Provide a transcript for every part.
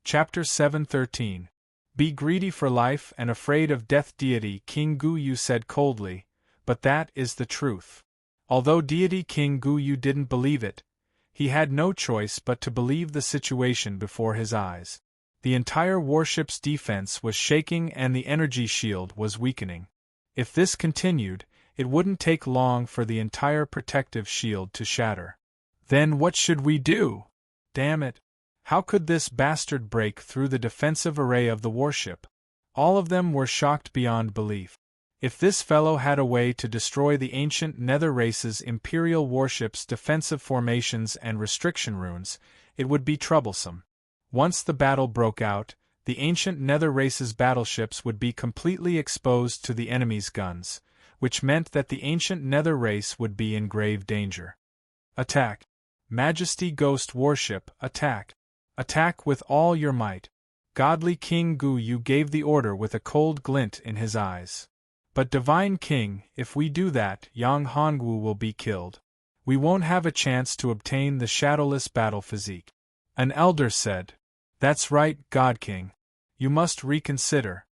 Chapter 7:13. Be greedy for life and afraid of death. Deity King Guyu said coldly, but that is the truth. Although Deity King Guyu didn't believe it, he had no choice but to believe the situation before his eyes. The entire warship's defense was shaking and the energy shield was weakening. If this continued, it wouldn't take long for the entire protective shield to shatter. Then what should we do? Damn it! How could this bastard break through the defensive array of the warship? All of them were shocked beyond belief. If this fellow had a way to destroy the ancient Nether race's Imperial warship's defensive formations and restriction runes, it would be troublesome. Once the battle broke out, the ancient Nether race's battleships would be completely exposed to the enemy's guns, which meant that the ancient Nether race would be in grave danger. Attack! Majesty Ghost Warship, attack! Attack with all your might! Godly King Guyu gave the order with a cold glint in his eyes. But Divine King, if we do that, Yang Hongwu will be killed. We won't have a chance to obtain the shadowless battle physique. An elder said. That's right, God King. You must reconsider.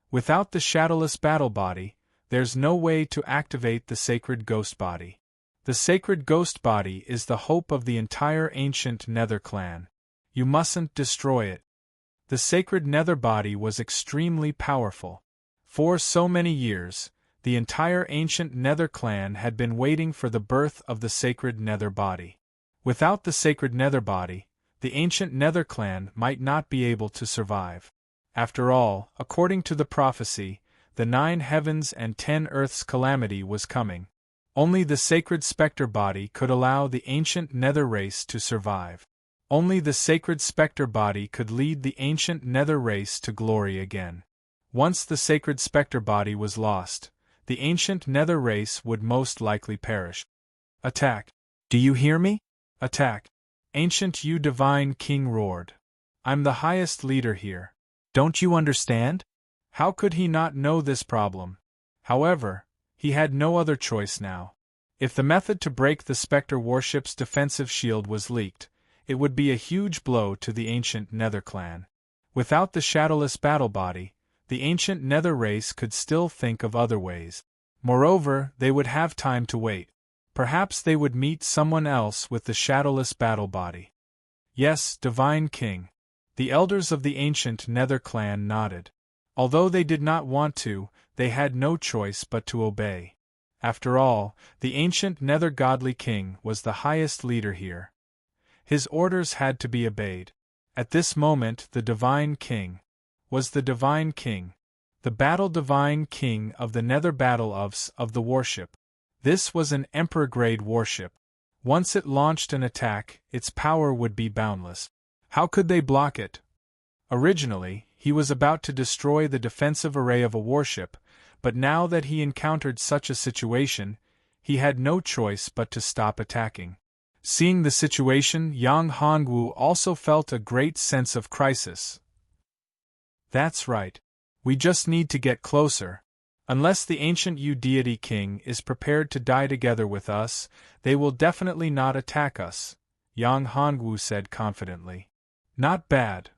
Without the shadowless battle body, there's no way to activate the sacred ghost body. The sacred ghost body is the hope of the entire ancient Nether clan. You mustn't destroy it. The sacred Nether body was extremely powerful. For so many years, the entire ancient Nether clan had been waiting for the birth of the sacred Nether body. Without the sacred Nether body, the ancient Nether clan might not be able to survive. After all, according to the prophecy, the 9 heavens and 10 earths calamity was coming. Only the sacred specter body could allow the ancient Nether race to survive. Only the sacred specter body could lead the ancient Nether race to glory again. Once the sacred specter body was lost, the ancient Nether race would most likely perish. Attack! Do you hear me? Attack! Ancient You Divine King roared. I'm the highest leader here. Don't you understand? How could he not know this problem? However, he had no other choice now. If the method to break the Spectre warship's defensive shield was leaked, it would be a huge blow to the ancient Nether clan. Without the shadowless battle body, the ancient Nether race could still think of other ways. Moreover, they would have time to wait. Perhaps they would meet someone else with the shadowless battle body. Yes, Divine King. The elders of the ancient Nether clan nodded. Although they did not want to, they had no choice but to obey. After all, the ancient Nether godly king was the highest leader here. His orders had to be obeyed. At this moment the Divine King was the Divine King, the battle Divine King of the Nether battle of the warship. This was an Emperor-grade warship. Once it launched an attack, its power would be boundless. How could they block it? Originally, he was about to destroy the defensive array of a warship, but now that he encountered such a situation, he had no choice but to stop attacking. Seeing the situation, Yang Hongwu also felt a great sense of crisis. That's right. We just need to get closer. Unless the ancient You Deity King is prepared to die together with us, they will definitely not attack us, Yang Hongwu said confidently. Not bad.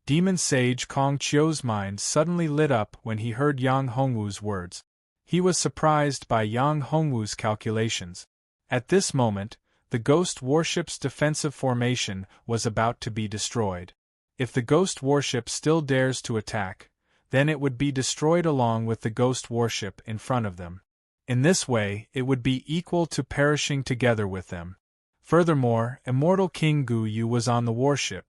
Demon Sage Kong Chio's mind suddenly lit up when he heard Yang Hongwu's words. He was surprised by Yang Hongwu's calculations. At this moment, the Ghost warship's defensive formation was about to be destroyed. If the Ghost warship still dares to attack, then it would be destroyed along with the Ghost warship in front of them. In this way, it would be equal to perishing together with them. Furthermore, Immortal King Guyu was on the warship.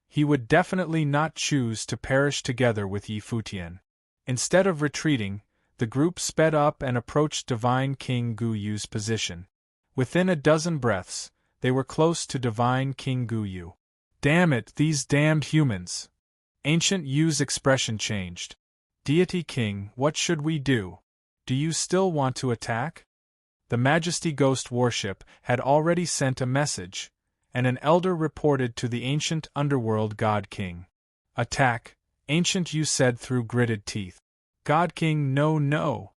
He would definitely not choose to perish together with Yi Futian. Instead of retreating, the group sped up and approached Divine King Guyu's position. Within a dozen breaths, they were close to Divine King Guyu. Damn it, these damned humans! Ancient Yu's expression changed. Deity King, what should we do? Do you still want to attack? The Majesty Ghost warship had already sent a message, and an elder reported to the ancient underworld God King. Attack, Ancient Yu said through gritted teeth. God King, no, no.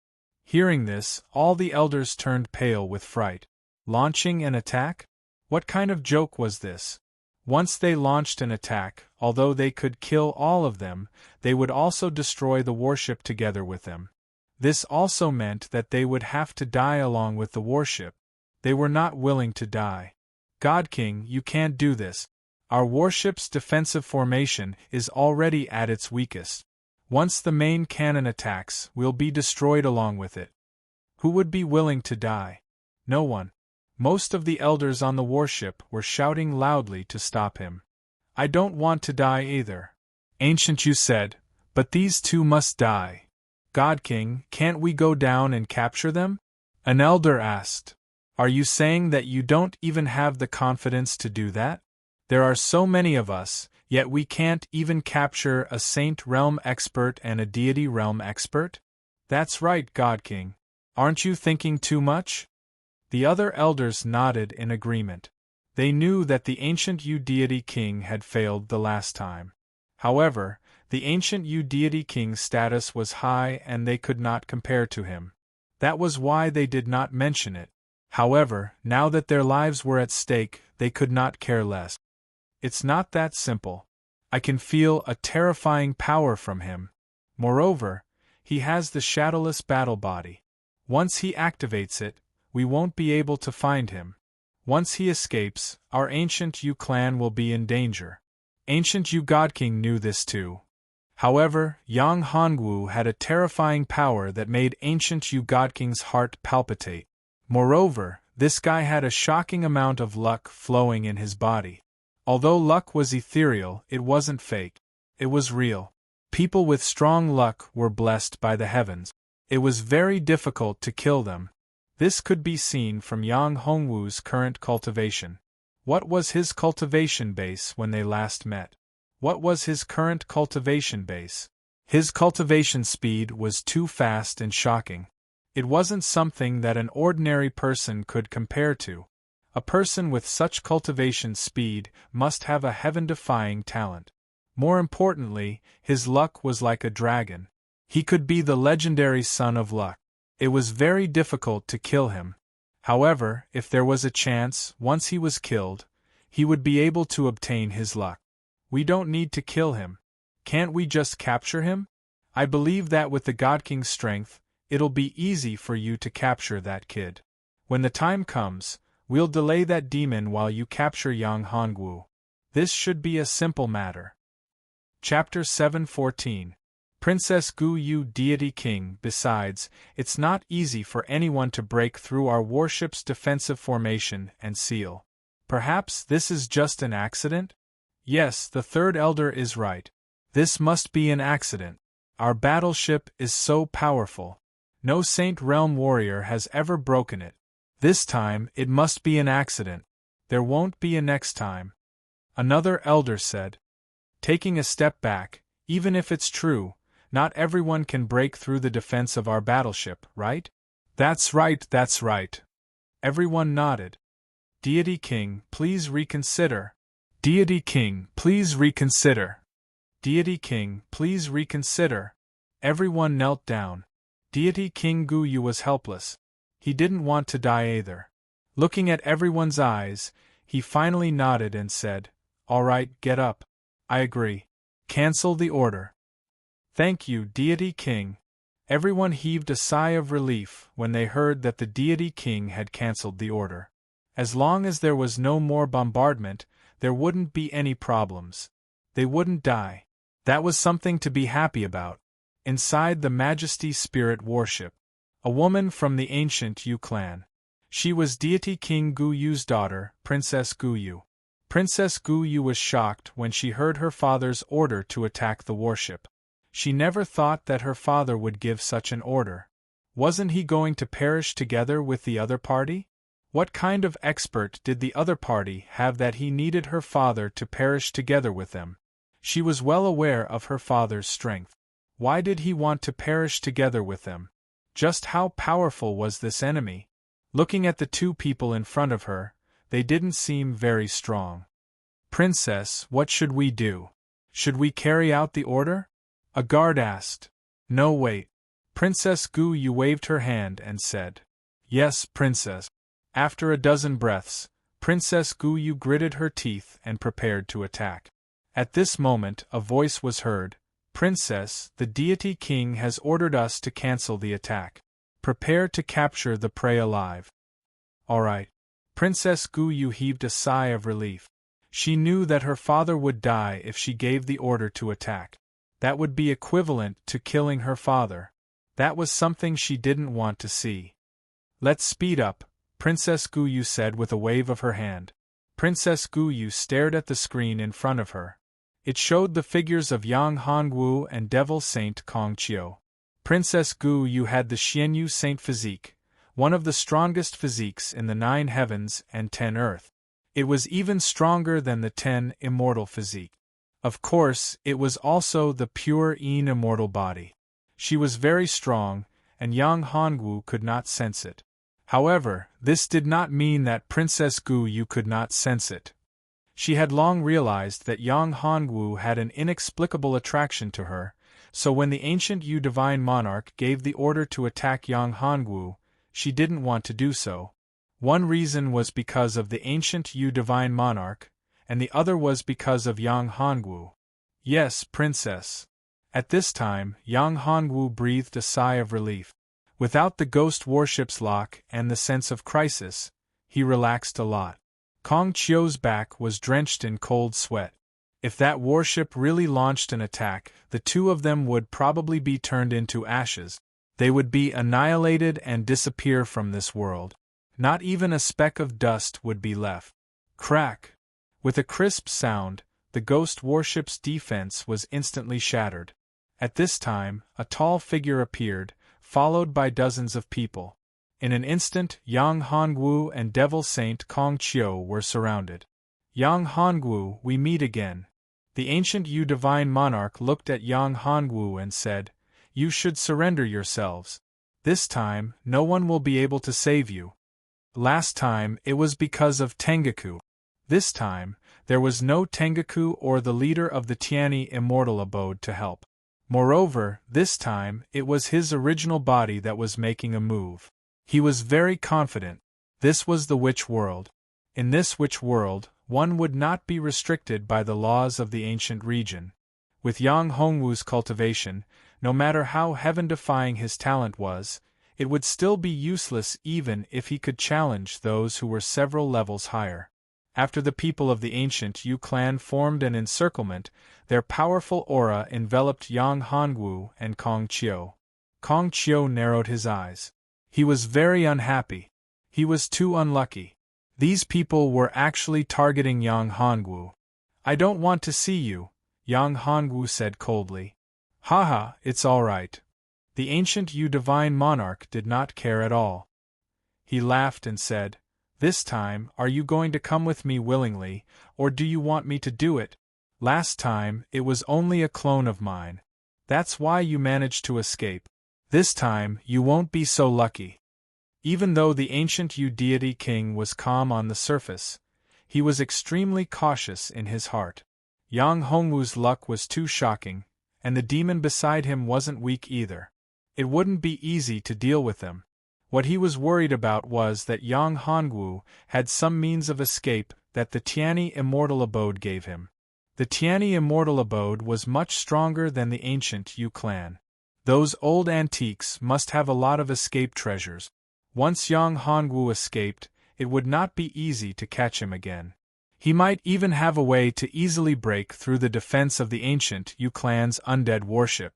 Hearing this, all the elders turned pale with fright. Launching an attack? What kind of joke was this? Once they launched an attack, although they could kill all of them, they would also destroy the warship together with them. This also meant that they would have to die along with the warship. They were not willing to die. God King, you can't do this. Our warship's defensive formation is already at its weakest. Once the main cannon attacks, we'll be destroyed along with it. Who would be willing to die? No one. Most of the elders on the warship were shouting loudly to stop him. I don't want to die either. Ancient You said, but these two must die. God King, can't we go down and capture them? An elder asked. Are you saying that you don't even have the confidence to do that? There are so many of us, yet we can't even capture a Saint Realm expert and a Deity Realm expert? That's right, God King. Aren't you thinking too much? The other elders nodded in agreement. They knew that the Ancient You Deity King had failed the last time. However, the Ancient You Deity King's status was high and they could not compare to him. That was why they did not mention it. However, now that their lives were at stake, they could not care less. It's not that simple. I can feel a terrifying power from him. Moreover, he has the shadowless battle body. Once he activates it, we won't be able to find him. Once he escapes, our Ancient You clan will be in danger. Ancient You God King knew this too. However, Yang Hongwu had a terrifying power that made Ancient You God King's heart palpitate. Moreover, this guy had a shocking amount of luck flowing in his body. Although luck was ethereal, it wasn't fake. It was real. People with strong luck were blessed by the heavens. It was very difficult to kill them. This could be seen from Yang Hongwu's current cultivation. What was his cultivation base when they last met? What was his current cultivation base? His cultivation speed was too fast and shocking. It wasn't something that an ordinary person could compare to. A person with such cultivation speed must have a heaven-defying talent. More importantly, his luck was like a dragon. He could be the legendary son of luck. It was very difficult to kill him. However, if there was a chance, once he was killed, he would be able to obtain his luck. We don't need to kill him. Can't we just capture him? I believe that with the God King's strength, it'll be easy for you to capture that kid. When the time comes, we'll delay that demon while you capture Yang Hongwu. This should be a simple matter. Chapter 7:14. Princess Gu Yu Deity King. Besides, it's not easy for anyone to break through our warship's defensive formation and seal. Perhaps this is just an accident? Yes, the third elder is right. This must be an accident. Our battleship is so powerful. No Saint Realm warrior has ever broken it. This time, it must be an accident. There won't be a next time. Another elder said. Taking a step back, even if it's true, not everyone can break through the defense of our battleship, right? That's right, that's right. Everyone nodded. Deity King, please reconsider. Deity King, please reconsider. Deity King, please reconsider. Everyone knelt down. Deity King Gu Yu was helpless. He didn't want to die either. Looking at everyone's eyes, he finally nodded and said, All right, get up. I agree. Cancel the order. Thank you, Deity King. Everyone heaved a sigh of relief when they heard that the Deity King had cancelled the order. As long as there was no more bombardment, there wouldn't be any problems. They wouldn't die. That was something to be happy about. Inside the Majesty Spirit warship, a woman from the Ancient You clan. She was Deity King Gu Yu's daughter, Princess Gu Yu. Princess Gu Yu was shocked when she heard her father's order to attack the warship. She never thought that her father would give such an order. Wasn't he going to perish together with the other party? What kind of expert did the other party have that he needed her father to perish together with them? She was well aware of her father's strength. Why did he want to perish together with them? Just how powerful was this enemy? Looking at the two people in front of her, they didn't seem very strong. Princess, what should we do? Should we carry out the order? A guard asked. No, wait. Princess Gu Yu waved her hand and said, Yes, Princess. After a dozen breaths, Princess Guyu gritted her teeth and prepared to attack. At this moment, a voice was heard. Princess, the deity king has ordered us to cancel the attack. Prepare to capture the prey alive. All right. Princess Guyu heaved a sigh of relief. She knew that her father would die if she gave the order to attack. That would be equivalent to killing her father. That was something she didn't want to see. Let's speed up, Princess Guyu said with a wave of her hand. Princess Guyu stared at the screen in front of her. It showed the figures of Yang Hongwu and Devil Saint Kong Chiu. Princess Guyu had the Xianyu Saint physique, one of the strongest physiques in the 9 heavens and 10 earth. It was even stronger than the 10 immortal physique. Of course, it was also the pure immortal body. She was very strong, and Yang Hongwu could not sense it. However, this did not mean that Princess Guyu could not sense it. She had long realized that Yang Hongwu had an inexplicable attraction to her, so when the ancient Yu divine monarch gave the order to attack Yang Hongwu, she didn't want to do so. One reason was because of the ancient Yu divine monarch, and the other was because of Yang Hongwu. Yes, Princess. At this time, Yang Hongwu breathed a sigh of relief. Without the ghost warship's lock and the sense of crisis, he relaxed a lot. Kong Chiu's back was drenched in cold sweat. If that warship really launched an attack, the two of them would probably be turned into ashes. They would be annihilated and disappear from this world. Not even a speck of dust would be left. Crack! With a crisp sound, the ghost warship's defense was instantly shattered. At this time, a tall figure appeared, followed by dozens of people. In an instant, Yang Hongwu and Devil Saint Kong Chiu were surrounded. Yang Hongwu, we meet again. The ancient Yu divine monarch looked at Yang Hongwu and said, "You should surrender yourselves. This time, no one will be able to save you. Last time, it was because of Tengaku. This time, there was no Tengaku or the leader of the Tianyi immortal abode to help. Moreover, this time, it was his original body that was making a move. He was very confident. This was the witch world. In this witch world, one would not be restricted by the laws of the ancient region. With Yang Hongwu's cultivation, no matter how heaven-defying his talent was, it would still be useless even if he could challenge those who were several levels higher. After the people of the ancient Yu clan formed an encirclement, their powerful aura enveloped Yang Hongwu and Kong Chiu. Kong Chiu narrowed his eyes. He was very unhappy. He was too unlucky. These people were actually targeting Yang Hongwu. "I don't want to see you," Yang Hongwu said coldly. "Haha, it's all right." The ancient Yu divine monarch did not care at all. He laughed and said, "This time, are you going to come with me willingly, or do you want me to do it? Last time, it was only a clone of mine. That's why you managed to escape. This time, you won't be so lucky." Even though the ancient Yu deity king was calm on the surface, he was extremely cautious in his heart. Yang Hongwu's luck was too shocking, and the demon beside him wasn't weak either. It wouldn't be easy to deal with them. What he was worried about was that Yang Hongwu had some means of escape that the Tianyi immortal abode gave him. The Tianyi immortal abode was much stronger than the ancient Yu clan. Those old antiques must have a lot of escape treasures. Once Yang Hongwu escaped, it would not be easy to catch him again. He might even have a way to easily break through the defense of the ancient Yu clan's undead warship.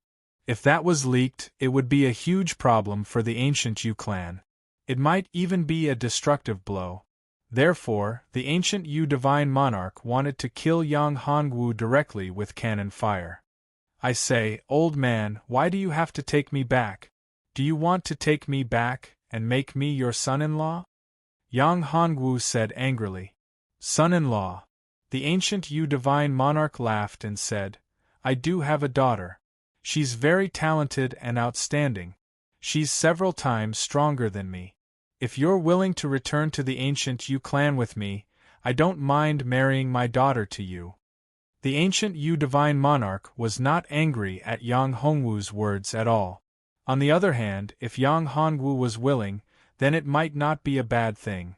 If that was leaked, it would be a huge problem for the ancient Yu clan. It might even be a destructive blow. Therefore, the ancient Yu divine monarch wanted to kill Yang Hongwu directly with cannon fire. "I say, old man, why do you have to take me back? Do you want to take me back and make me your son-in-law?" Yang Hongwu said angrily. "Son-in-law?" The ancient Yu divine monarch laughed and said, "I do have a daughter. She's very talented and outstanding. She's several times stronger than me. If you're willing to return to the ancient Yu clan with me, I don't mind marrying my daughter to you." The ancient Yu divine monarch was not angry at Yang Hongwu's words at all. On the other hand, if Yang Hongwu was willing, then it might not be a bad thing.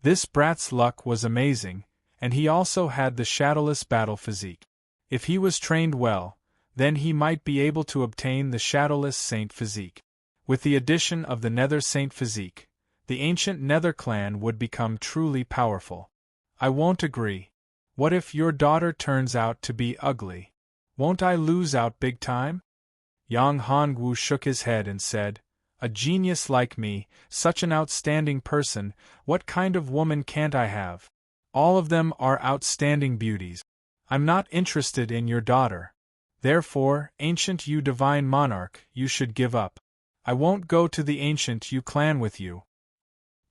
This brat's luck was amazing, and he also had the shadowless battle physique. If he was trained well, then he might be able to obtain the shadowless saint physique. With the addition of the nether saint physique, the ancient nether clan would become truly powerful. I won't agree. What if your daughter turns out to be ugly? Won't I lose out big time? Yang Hongwu shook his head and said, a genius like me, such an outstanding person, what kind of woman can't I have? All of them are outstanding beauties. I'm not interested in your daughter. Therefore, ancient you divine monarch, you should give up. I won't go to the ancient you clan with you.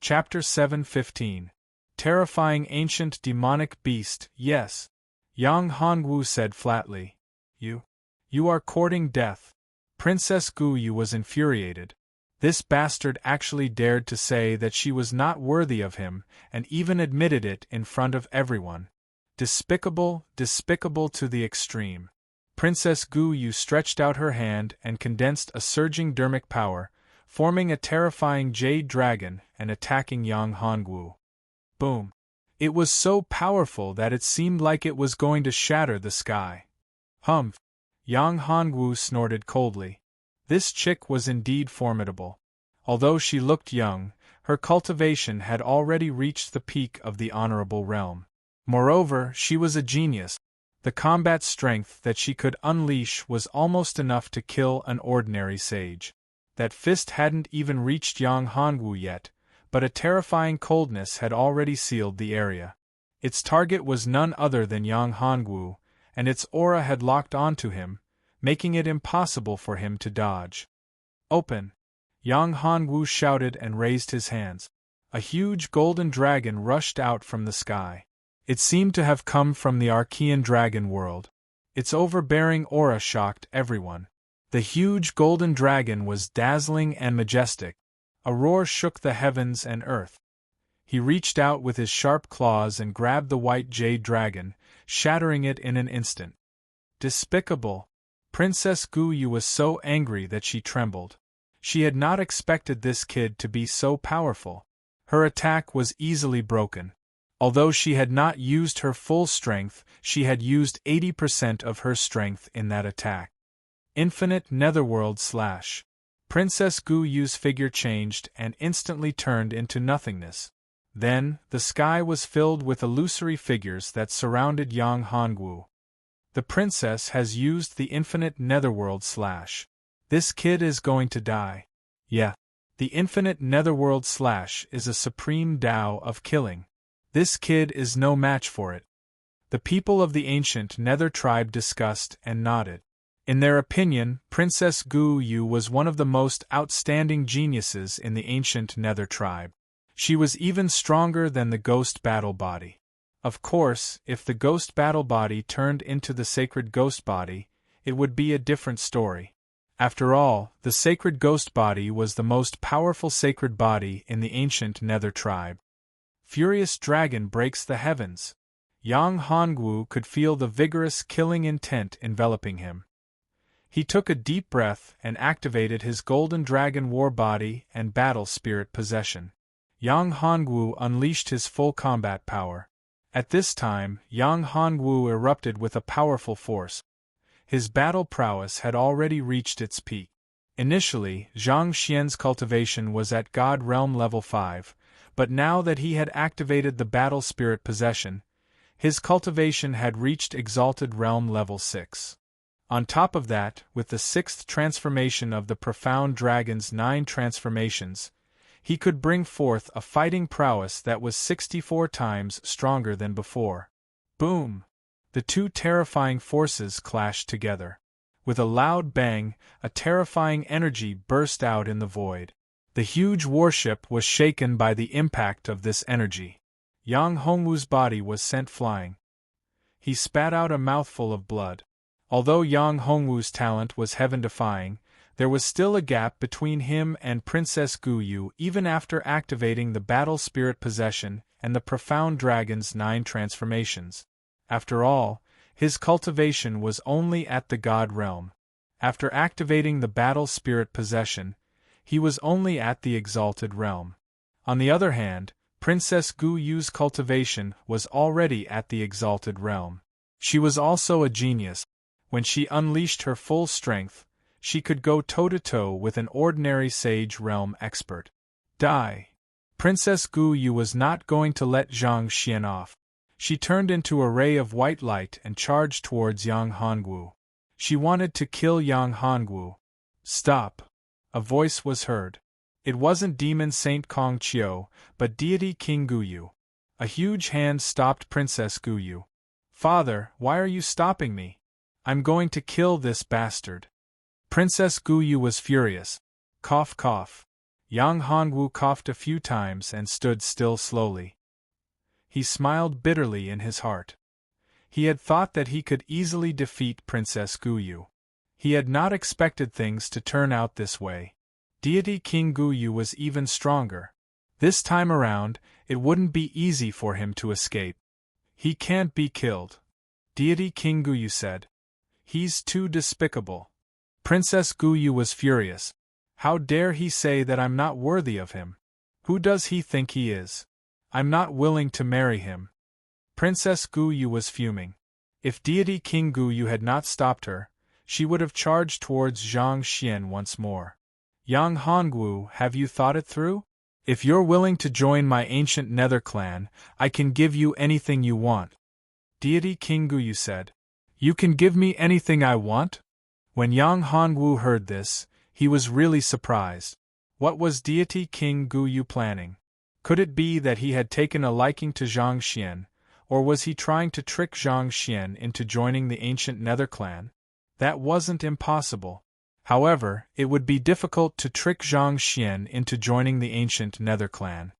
Chapter 7:15. Terrifying ancient demonic beast, yes. Yang Hongwu said flatly. You are courting death. Princess Guyu was infuriated. This bastard actually dared to say that she was not worthy of him, and even admitted it in front of everyone. Despicable, despicable to the extreme. Princess Guyu stretched out her hand and condensed a surging dermic power, forming a terrifying jade dragon and attacking Yang Hongwu. Boom! It was so powerful that it seemed like it was going to shatter the sky. Humph! Yang Hongwu snorted coldly. This chick was indeed formidable. Although she looked young, her cultivation had already reached the peak of the honorable realm. Moreover, she was a genius. The combat strength that she could unleash was almost enough to kill an ordinary sage. That fist hadn't even reached Yang Hongwu yet, but a terrifying coldness had already sealed the area. Its target was none other than Yang Hongwu, and its aura had locked onto him, making it impossible for him to dodge. Open! Yang Hongwu shouted and raised his hands. A huge golden dragon rushed out from the sky. It seemed to have come from the Archean dragon world. Its overbearing aura shocked everyone. The huge golden dragon was dazzling and majestic. A roar shook the heavens and earth. He reached out with his sharp claws and grabbed the white jade dragon, shattering it in an instant. Despicable! Princess Guyu was so angry that she trembled. She had not expected this kid to be so powerful. Her attack was easily broken. Although she had not used her full strength, she had used 80% of her strength in that attack. Infinite Netherworld Slash. Princess Guyu's figure changed and instantly turned into nothingness. Then, the sky was filled with illusory figures that surrounded Yang Hongwu. The princess has used the infinite netherworld slash. This kid is going to die. Yeah. The infinite netherworld slash is a supreme Tao of killing. This kid is no match for it. The people of the ancient nether tribe discussed and nodded. In their opinion, Princess Guyu was one of the most outstanding geniuses in the ancient nether tribe. She was even stronger than the ghost battle body. Of course, if the ghost battle body turned into the sacred ghost body, it would be a different story. After all, the sacred ghost body was the most powerful sacred body in the ancient nether tribe. Furious dragon breaks the heavens. Yang Hongwu could feel the vigorous killing intent enveloping him. He took a deep breath and activated his golden dragon war body and battle spirit possession. Yang Hongwu unleashed his full combat power. At this time, Yang Hongwu erupted with a powerful force. His battle prowess had already reached its peak. Initially, Zhang Xian's cultivation was at God Realm level 5, but now that he had activated the battle spirit possession, his cultivation had reached Exalted Realm level 6. On top of that, with the 6th transformation of the Profound Dragon's 9 transformations, he could bring forth a fighting prowess that was 64 times stronger than before. Boom! The two terrifying forces clashed together. With a loud bang, a terrifying energy burst out in the void. The huge warship was shaken by the impact of this energy. Yang Hongwu's body was sent flying. He spat out a mouthful of blood. Although Yang Hongwu's talent was heaven-defying, there was still a gap between him and Princess Guyu even after activating the battle spirit possession and the Profound Dragon's 9 transformations. After all, his cultivation was only at the God realm. After activating the battle spirit possession, he was only at the Exalted realm. On the other hand, Princess Gu Yu's cultivation was already at the exalted realm. She was also a genius. When she unleashed her full strength, she could go toe-to-toe with an ordinary Sage Realm expert. Die! Princess Gu Yu was not going to let Zhang Xian off. She turned into a ray of white light and charged towards Yang Hongwu. She wanted to kill Yang Hongwu. Stop! A voice was heard. It wasn't Demon Saint Kong Qiu, but deity King Gu Yu. A huge hand stopped Princess Gu Yu. Father, why are you stopping me? I'm going to kill this bastard. Princess Gu Yu was furious. Cough cough. Yang Hongwu coughed a few times and stood still slowly. He smiled bitterly in his heart. He had thought that he could easily defeat Princess Gu Yu. He had not expected things to turn out this way. Deity King Gu Yu was even stronger. This time around, it wouldn't be easy for him to escape. He can't be killed. Deity King Gu Yu said. He's too despicable. Princess Gu Yu was furious. How dare he say that I'm not worthy of him? Who does he think he is? I'm not willing to marry him. Princess Gu Yu was fuming. If deity King Gu Yu had not stopped her, she would have charged towards Zhang Xian once more. Yang Hongwu, have you thought it through? If you're willing to join my ancient Nether clan, I can give you anything you want. Deity King Gu Yu said. You can give me anything I want? When Yang Hongwu heard this, he was really surprised. What was deity King Gu Yu planning? Could it be that he had taken a liking to Zhang Xian, or was he trying to trick Zhang Xian into joining the ancient Nether clan? That wasn't impossible. However, it would be difficult to trick Zhang Xian into joining the ancient Nether clan.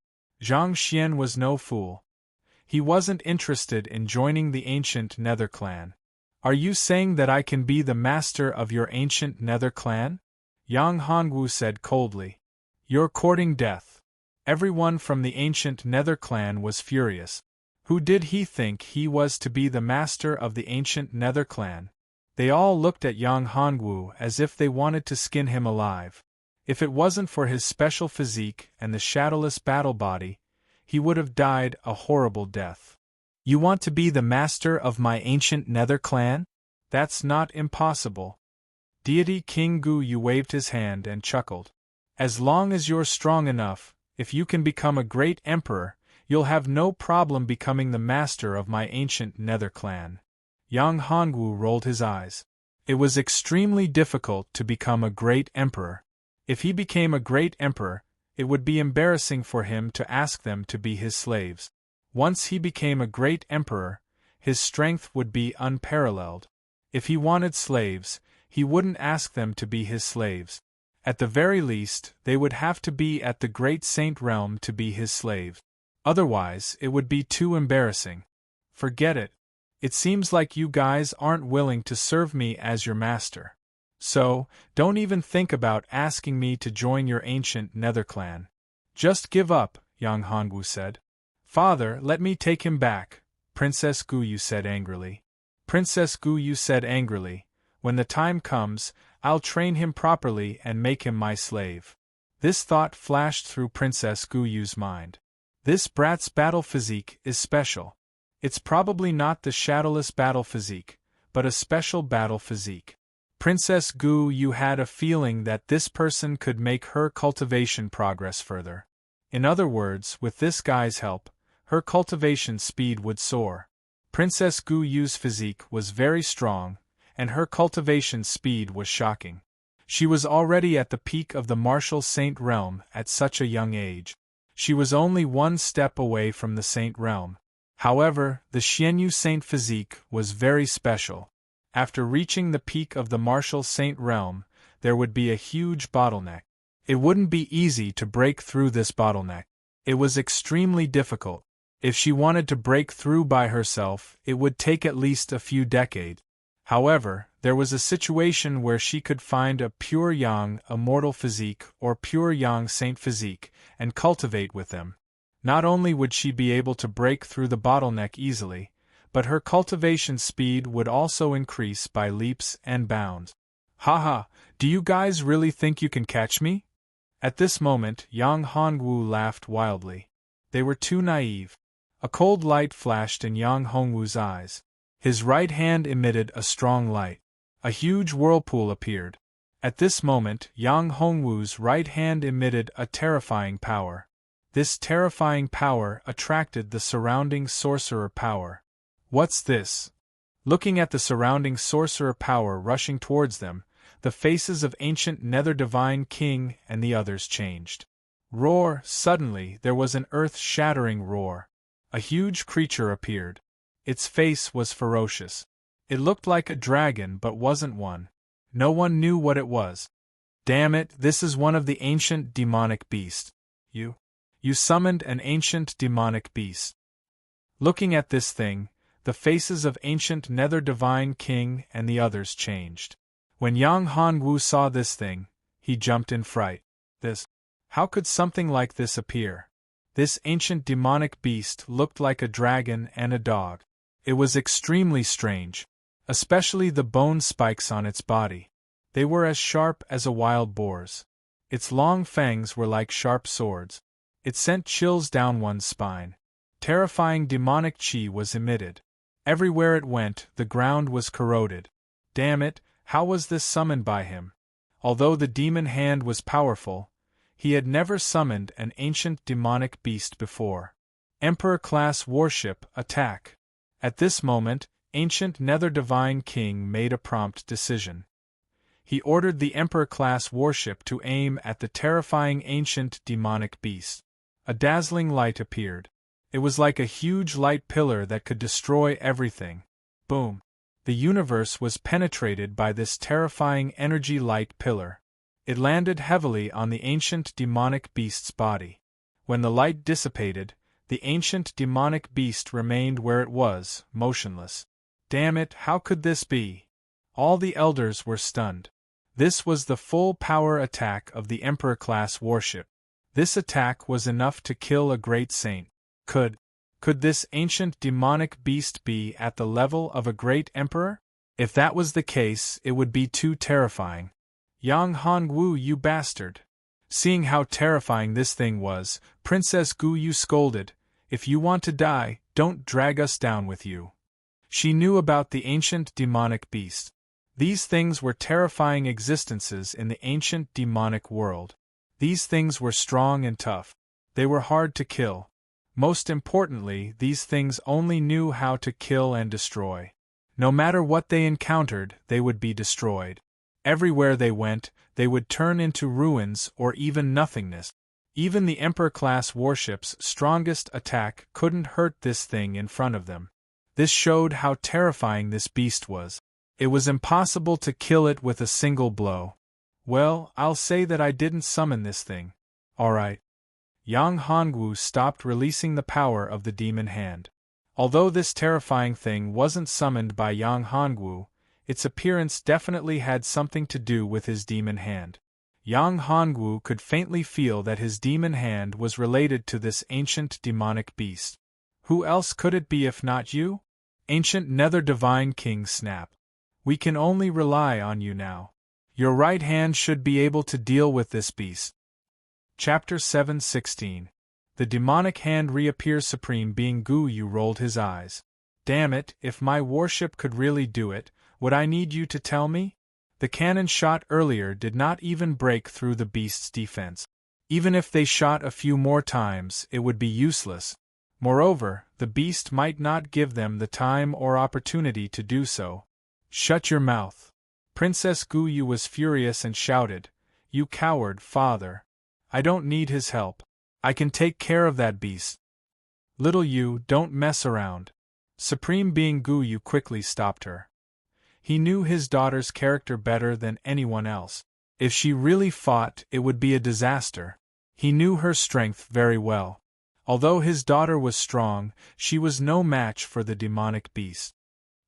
Zhang Xian was no fool. He wasn't interested in joining the ancient Nether clan. Are you saying that I can be the master of your ancient Nether clan? Yang Hongwu said coldly. You're courting death. Everyone from the ancient Nether clan was furious. Who did he think he was to be the master of the ancient Nether clan? They all looked at Yang Hongwu as if they wanted to skin him alive. If it wasn't for his special physique and the shadowless battle body, he would have died a horrible death. You want to be the master of my ancient Nether clan? That's not impossible. Deity King Gu Yu waved his hand and chuckled. As long as you're strong enough, if you can become a great emperor, you'll have no problem becoming the master of my ancient Nether clan. Yang Hongwu rolled his eyes. It was extremely difficult to become a great emperor. If he became a great emperor, it would be embarrassing for him to ask them to be his slaves. Once he became a great emperor, his strength would be unparalleled. If he wanted slaves, he wouldn't ask them to be his slaves. At the very least, they would have to be at the Great Saint Realm to be his slaves. Otherwise, it would be too embarrassing. Forget it. It seems like you guys aren't willing to serve me as your master. So, don't even think about asking me to join your ancient Nether clan. Just give up, Yang Hongwu said. Father, let me take him back, Princess Gu Yu said angrily. Princess Gu Yu said angrily, when the time comes, I'll train him properly and make him my slave. This thought flashed through Princess Gu Yu's mind. This brat's battle physique is special. It's probably not the shadowless battle physique, but a special battle physique. Princess Gu Yu had a feeling that this person could make her cultivation progress further. In other words, with this guy's help, her cultivation speed would soar. Princess Gu Yu's physique was very strong, and her cultivation speed was shocking. She was already at the peak of the martial saint realm at such a young age. She was only one step away from the saint realm. However, the Xianyu saint physique was very special. After reaching the peak of the martial saint realm, there would be a huge bottleneck. It wouldn't be easy to break through this bottleneck. It was extremely difficult. If she wanted to break through by herself, it would take at least a few decades. However, there was a situation where she could find a pure yang immortal physique or pure yang saint physique, and cultivate with them. Not only would she be able to break through the bottleneck easily, but her cultivation speed would also increase by leaps and bounds. Haha, do you guys really think you can catch me? At this moment, Yang Hongwu laughed wildly. They were too naive. A cold light flashed in Yang Hongwu's eyes. His right hand emitted a strong light. A huge whirlpool appeared. At this moment, Yang Hongwu's right hand emitted a terrifying power. This terrifying power attracted the surrounding sorcerer power. What's this? Looking at the surrounding sorcerer power rushing towards them, the faces of ancient Nether Divine King and the others changed. Roar! Suddenly there was an earth-shattering roar. A huge creature appeared. Its face was ferocious. It looked like a dragon but wasn't one. No one knew what it was. Damn it, this is one of the ancient demonic beasts. You summoned an ancient demonic beast. Looking at this thing, the faces of ancient Nether Divine King and the others changed. When Yang Hongwu saw this thing, he jumped in fright. How could something like this appear? This ancient demonic beast looked like a dragon and a dog. It was extremely strange, especially the bone spikes on its body. They were as sharp as a wild boar's. Its long fangs were like sharp swords. It sent chills down one's spine. Terrifying demonic chi was emitted. Everywhere it went, the ground was corroded. Damn it, how was this summoned by him? Although the demon hand was powerful, he had never summoned an ancient demonic beast before. Emperor-class warship, attack! At this moment, ancient Nether Divine King made a prompt decision. He ordered the Emperor-class warship to aim at the terrifying ancient demonic beast. A dazzling light appeared. It was like a huge light pillar that could destroy everything. Boom! The universe was penetrated by this terrifying energy light pillar. It landed heavily on the ancient demonic beast's body. When the light dissipated, the ancient demonic beast remained where it was, motionless. Damn it, how could this be? All the elders were stunned. This was the full power attack of the Emperor-class warship. This attack was enough to kill a great saint. Could this ancient demonic beast be at the level of a great emperor? If that was the case, it would be too terrifying. Yang Hongwu, you bastard! Seeing how terrifying this thing was, Princess Gu Yu scolded, "If you want to die, don't drag us down with you." She knew about the ancient demonic beast. These things were terrifying existences in the ancient demonic world. These things were strong and tough. They were hard to kill. Most importantly, these things only knew how to kill and destroy. No matter what they encountered, they would be destroyed. Everywhere they went, they would turn into ruins or even nothingness. Even the Emperor-class warship's strongest attack couldn't hurt this thing in front of them. This showed how terrifying this beast was. It was impossible to kill it with a single blow. Well, I'll say that I didn't summon this thing. Alright. Yang Hongwu stopped releasing the power of the demon hand. Although this terrifying thing wasn't summoned by Yang Hongwu, its appearance definitely had something to do with his demon hand. Yang Hongwu could faintly feel that his demon hand was related to this ancient demonic beast. Who else could it be if not you? Ancient Nether Divine King Snap. We can only rely on you now. Your right hand should be able to deal with this beast. Chapter 7:16. The demonic hand reappears. Supreme Being Gu Yu rolled his eyes. Damn it, if my warship could really do it, would I need you to tell me? The cannon shot earlier did not even break through the beast's defense. Even if they shot a few more times, it would be useless. Moreover, the beast might not give them the time or opportunity to do so. Shut your mouth. Princess Gu Yu was furious and shouted, "You coward, father! I don't need his help. I can take care of that beast." Little you, don't mess around. Supreme Being Gu Yu quickly stopped her. He knew his daughter's character better than anyone else. If she really fought, it would be a disaster. He knew her strength very well. Although his daughter was strong, she was no match for the demonic beast.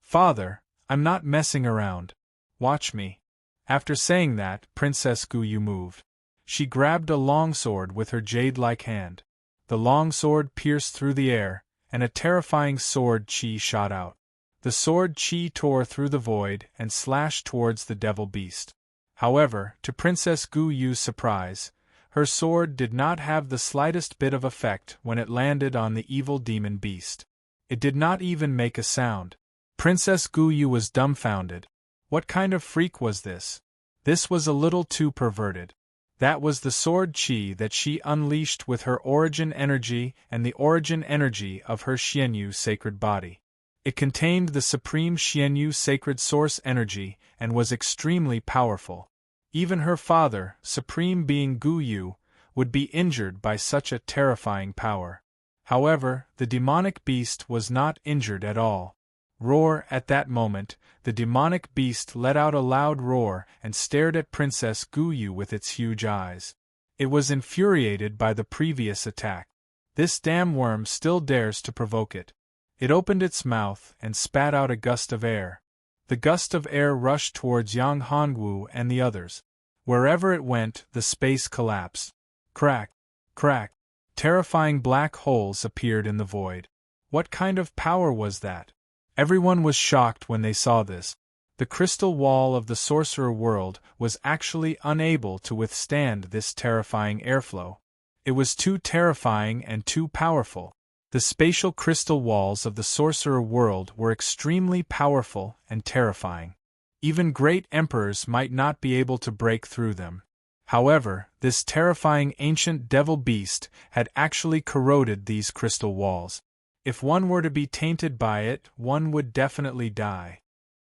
"Father, I'm not messing around. Watch me." After saying that, Princess Gu Yu moved. She grabbed a longsword with her jade-like hand. The longsword pierced through the air, and a terrifying sword chi shot out. The sword chi tore through the void and slashed towards the devil beast. However, to Princess Gu Yu's surprise, her sword did not have the slightest bit of effect when it landed on the evil demon beast. It did not even make a sound. Princess Guyu was dumbfounded. What kind of freak was this? This was a little too perverted. That was the sword chi that she unleashed with her origin energy and the origin energy of her Xianyu sacred body. It contained the supreme Xianyu sacred source energy and was extremely powerful. Even her father, supreme being Guyu, would be injured by such a terrifying power. However, the demonic beast was not injured at all. Roar! At that moment, the demonic beast let out a loud roar and stared at Princess Guyu with its huge eyes. It was infuriated by the previous attack. This damn worm still dares to provoke it. It opened its mouth and spat out a gust of air. The gust of air rushed towards Yang Hongwu and the others. Wherever it went, the space collapsed. Crack! Crack! Terrifying black holes appeared in the void. What kind of power was that? Everyone was shocked when they saw this. The crystal wall of the sorcerer world was actually unable to withstand this terrifying airflow. It was too terrifying and too powerful. The spatial crystal walls of the sorcerer world were extremely powerful and terrifying. Even great emperors might not be able to break through them. However, this terrifying ancient devil beast had actually corroded these crystal walls. If one were to be tainted by it, one would definitely die.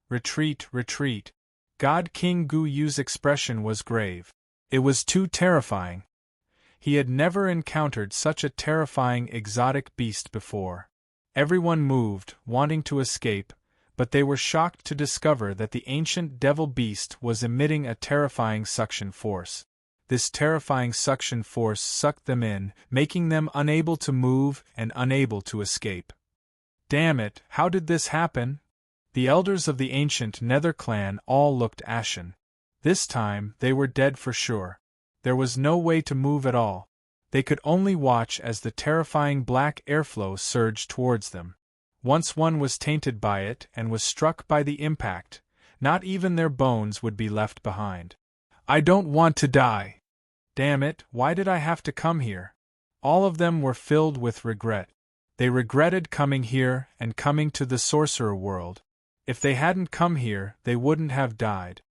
Retreat, retreat. God King Guyu's expression was grave. It was too terrifying. He had never encountered such a terrifying exotic beast before. Everyone moved, wanting to escape, but they were shocked to discover that the ancient devil beast was emitting a terrifying suction force. This terrifying suction force sucked them in, making them unable to move and unable to escape. Damn it, how did this happen? The elders of the ancient Nether clan all looked ashen. This time, they were dead for sure. There was no way to move at all. They could only watch as the terrifying black airflow surged towards them. Once one was tainted by it and was struck by the impact, not even their bones would be left behind. I don't want to die. Damn it, why did I have to come here? All of them were filled with regret. They regretted coming here and coming to the sorcerer world. If they hadn't come here, they wouldn't have died.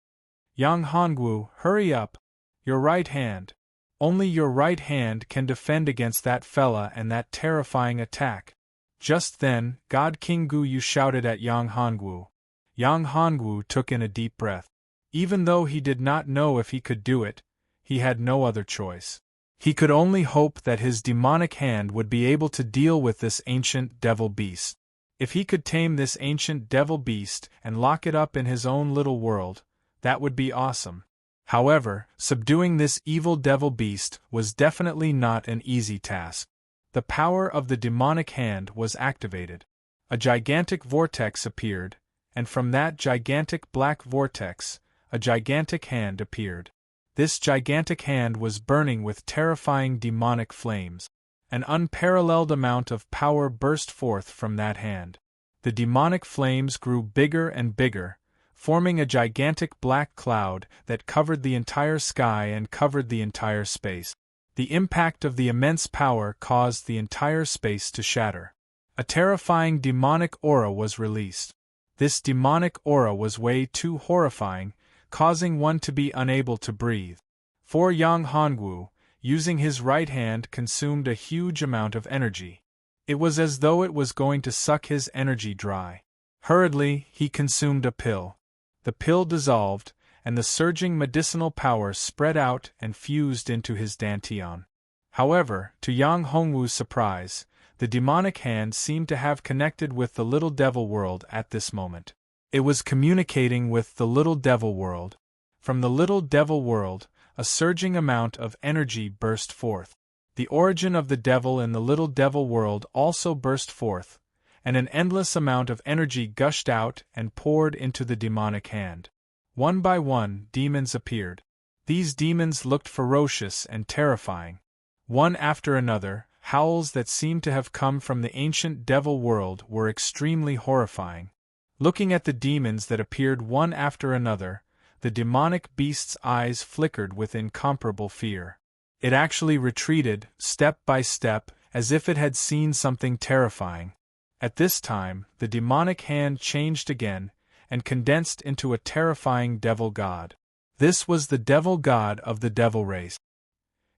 Yang Hongwu, hurry up. Your right hand. Only your right hand can defend against that fella and that terrifying attack. Just then, God King Guyu shouted at Yang Hongwu. Yang Hongwu took in a deep breath. Even though he did not know if he could do it, he had no other choice. He could only hope that his demonic hand would be able to deal with this ancient devil beast. If he could tame this ancient devil beast and lock it up in his own little world, that would be awesome. However, subduing this evil devil beast was definitely not an easy task. The power of the demonic hand was activated. A gigantic vortex appeared, and from that gigantic black vortex, a gigantic hand appeared. This gigantic hand was burning with terrifying demonic flames. An unparalleled amount of power burst forth from that hand. The demonic flames grew bigger and bigger, forming a gigantic black cloud that covered the entire sky and covered the entire space. The impact of the immense power caused the entire space to shatter. A terrifying demonic aura was released. This demonic aura was way too horrifying, causing one to be unable to breathe. For Yang Hongwu, using his right hand, consumed a huge amount of energy. It was as though it was going to suck his energy dry. Hurriedly, he consumed a pill. The pill dissolved, and the surging medicinal power spread out and fused into his dantian. However, to Yang Hongwu's surprise, the demonic hand seemed to have connected with the little devil world at this moment. It was communicating with the little devil world. From the little devil world, a surging amount of energy burst forth. The origin of the devil in the little devil world also burst forth, and an endless amount of energy gushed out and poured into the demonic hand. One by one, demons appeared. These demons looked ferocious and terrifying. One after another, howls that seemed to have come from the ancient devil world were extremely horrifying. Looking at the demons that appeared one after another, the demonic beast's eyes flickered with incomparable fear. It actually retreated, step by step, as if it had seen something terrifying. At this time, the demonic hand changed again, and condensed into a terrifying devil god. This was the devil god of the devil race.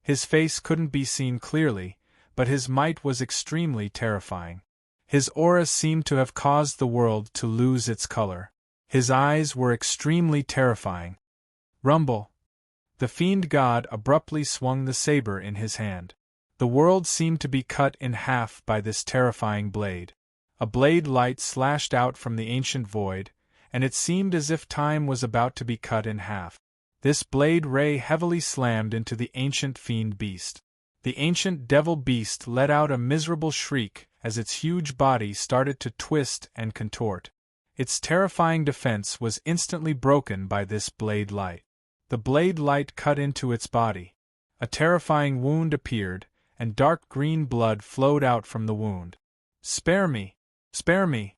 His face couldn't be seen clearly, but his might was extremely terrifying. His aura seemed to have caused the world to lose its color. His eyes were extremely terrifying. Rumble! The fiend god abruptly swung the saber in his hand. The world seemed to be cut in half by this terrifying blade. A blade light slashed out from the ancient void, and it seemed as if time was about to be cut in half. This blade ray heavily slammed into the ancient fiend beast. The ancient devil beast let out a miserable shriek as its huge body started to twist and contort. Its terrifying defense was instantly broken by this blade light. The blade light cut into its body. A terrifying wound appeared, and dark green blood flowed out from the wound. "Spare me! Spare me!"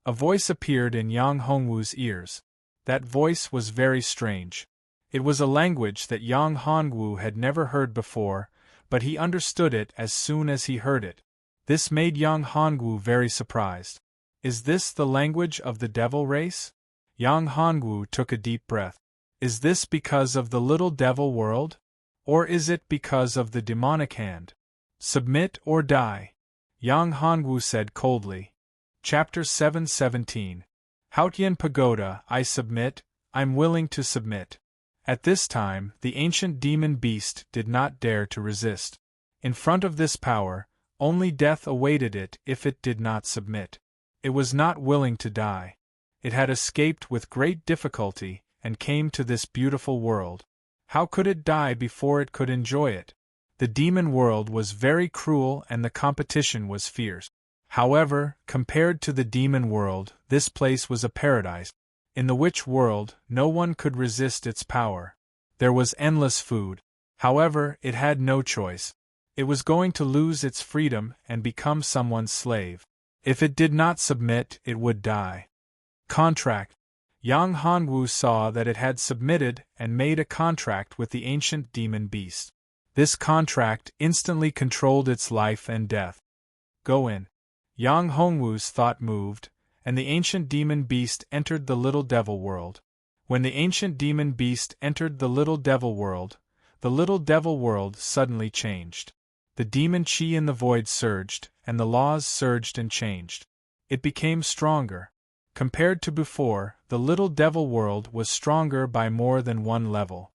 A voice appeared in Yang Hongwu's ears. That voice was very strange. It was a language that Yang Hongwu had never heard before, but he understood it as soon as he heard it. This made Yang Hongwu very surprised. Is this the language of the devil race? Yang Hongwu took a deep breath. Is this because of the little devil world? Or is it because of the demonic hand? Submit or die, Yang Hongwu said coldly. Chapter 7:17. Haotian Pagoda, I submit, I'm willing to submit. At this time, the ancient demon beast did not dare to resist. In front of this power, only death awaited it if it did not submit. It was not willing to die. It had escaped with great difficulty and came to this beautiful world. How could it die before it could enjoy it? The demon world was very cruel and the competition was fierce. However, compared to the demon world, this place was a paradise. In the witch world, no one could resist its power. There was endless food. However, it had no choice. It was going to lose its freedom and become someone's slave. If it did not submit, it would die. Contract. Yang Hongwu saw that it had submitted and made a contract with the ancient demon beast. This contract instantly controlled its life and death. Go in. Yang Hongwu's thought moved, and the ancient demon beast entered the little devil world. When the ancient demon beast entered the little devil world suddenly changed. The demon chi in the void surged, and the laws surged and changed. It became stronger. Compared to before, the little devil world was stronger by more than one level.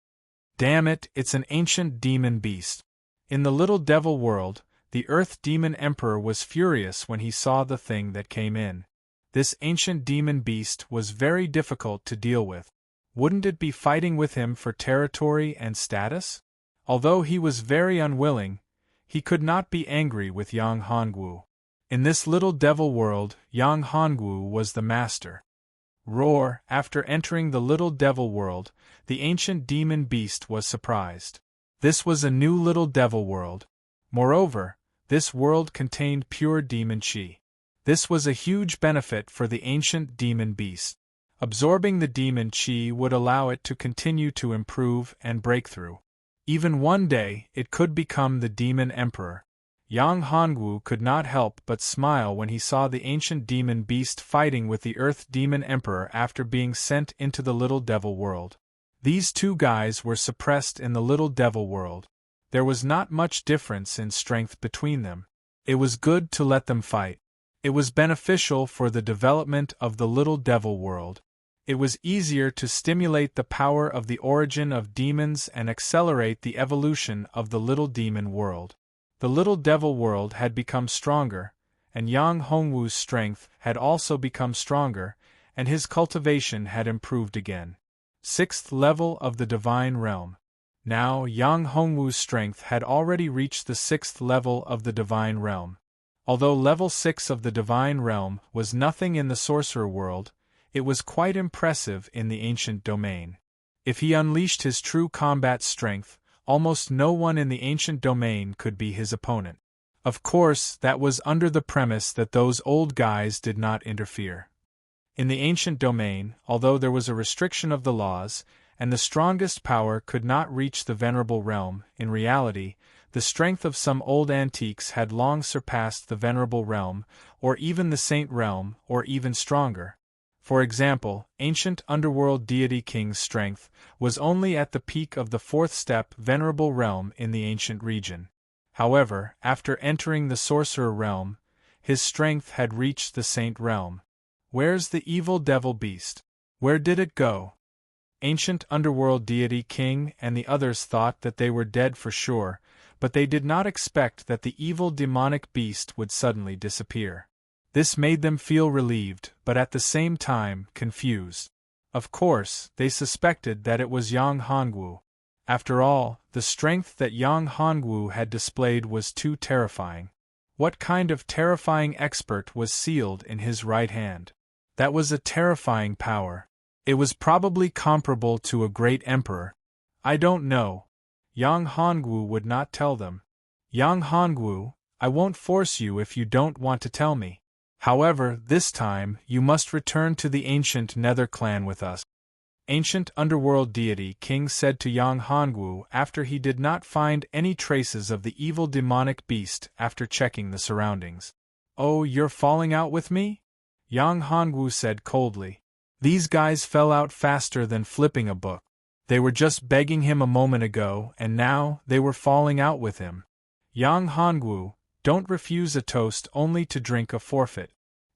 Damn it, it's an ancient demon beast. In the little devil world, the Earth Demon Emperor was furious when he saw the thing that came in. This ancient demon beast was very difficult to deal with. Wouldn't it be fighting with him for territory and status? Although he was very unwilling, he could not be angry with Yang Hongwu. In this little devil world, Yang Hongwu was the master. Roar! After entering the little devil world, the ancient demon beast was surprised. This was a new little devil world. Moreover, this world contained pure demon chi. This was a huge benefit for the ancient demon beast. Absorbing the demon chi would allow it to continue to improve and break through. Even one day, it could become the demon emperor. Yang Hongwu could not help but smile when he saw the ancient demon beast fighting with the Earth Demon Emperor after being sent into the little devil world. These two guys were suppressed in the little devil world. There was not much difference in strength between them. It was good to let them fight. It was beneficial for the development of the little devil world. It was easier to stimulate the power of the origin of demons and accelerate the evolution of the little demon world. The little devil world had become stronger, and Yang Hongwu's strength had also become stronger, and his cultivation had improved again. 6th level of the Divine Realm. Now Yang Hongwu's strength had already reached the 6th level of the Divine Realm. Although level 6 of the Divine Realm was nothing in the sorcerer world, it was quite impressive in the ancient domain. If he unleashed his true combat strength, almost no one in the ancient domain could be his opponent. Of course, that was under the premise that those old guys did not interfere. In the ancient domain, although there was a restriction of the laws, and the strongest power could not reach the venerable realm. In reality, the strength of some old antiques had long surpassed the venerable realm, or even the saint realm, or even stronger. For example, ancient underworld deity King's strength was only at the peak of the fourth step venerable realm in the ancient region. However, after entering the sorcerer realm, his strength had reached the saint realm. Where's the evil devil beast? Where did it go? Ancient underworld deity King and the others thought that they were dead for sure, but they did not expect that the evil demonic beast would suddenly disappear. This made them feel relieved, but at the same time, confused. Of course, they suspected that it was Yang Hongwu. After all, the strength that Yang Hongwu had displayed was too terrifying. What kind of terrifying expert was sealed in his right hand? That was a terrifying power. It was probably comparable to a great emperor. I don't know. Yang Hongwu would not tell them. Yang Hongwu, I won't force you if you don't want to tell me. However, this time, you must return to the ancient Nether clan with us. Ancient underworld deity King said to Yang Hongwu after he did not find any traces of the evil demonic beast after checking the surroundings. Oh, you're falling out with me? Yang Hongwu said coldly. These guys fell out faster than flipping a book. They were just begging him a moment ago, and now they were falling out with him. Yang Hongwu, don't refuse a toast only to drink a forfeit.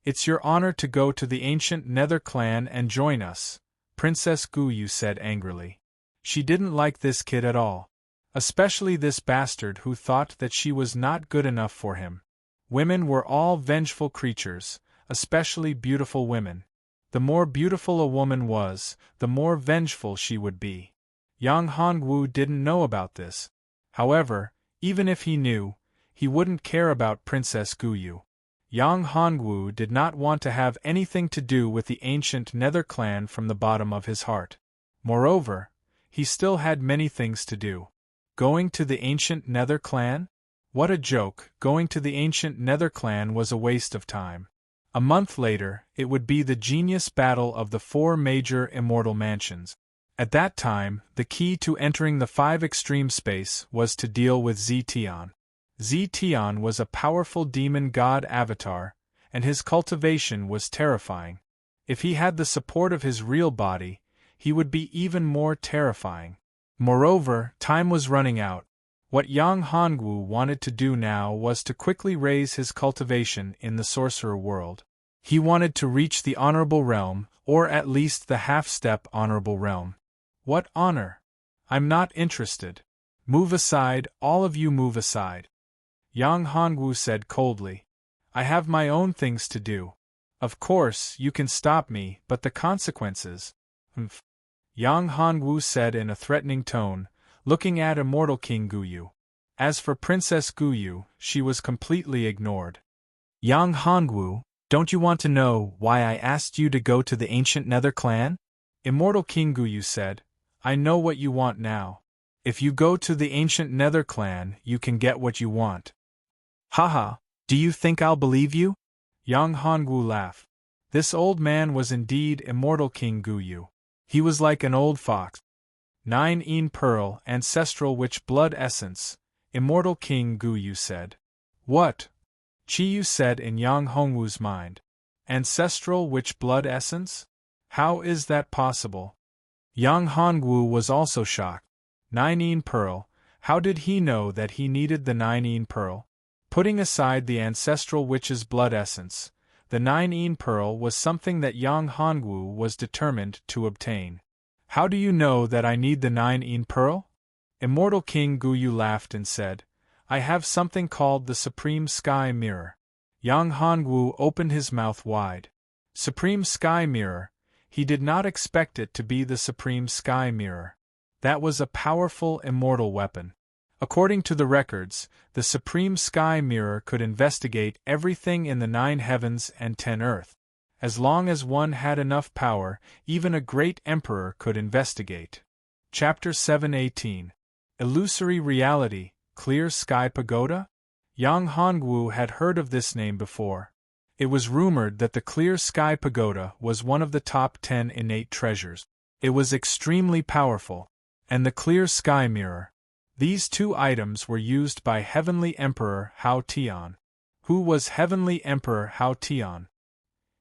It's your honor to go to the ancient Nether clan and join us, Princess Guyu said angrily. She didn't like this kid at all. Especially this bastard who thought that she was not good enough for him. Women were all vengeful creatures, especially beautiful women. The more beautiful a woman was, the more vengeful she would be. Yang Hongwu didn't know about this. However, even if he knew, he wouldn't care about Princess Guyu. Yang Hongwu did not want to have anything to do with the ancient Nether clan from the bottom of his heart. Moreover, he still had many things to do. Going to the ancient Nether clan? What a joke, going to the ancient Nether clan was a waste of time. A month later, it would be the genius battle of the 4 major immortal mansions. At that time, the key to entering the 5 extreme space was to deal with Zetian. Zetian was a powerful demon god avatar, and his cultivation was terrifying. If he had the support of his real body, he would be even more terrifying. Moreover, time was running out. What Yang Hongwu wanted to do now was to quickly raise his cultivation in the sorcerer world. He wanted to reach the honorable realm, or at least the half-step honorable realm. What honor? I'm not interested. Move aside, all of you move aside. Yang Hongwu said coldly. I have my own things to do. Of course, you can stop me, but the consequences. Yang Hongwu said in a threatening tone, looking at Immortal King Guyu. As for Princess Guyu, she was completely ignored. Yang Hongwu, don't you want to know why I asked you to go to the ancient Nether clan? Immortal King Guyu said, I know what you want now. If you go to the ancient Nether clan, you can get what you want. Haha, do you think I'll believe you? Yang Hongwu laughed. This old man was indeed Immortal King Guyu. He was like an old fox. 9 pearl, ancestral witch blood essence, Immortal King Guyu said. What? Chiyu said in Yang Hongwu's mind. Ancestral witch blood essence? How is that possible? Yang Hongwu was also shocked. 9 pearl, how did he know that he needed the 9 pearl? Putting aside the ancestral witch's blood essence, the 9 pearl was something that Yang Hongwu was determined to obtain. How do you know that I need the 9 pearl? Immortal King Guyu laughed and said, I have something called the Supreme Sky Mirror. Yang Hongwu opened his mouth wide. Supreme Sky Mirror, he did not expect it to be the Supreme Sky Mirror. That was a powerful immortal weapon. According to the records, the Supreme Sky Mirror could investigate everything in the 9 heavens and 10 earth. As long as one had enough power, even a great emperor could investigate. Chapter 7:18. Illusory Reality, Clear Sky Pagoda? Yang Hongwu had heard of this name before. It was rumored that the Clear Sky Pagoda was one of the top 10 innate treasures. It was extremely powerful. And the clear sky mirror. These two items were used by Heavenly Emperor Hao Tian. Who was Heavenly Emperor Hao Tian?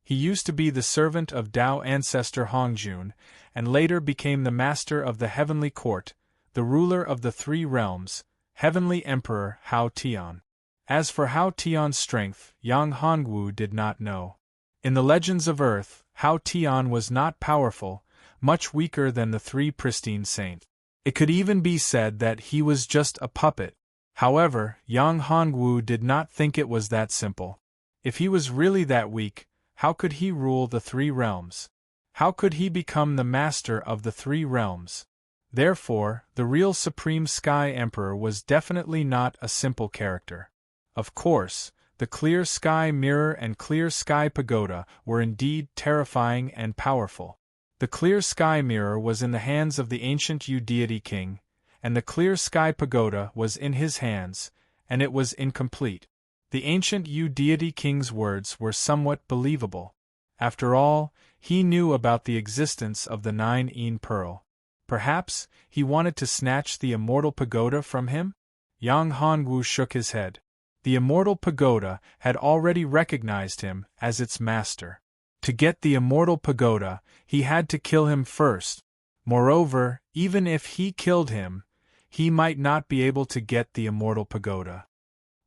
He used to be the servant of Tao ancestor Hongjun, and later became the master of the Heavenly Court, the ruler of the three realms, Heavenly Emperor Hao Tian. As for Hao Tian's strength, Yang Hongwu did not know. In the legends of Earth, Hao Tian was not powerful, much weaker than the three pristine saints. It could even be said that he was just a puppet. However, Yang Hongwu did not think it was that simple. If he was really that weak, how could he rule the three realms? How could he become the master of the three realms? Therefore, the real Supreme Sky Emperor was definitely not a simple character. Of course, the clear sky mirror and clear sky pagoda were indeed terrifying and powerful. The clear sky mirror was in the hands of the ancient Yu deity king, and the clear sky pagoda was in his hands, and it was incomplete. The ancient Yu deity king's words were somewhat believable. After all, he knew about the existence of the 9-yin pearl. Perhaps he wanted to snatch the immortal pagoda from him? Yang Hongwu shook his head. The immortal pagoda had already recognized him as its master. To get the immortal pagoda, he had to kill him first. Moreover, even if he killed him, he might not be able to get the immortal pagoda.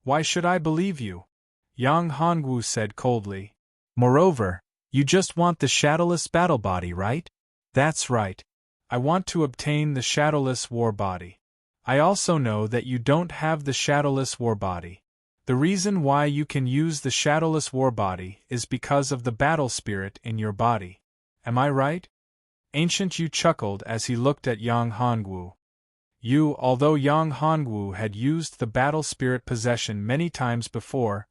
Why should I believe you? Yang Hongwu said coldly. Moreover, you just want the shadowless battle body, right? That's right. I want to obtain the shadowless war body. I also know that you don't have the shadowless war body. The reason why you can use the shadowless war body is because of the battle spirit in your body. Am I right? Ancient Yu chuckled as he looked at Yang Hongwu. Although Yang Hongwu had used the battle spirit possession many times before,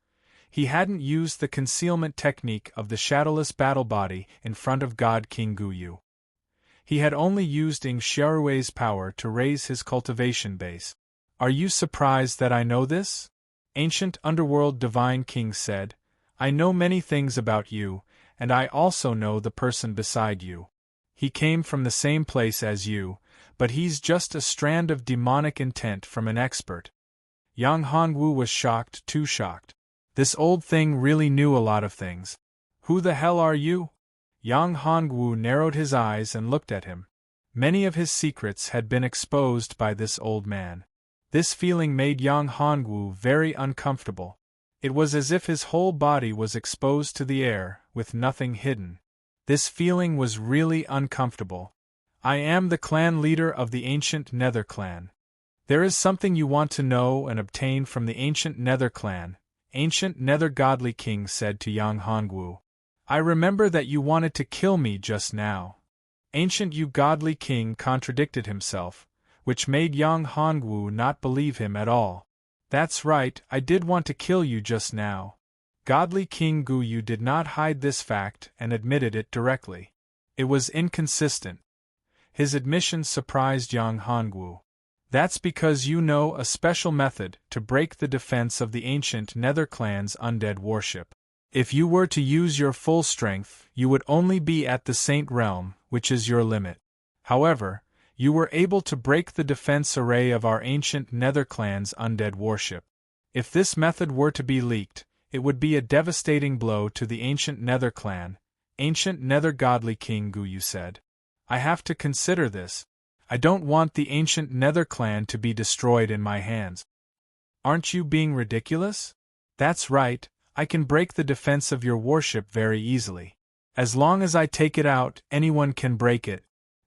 he hadn't used the concealment technique of the shadowless battle body in front of God King Guyu. He had only used Ing Xiaorui's power to raise his cultivation base. Are you surprised that I know this? Ancient Underworld Divine King said, I know many things about you, and I also know the person beside you. He came from the same place as you, but he's just a strand of demonic intent from an expert. Yang Hongwu was shocked, too shocked. This old thing really knew a lot of things. Who the hell are you? Yang Hongwu narrowed his eyes and looked at him. Many of his secrets had been exposed by this old man. This feeling made Yang Hongwu very uncomfortable. It was as if his whole body was exposed to the air, with nothing hidden. This feeling was really uncomfortable. I am the clan leader of the ancient Nether clan. There is something you want to know and obtain from the ancient Nether clan, ancient Nether godly king said to Yang Hongwu. I remember that you wanted to kill me just now. Ancient Yu godly king contradicted himself, which made Yang Hongwu not believe him at all. That's right, I did want to kill you just now. Godly King Guyu did not hide this fact and admitted it directly. It was inconsistent. His admission surprised Yang Hongwu. That's because you know a special method to break the defense of the ancient Nether clan's undead worship. If you were to use your full strength, you would only be at the Saint Realm, which is your limit. However, you were able to break the defense array of our ancient Nether clan's undead worship. If this method were to be leaked, it would be a devastating blow to the ancient Nether clan, ancient Nether godly King Guyu said. I have to consider this. I don't want the ancient Nether clan to be destroyed in my hands. Aren't you being ridiculous? That's right, I can break the defense of your worship very easily. As long as I take it out, anyone can break it.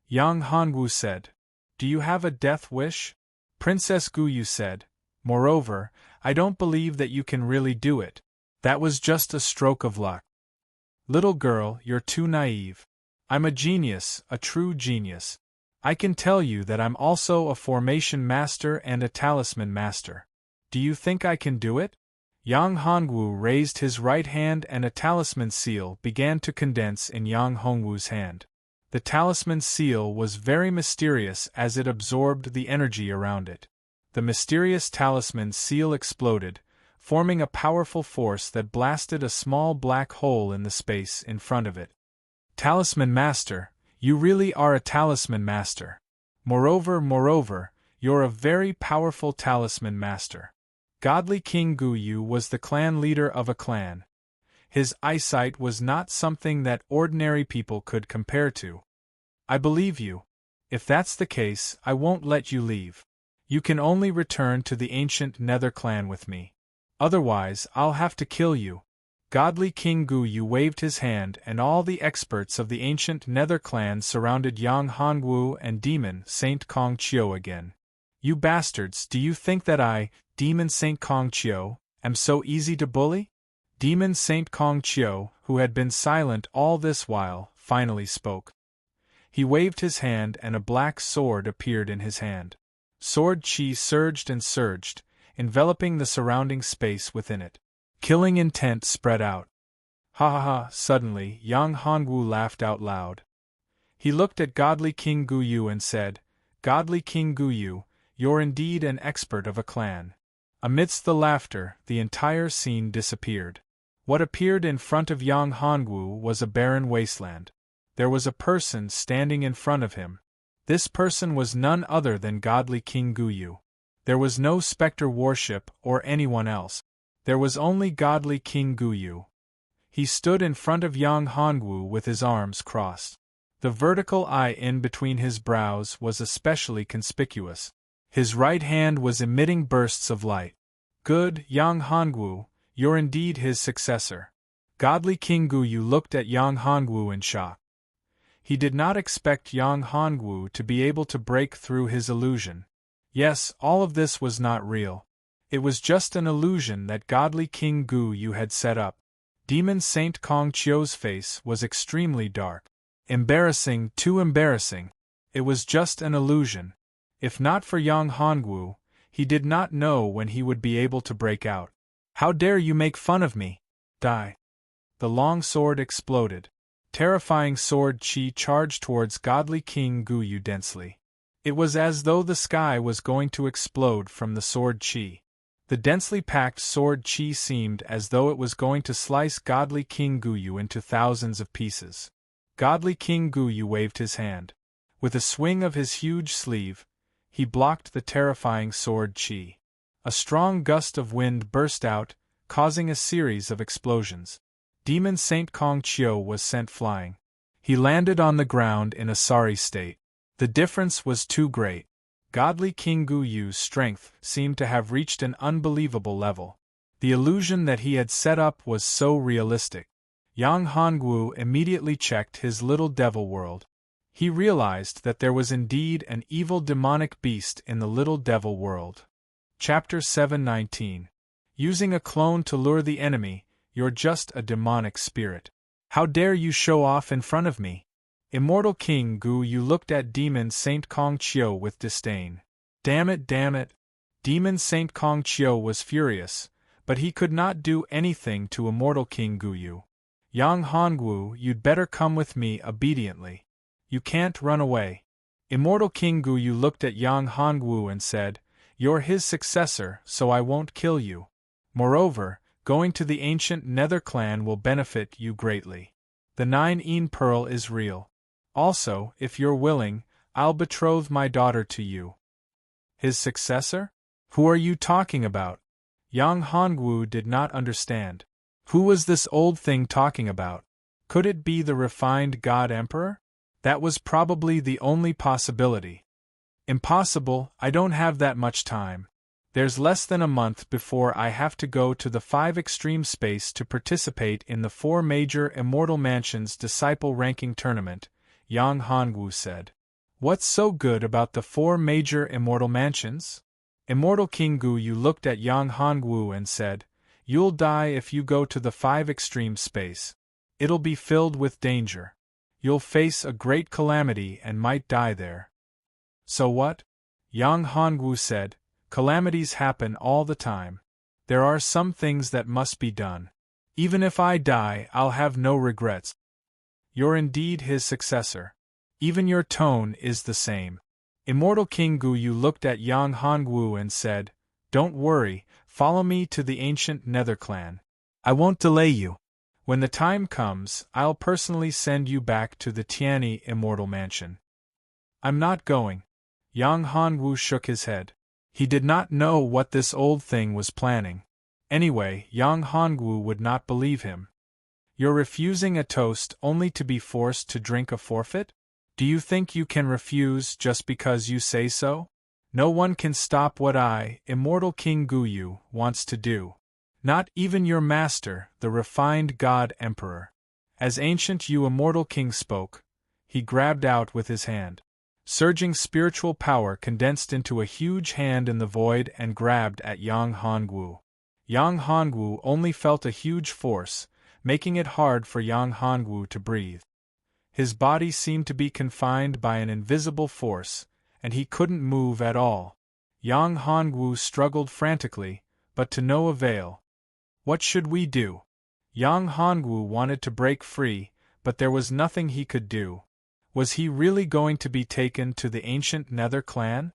Yang Hongwu said. Do you have a death wish? Princess Guyu said. Moreover, I don't believe that you can really do it. That was just a stroke of luck. Little girl, you're too naive. I'm a genius, a true genius. I can tell you that I'm also a formation master and a talisman master. Do you think I can do it? Yang Hongwu raised his right hand and a talisman seal began to condense in Yang Hongwu's hand. The talisman seal was very mysterious as it absorbed the energy around it. The mysterious talisman seal exploded, forming a powerful force that blasted a small black hole in the space in front of it. Talisman Master, You really are a talisman master. Moreover, you're a very powerful talisman master. Godly King Guyu was the clan leader of a clan. His eyesight was not something that ordinary people could compare to. I believe you. If that's the case, I won't let you leave. You can only return to the ancient Nether clan with me. Otherwise, I'll have to kill you. Godly King Guyu waved his hand, and all the experts of the ancient Nether clan surrounded Yang Hongwu and Demon Saint Kong Chiu again. You bastards, do you think that I, Demon Saint Kong Chiu, am so easy to bully? Demon Saint Kong Chiu, who had been silent all this while, finally spoke. He waved his hand and a black sword appeared in his hand. Sword chi surged and surged, enveloping the surrounding space within it. Killing intent spread out. Ha ha ha! Suddenly, Yang Hongwu laughed out loud. He looked at Godly King Guyu and said, Godly King Guyu, you're indeed an expert of a clan. Amidst the laughter, the entire scene disappeared. What appeared in front of Yang Hongwu was a barren wasteland. There was a person standing in front of him. This person was none other than Godly King Guyu. There was no specter worship or anyone else. There was only Godly King Guyu. He stood in front of Yang Hongwu with his arms crossed. The vertical eye in between his brows was especially conspicuous. His right hand was emitting bursts of light. Good, Yang Hongwu, you're indeed his successor. Godly King Guyu looked at Yang Hongwu in shock. He did not expect Yang Hongwu to be able to break through his illusion. Yes, all of this was not real. It was just an illusion that Godly King Guyu had set up. Demon Saint Kong Chiu's face was extremely dark. Embarrassing, too embarrassing. It was just an illusion. If not for Yang Hongwu, he did not know when he would be able to break out. How dare you make fun of me? Die. The long sword exploded. Terrifying sword chi charged towards Godly King Guyu densely. It was as though the sky was going to explode from the sword chi. The densely packed sword chi seemed as though it was going to slice Godly King Guyu into thousands of pieces. Godly King Guyu waved his hand. With a swing of his huge sleeve, he blocked the terrifying sword chi. A strong gust of wind burst out, causing a series of explosions. Demon Saint Kong Chiu was sent flying. He landed on the ground in a sorry state. The difference was too great. Godly King Guyu's strength seemed to have reached an unbelievable level. The illusion that he had set up was so realistic. Yang Hongwu immediately checked his little devil world. He realized that there was indeed an evil demonic beast in the little devil world. Chapter 719. Using a clone to lure the enemy, you're just a demonic spirit. How dare you show off in front of me? Immortal King Guyu looked at Demon Saint Kong Chiu with disdain. Damn it! Demon Saint Kong Chiu was furious, but he could not do anything to Immortal King Guyu. Yang Hongwu, you'd better come with me obediently. You can't run away. Immortal King Guyu looked at Yang Hongwu and said, You're his successor, so I won't kill you. Moreover, going to the ancient Nether clan will benefit you greatly. The 9 pearl is real. Also, if you're willing, I'll betroth my daughter to you. His successor? Who are you talking about? Yang Hongwu did not understand. Who was this old thing talking about? Could it be the refined God Emperor? That was probably the only possibility. Impossible, I don't have that much time. There's less than a month before I have to go to the 5 extreme space to participate in the 4 major Immortal Mansions Disciple Ranking Tournament, Yang Hongwu said. What's so good about the 4 major Immortal Mansions? Immortal King Guyu looked at Yang Hongwu and said, You'll die if you go to the 5 extreme space. It'll be filled with danger. You'll face a great calamity and might die there. So what? Yang Hongwu said, Calamities happen all the time. There are some things that must be done. Even if I die, I'll have no regrets. You're indeed his successor. Even your tone is the same. Immortal King Guyu looked at Yang Hongwu and said, Don't worry, follow me to the ancient Nether clan. I won't delay you. When the time comes, I'll personally send you back to the Tianyi Immortal Mansion. I'm not going. Yang Hongwu shook his head. He did not know what this old thing was planning. Anyway, Yang Hongwu would not believe him. You're refusing a toast only to be forced to drink a forfeit? Do you think you can refuse just because you say so? No one can stop what I, Immortal King Guyu, wants to do. Not even your master, the refined God Emperor. As Ancient You Immortal King spoke, he grabbed out with his hand. Surging spiritual power condensed into a huge hand in the void and grabbed at Yang Hongwu. Yang Hongwu only felt a huge force, making it hard for Yang Hongwu to breathe. His body seemed to be confined by an invisible force, and he couldn't move at all. Yang Hongwu struggled frantically, but to no avail. What should we do? Yang Hongwu wanted to break free, but there was nothing he could do. Was he really going to be taken to the ancient Nether clan?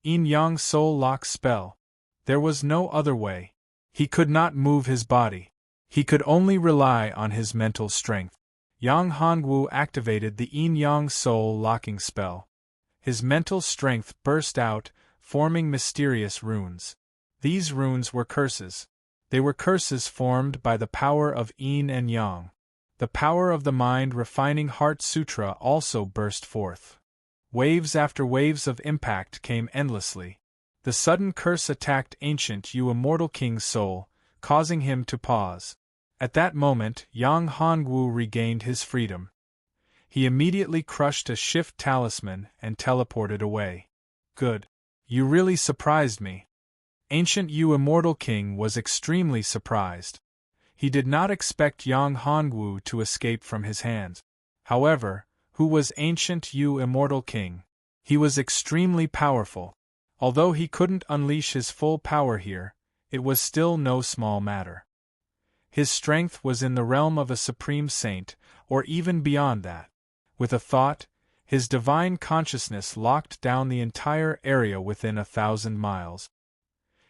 Yin Yang Soul Lock spell. There was no other way. He could not move his body. He could only rely on his mental strength. Yang Hongwu activated the Yin Yang Soul Locking spell. His mental strength burst out, forming mysterious runes. These runes were curses. They were curses formed by the power of Yin and Yang. The power of the mind-refining Heart Sutra also burst forth. Waves after waves of impact came endlessly. The sudden curse attacked Ancient You Immortal King's soul, causing him to pause. At that moment, Yang Hongwu regained his freedom. He immediately crushed a shift talisman and teleported away. Good. You really surprised me. Ancient You Immortal King was extremely surprised. He did not expect Yang Hongwu to escape from his hands. However, who was Ancient You Immortal King? He was extremely powerful. Although he couldn't unleash his full power here, it was still no small matter. His strength was in the realm of a supreme saint, or even beyond that. With a thought, his divine consciousness locked down the entire area within 1,000 miles.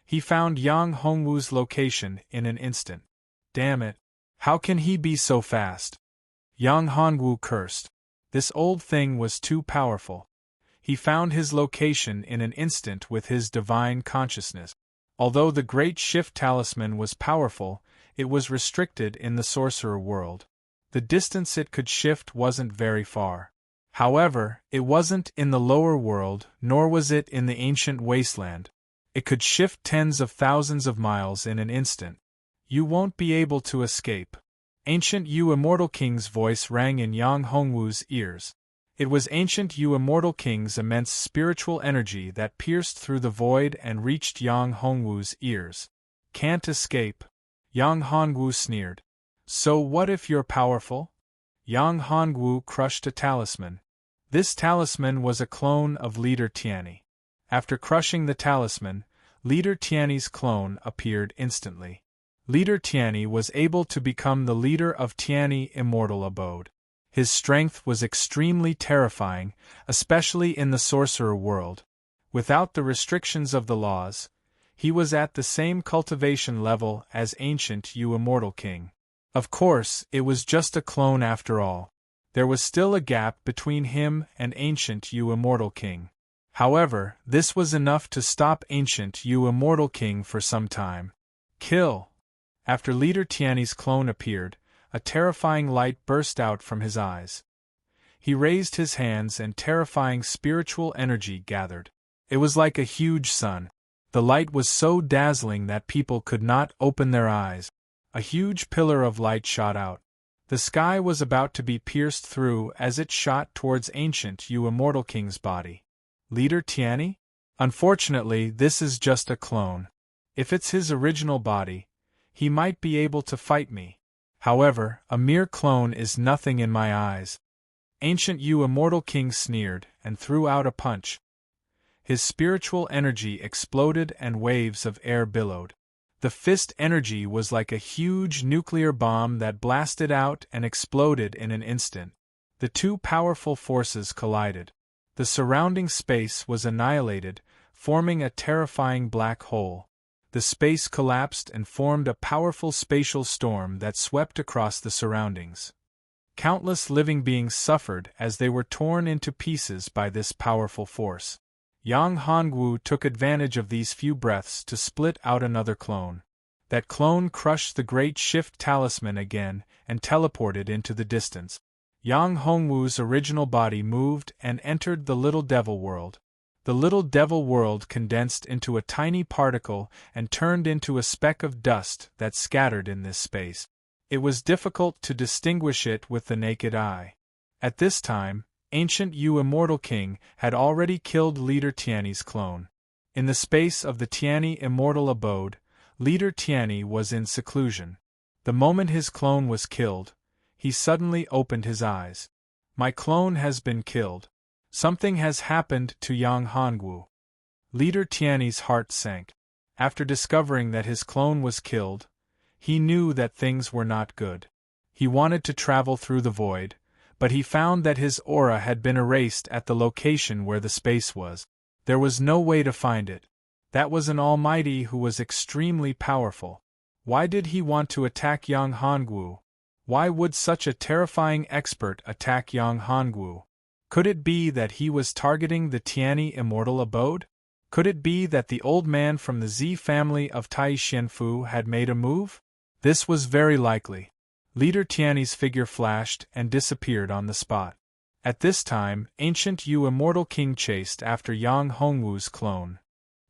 He found Yang Hongwu's location in an instant. Damn it! How can he be so fast? Yang Hongwu cursed. This old thing was too powerful. He found his location in an instant with his divine consciousness. Although the Great Shift Talisman was powerful, it was restricted in the sorcerer world. The distance it could shift wasn't very far. However, it wasn't in the lower world, nor was it in the ancient wasteland. It could shift tens of thousands of miles in an instant. You won't be able to escape. Ancient You Immortal King's voice rang in Yang Hongwu's ears. It was Ancient You Immortal King's immense spiritual energy that pierced through the void and reached Yang Hongwu's ears. Can't escape. Yang Hongwu sneered. So what if you're powerful? Yang Hongwu crushed a talisman. This talisman was a clone of Leader Tianyi. After crushing the talisman, Leader Tianyi's clone appeared instantly. Leader Tianyi was able to become the leader of Tianyi Immortal Abode. His strength was extremely terrifying, especially in the sorcerer world. Without the restrictions of the laws, he was at the same cultivation level as Ancient You Immortal King. Of course, it was just a clone after all. There was still a gap between him and Ancient You Immortal King. However, this was enough to stop Ancient You Immortal King for some time. Kill! After Leader Tianyi's clone appeared, a terrifying light burst out from his eyes. He raised his hands and terrifying spiritual energy gathered. It was like a huge sun. The light was so dazzling that people could not open their eyes. A huge pillar of light shot out. The sky was about to be pierced through as it shot towards Ancient You Immortal King's body. Leader Tianyi? Unfortunately, this is just a clone. If it's his original body, he might be able to fight me. However, a mere clone is nothing in my eyes. Ancient You Immortal King sneered and threw out a punch. His spiritual energy exploded and waves of air billowed. The fist energy was like a huge nuclear bomb that blasted out and exploded in an instant. The two powerful forces collided. The surrounding space was annihilated, forming a terrifying black hole. The space collapsed and formed a powerful spatial storm that swept across the surroundings. Countless living beings suffered as they were torn into pieces by this powerful force. Yang Hongwu took advantage of these few breaths to split out another clone. That clone crushed the Great Shift Talisman again and teleported into the distance. Yang Hongwu's original body moved and entered the Little Devil World. The Little Devil World condensed into a tiny particle and turned into a speck of dust that scattered in this space. It was difficult to distinguish it with the naked eye. At this time, Ancient Yu Immortal King had already killed Leader Tiany's clone. In the space of the Tiany Immortal Abode, Leader Tiany was in seclusion. The moment his clone was killed, he suddenly opened his eyes. My clone has been killed. Something has happened to Yang Hongwu. Leader Tiany's heart sank. After discovering that his clone was killed, he knew that things were not good. He wanted to travel through the void, but he found that his aura had been erased at the location where the space was. There was no way to find it. That was an almighty who was extremely powerful. Why did he want to attack Yang Hongwu? Why would such a terrifying expert attack Yang Hongwu? Could it be that he was targeting the Tiany Immortal Abode? Could it be that the old man from the Z family of Tai Xianfu had made a move? This was very likely. Leader Tiany's figure flashed and disappeared on the spot. At this time, Ancient Yu Immortal King chased after Yang Hongwu's clone.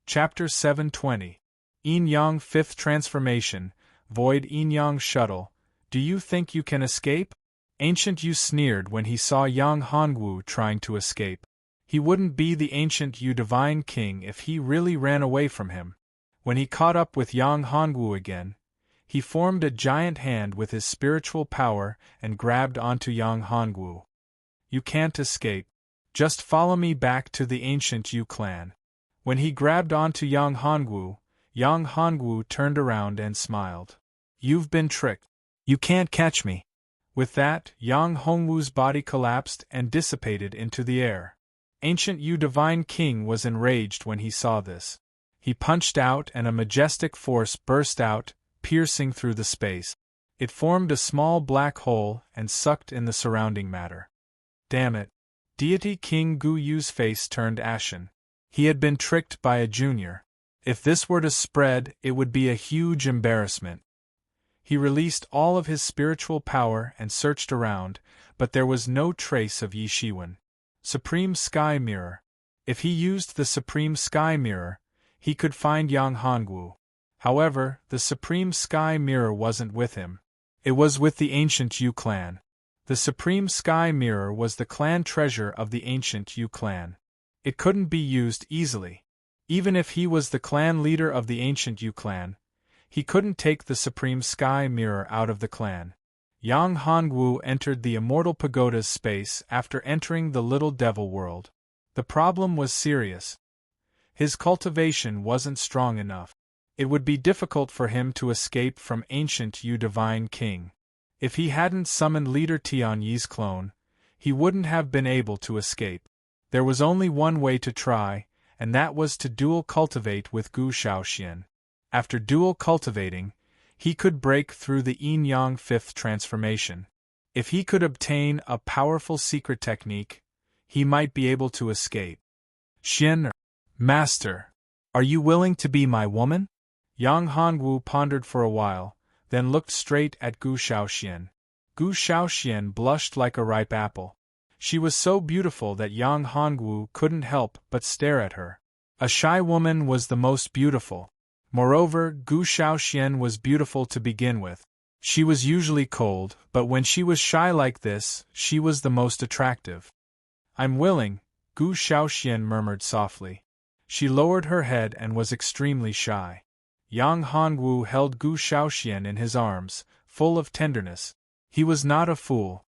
Chapter 720. Yin Yang 5th Transformation, Void Yin Yang Shuttle. Do you think you can escape? Ancient Yu sneered when he saw Yang Hongwu trying to escape. He wouldn't be the Ancient Yu Divine King if he really ran away from him. When he caught up with Yang Hongwu again, he formed a giant hand with his spiritual power and grabbed onto Yang Hongwu. You can't escape. Just follow me back to the Ancient Yu clan. When he grabbed onto Yang Hongwu turned around and smiled. You've been tricked. You can't catch me. With that, Yang Hongwu's body collapsed and dissipated into the air. Ancient Yu Divine King was enraged when he saw this. He punched out and a majestic force burst out, piercing through the space. It formed a small black hole and sucked in the surrounding matter. Damn it. Deity King Gu Yu's face turned ashen. He had been tricked by a junior. If this were to spread, it would be a huge embarrassment. He released all of his spiritual power and searched around, but there was no trace of Yi Shiwen. Supreme Sky Mirror. If he used the Supreme Sky Mirror, he could find Yang Hongwu. However, the Supreme Sky Mirror wasn't with him. It was with the Ancient Yu clan. The Supreme Sky Mirror was the clan treasure of the Ancient Yu clan. It couldn't be used easily. Even if he was the clan leader of the Ancient Yu clan, he couldn't take the Supreme Sky Mirror out of the clan. Yang Hongwu entered the Immortal Pagoda's space after entering the Little Devil World. The problem was serious. His cultivation wasn't strong enough. It would be difficult for him to escape from Ancient Yu Divine King. If he hadn't summoned Leader Tiany's clone, he wouldn't have been able to escape. There was only one way to try, and that was to dual cultivate with Gu Shaoxian. After dual cultivating, he could break through the Yin Yang 5th transformation. If he could obtain a powerful secret technique, he might be able to escape. Xian, Master, are you willing to be my woman? Yang Hongwu pondered for a while, then looked straight at Gu Shaoxian. Gu Shaoxian blushed like a ripe apple. She was so beautiful that Yang Hongwu couldn't help but stare at her. A shy woman was the most beautiful. Moreover, Gu Shaoxian was beautiful to begin with. She was usually cold, but when she was shy like this, she was the most attractive. I'm willing, Gu Shaoxian murmured softly. She lowered her head and was extremely shy. Yang Hongwu held Gu Shaoxian in his arms, full of tenderness. He was not a fool.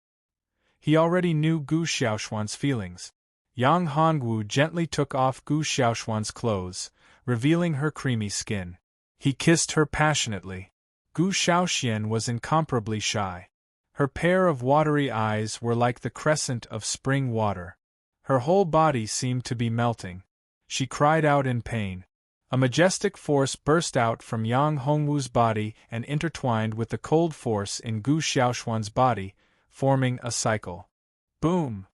He already knew Gu Xiaoxuan's feelings. Yang Hongwu gently took off Gu Xiaoxuan's clothes, revealing her creamy skin. He kissed her passionately. Gu Shaoxian was incomparably shy. Her pair of watery eyes were like the crescent of spring water. Her whole body seemed to be melting. She cried out in pain. A majestic force burst out from Yang Hongwu's body and intertwined with the cold force in Gu Xiaoxuan's body, forming a cycle. Boom!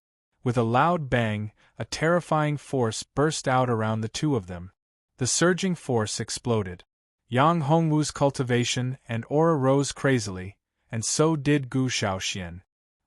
With a loud bang, a terrifying force burst out around the two of them. The surging force exploded. Yang Hongwu's cultivation and aura rose crazily, and so did Gu Xiaoxian.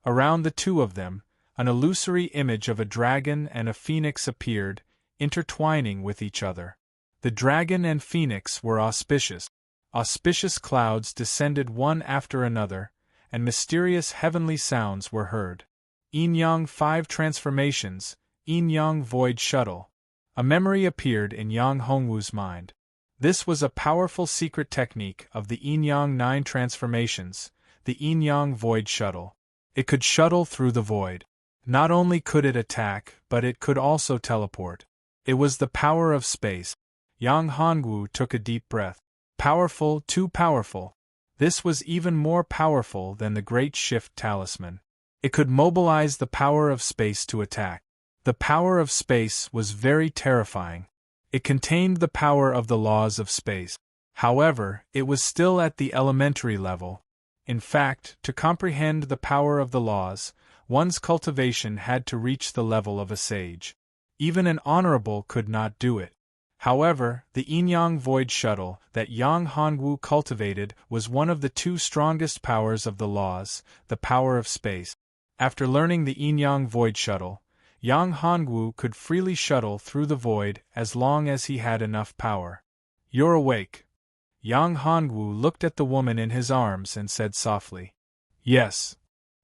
Around the two of them, an illusory image of a dragon and a phoenix appeared, intertwining with each other. The dragon and phoenix were auspicious. Auspicious clouds descended one after another, and mysterious heavenly sounds were heard. Yin-Yang 5 transformations, Yin-Yang void shuttle. A memory appeared in Yang Hongwu's mind. This was a powerful secret technique of the Yin-Yang 9 transformations, the Yin-Yang void shuttle. It could shuttle through the void. Not only could it attack, but it could also teleport. It was the power of space. Yang Hongwu took a deep breath. Powerful, too powerful. This was even more powerful than the Great Shift Talisman. It could mobilize the power of space to attack. The power of space was very terrifying. It contained the power of the laws of space. However, it was still at the elementary level. In fact, to comprehend the power of the laws, one's cultivation had to reach the level of a sage. Even an honorable could not do it. However, the Yin-Yang void shuttle that Yang Hongwu cultivated was one of the two strongest powers of the laws, the power of space. After learning the Yin-Yang void shuttle, Yang Hongwu could freely shuttle through the void as long as he had enough power. "You're awake." Yang Hongwu looked at the woman in his arms and said softly. "Yes."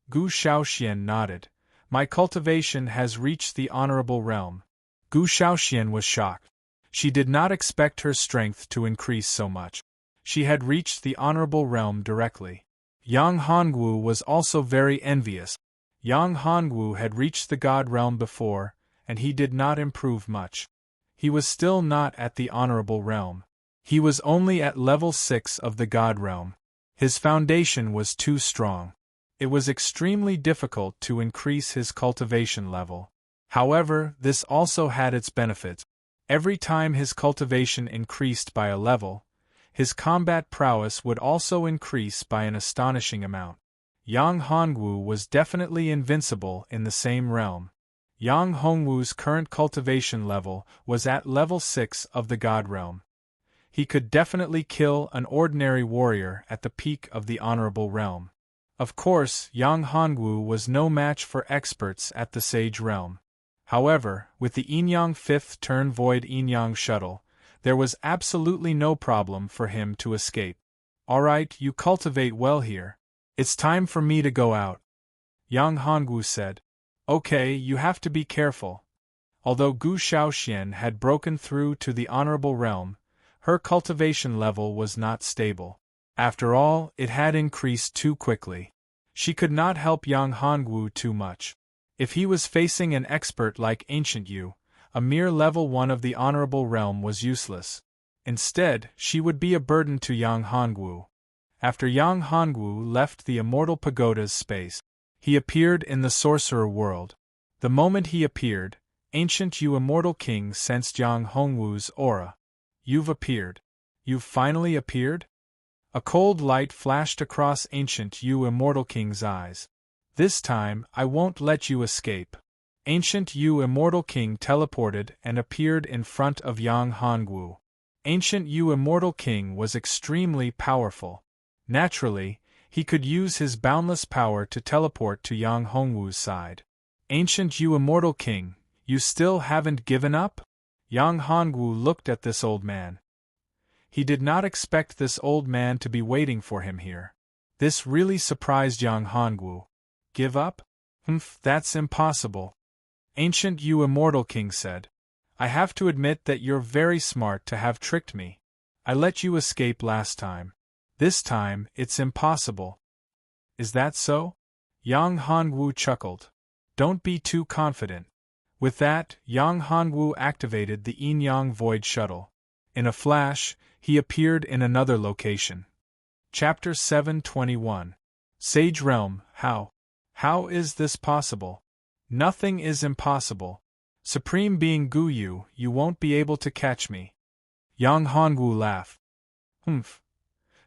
Gu Xiaoxian nodded. "My cultivation has reached the honorable realm." Gu Xiaoxian was shocked. She did not expect her strength to increase so much. She had reached the honorable realm directly. Yang Hongwu was also very envious. Yang Hongwu had reached the god realm before, and he did not improve much. He was still not at the honorable realm. He was only at level 6 of the god realm. His foundation was too strong. It was extremely difficult to increase his cultivation level. However, this also had its benefits. Every time his cultivation increased by a level, his combat prowess would also increase by an astonishing amount. Yang Hongwu was definitely invincible in the same realm. Yang Hongwu's current cultivation level was at level 6 of the god realm. He could definitely kill an ordinary warrior at the peak of the honorable realm. Of course, Yang Hongwu was no match for experts at the sage realm. However, with the Yin-Yang 5th turn void Yin-Yang shuttle, there was absolutely no problem for him to escape. "Alright, you cultivate well here. It's time for me to go out," Yang Hongwu said. "Okay, you have to be careful." Although Gu Xiaoxian had broken through to the honorable realm, her cultivation level was not stable. After all, it had increased too quickly. She could not help Yang Hongwu too much. If he was facing an expert like Ancient Yu, a mere level 1 of the honorable realm was useless. Instead, she would be a burden to Yang Hongwu. After Yang Hongwu left the Immortal Pagoda's space, he appeared in the Sorcerer world. The moment he appeared, Ancient Yu Immortal King sensed Yang Hongwu's aura. "You've appeared. You've finally appeared?" A cold light flashed across Ancient Yu Immortal King's eyes. "This time, I won't let you escape." Ancient Yu Immortal King teleported and appeared in front of Yang Hongwu. Ancient Yu Immortal King was extremely powerful. Naturally, he could use his boundless power to teleport to Yang Hongwu's side. "Ancient Yu Immortal King, you still haven't given up?" Yang Hongwu looked at this old man. He did not expect this old man to be waiting for him here. This really surprised Yang Hongwu. "Give up? That's impossible," Ancient Yu Immortal King said. "I have to admit that you're very smart to have tricked me. I let you escape last time. This time, it's impossible." "Is that so?" Yang Hongwu chuckled. "Don't be too confident." With that, Yang Hongwu activated the Yin-Yang Void Shuttle. In a flash, he appeared in another location. Chapter 721. Sage Realm, How? How is this possible? Nothing is impossible. Supreme Being Guyu, you won't be able to catch me. Yang Hongwu laughed. Humph.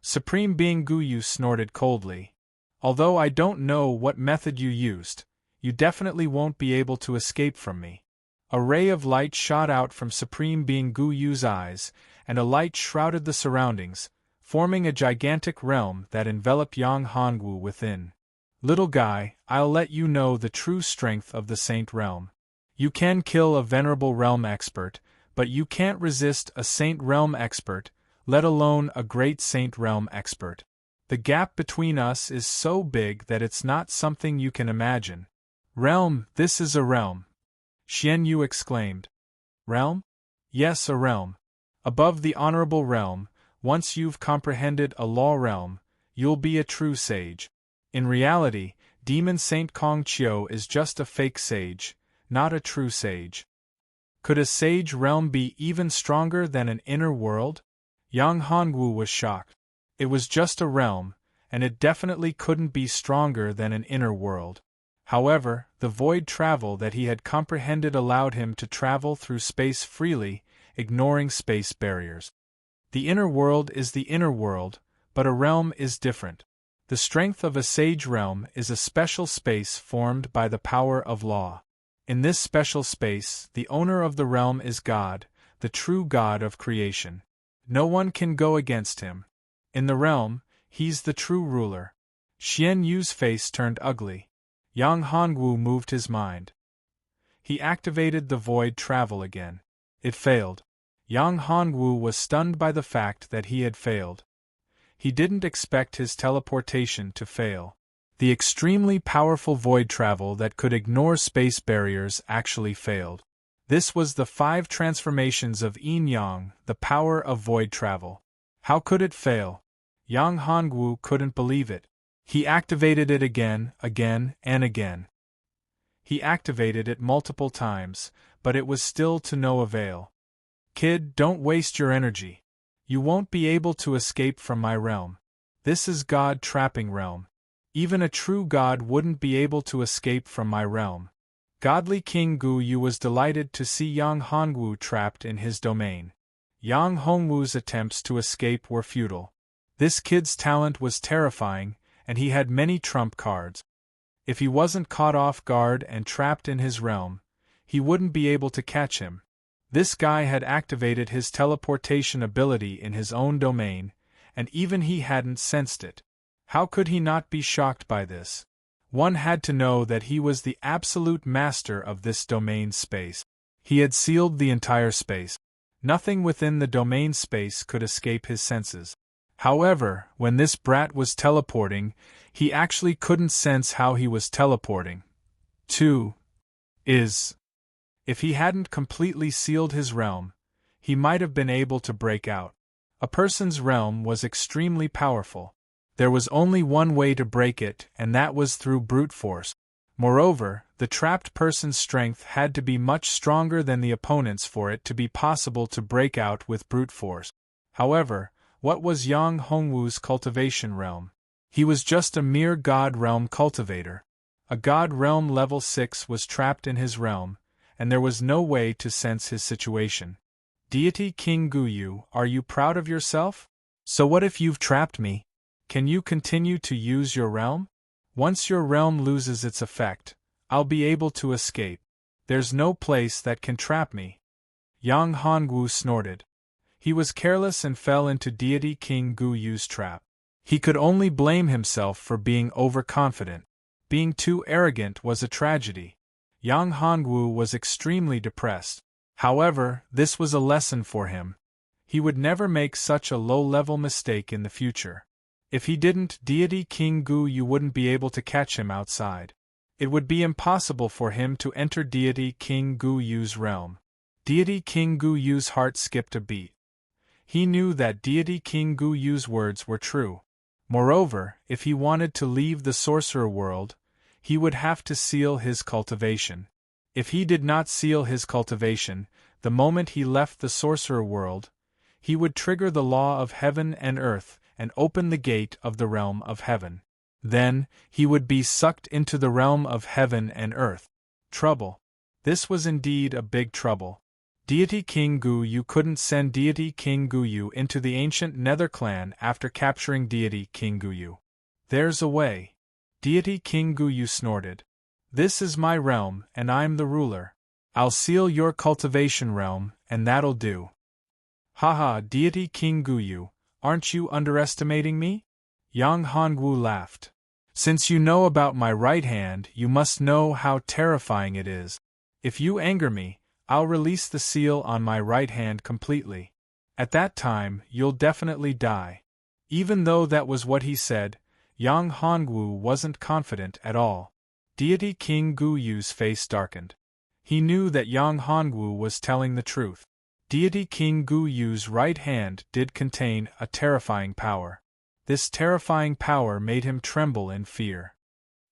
Supreme Being Guyu snorted coldly. Although I don't know what method you used, you definitely won't be able to escape from me. A ray of light shot out from Supreme Being Guyu's eyes, and a light shrouded the surroundings, forming a gigantic realm that enveloped Yang Hongwu within. Little guy, I'll let you know the true strength of the Saint Realm. You can kill a venerable realm expert, but you can't resist a Saint Realm expert, let alone a great Saint Realm expert. The gap between us is so big that it's not something you can imagine. Realm, this is a realm. Xian Yu exclaimed. Realm? Yes, a realm. Above the honorable realm, once you've comprehended a law realm, you'll be a true sage. In reality, Demon Saint Kong Chiu is just a fake sage, not a true sage. Could a sage realm be even stronger than an inner world? Yang Hongwu was shocked. It was just a realm, and it definitely couldn't be stronger than an inner world. However, the void travel that he had comprehended allowed him to travel through space freely, ignoring space barriers. The inner world is the inner world, but a realm is different. The strength of a sage realm is a special space formed by the power of law. In this special space, the owner of the realm is God, the true God of creation. No one can go against him. In the realm, he's the true ruler. Xian Yu's face turned ugly. Yang Hongwu moved his mind. He activated the void travel again. It failed. Yang Hongwu was stunned by the fact that he had failed. He didn't expect his teleportation to fail. The extremely powerful void travel that could ignore space barriers actually failed. This was the 5 transformations of Yin Yang, the power of void travel. How could it fail? Yang Hongwu couldn't believe it. He activated it again, and again. He activated it multiple times, but it was still to no avail. Kid, don't waste your energy. You won't be able to escape from my realm. This is God trapping realm. Even a true god wouldn't be able to escape from my realm. Godly King Guyu was delighted to see Yang Hongwu trapped in his domain. Yang Hongwu's attempts to escape were futile. This kid's talent was terrifying, and he had many trump cards. If he wasn't caught off guard and trapped in his realm, he wouldn't be able to catch him. This guy had activated his teleportation ability in his own domain, and even he hadn't sensed it. How could he not be shocked by this? One had to know that he was the absolute master of this domain space. He had sealed the entire space. Nothing within the domain space could escape his senses. However, when this brat was teleporting, he actually couldn't sense how he was teleporting. If he hadn't completely sealed his realm, he might have been able to break out. A person's realm was extremely powerful. There was only one way to break it, and that was through brute force. Moreover, the trapped person's strength had to be much stronger than the opponent's for it to be possible to break out with brute force. However, what was Yang Hongwu's cultivation realm? He was just a mere god realm cultivator. A god realm level 6 was trapped in his realm, and there was no way to sense his situation. Deity King Guyu, are you proud of yourself? So what if you've trapped me? Can you continue to use your realm? Once your realm loses its effect, I'll be able to escape. There's no place that can trap me. Yang Hongwu snorted. He was careless and fell into Deity King Guyu's trap. He could only blame himself for being overconfident. Being too arrogant was a tragedy. Yang Hongwu was extremely depressed. However, this was a lesson for him. He would never make such a low-level mistake in the future. If he didn't, Deity King Guyu wouldn't be able to catch him outside. It would be impossible for him to enter Deity King Guyu's realm. Deity King Guyu's heart skipped a beat. He knew that Deity King Guyu's words were true. Moreover, if he wanted to leave the sorcerer world, he would have to seal his cultivation. If he did not seal his cultivation, the moment he left the sorcerer world, he would trigger the law of heaven and earth and open the gate of the realm of heaven. Then, he would be sucked into the realm of heaven and earth. Trouble. This was indeed a big trouble. Deity King Gu Yu couldn't send Deity King Gu Yu into the ancient Nether clan after capturing Deity King Gu Yu. There's a way. Deity King Gu Yu snorted. This is my realm, and I'm the ruler. I'll seal your cultivation realm, and that'll do. Haha, Deity King Gu Yu, aren't you underestimating me? Yang Hongwu laughed. Since you know about my right hand, you must know how terrifying it is. If you anger me, I'll release the seal on my right hand completely. At that time, you'll definitely die. Even though that was what he said, Yang Hongwu wasn't confident at all. Deity King Gu Yu's face darkened. He knew that Yang Hongwu was telling the truth. Deity King Gu Yu's right hand did contain a terrifying power. This terrifying power made him tremble in fear.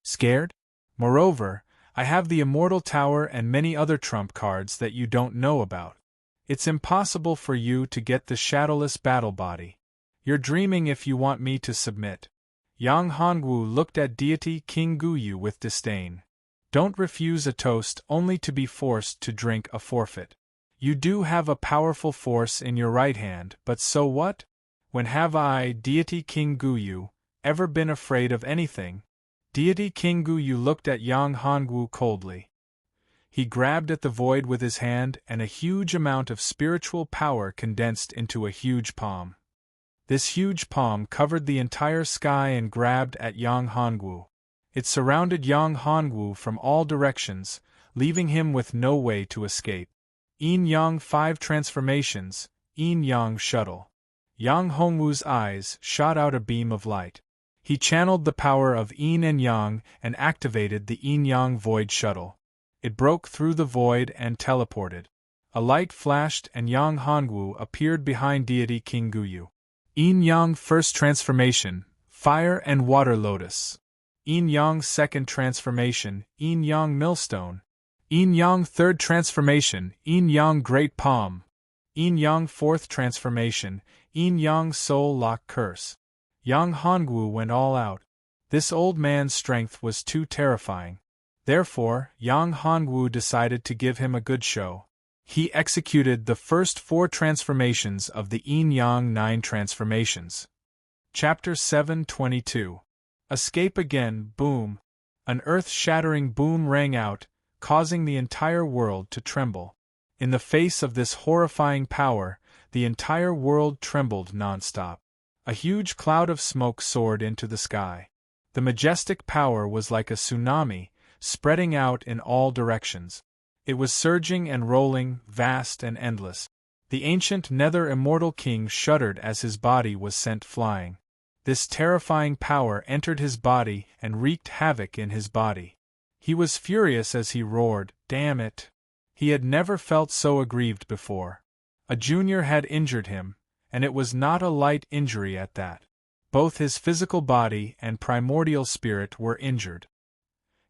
Scared? Moreover, I have the Immortal Tower and many other trump cards that you don't know about. It's impossible for you to get the Shadowless Battle Body. You're dreaming if you want me to submit. Yang Hongwu looked at Deity King Gu Yu with disdain. Don't refuse a toast only to be forced to drink a forfeit. You do have a powerful force in your right hand, but so what? When have I, Deity King Gu Yu, ever been afraid of anything? Deity King Gu Yu looked at Yang Hongwu coldly. He grabbed at the void with his hand, and a huge amount of spiritual power condensed into a huge palm. This huge palm covered the entire sky and grabbed at Yang Hongwu. It surrounded Yang Hongwu from all directions, leaving him with no way to escape. Yin Yang 5 transformations, Yin Yang shuttle. Yang Hongwu's eyes shot out a beam of light. He channeled the power of Yin and Yang and activated the Yin Yang void shuttle. It broke through the void and teleported. A light flashed and Yang Hongwu appeared behind Deity King Gu Yu. Yin Yang first transformation, Fire and Water Lotus. Yin Yang second transformation, Yin Yang Millstone. Yin Yang third transformation, Yin Yang Great Palm. Yin Yang fourth transformation, Yin Yang Soul Lock Curse. Yang Hongwu went all out. This old man's strength was too terrifying. Therefore, Yang Hongwu decided to give him a good show. He executed the first 4 transformations of the Yin Yang 9 transformations. Chapter 722. Escape again, boom. An earth-shattering boom rang out, causing the entire world to tremble. In the face of this horrifying power, the entire world trembled non-stop. A huge cloud of smoke soared into the sky. The majestic power was like a tsunami, spreading out in all directions. It was surging and rolling, vast and endless. The ancient Nether Immortal King shuddered as his body was sent flying. This terrifying power entered his body and wreaked havoc in his body. He was furious as he roared, "Damn it!" He had never felt so aggrieved before. A junior had injured him, and it was not a light injury at that. Both his physical body and primordial spirit were injured.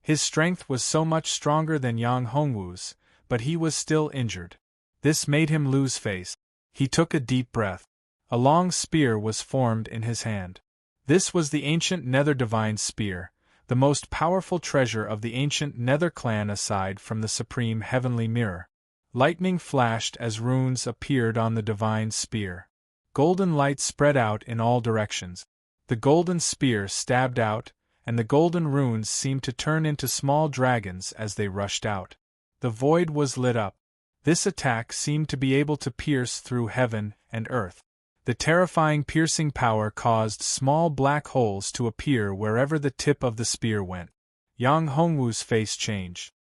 His strength was so much stronger than Yang Hongwu's, but he was still injured. This made him lose face. He took a deep breath. A long spear was formed in his hand. This was the ancient Nether Divine Spear, the most powerful treasure of the ancient Nether clan aside from the supreme heavenly mirror. Lightning flashed as runes appeared on the divine spear. Golden light spread out in all directions. The golden spear stabbed out, and the golden runes seemed to turn into small dragons as they rushed out. The void was lit up. This attack seemed to be able to pierce through heaven and earth. The terrifying piercing power caused small black holes to appear wherever the tip of the spear went. Yang Hongwu's face changed.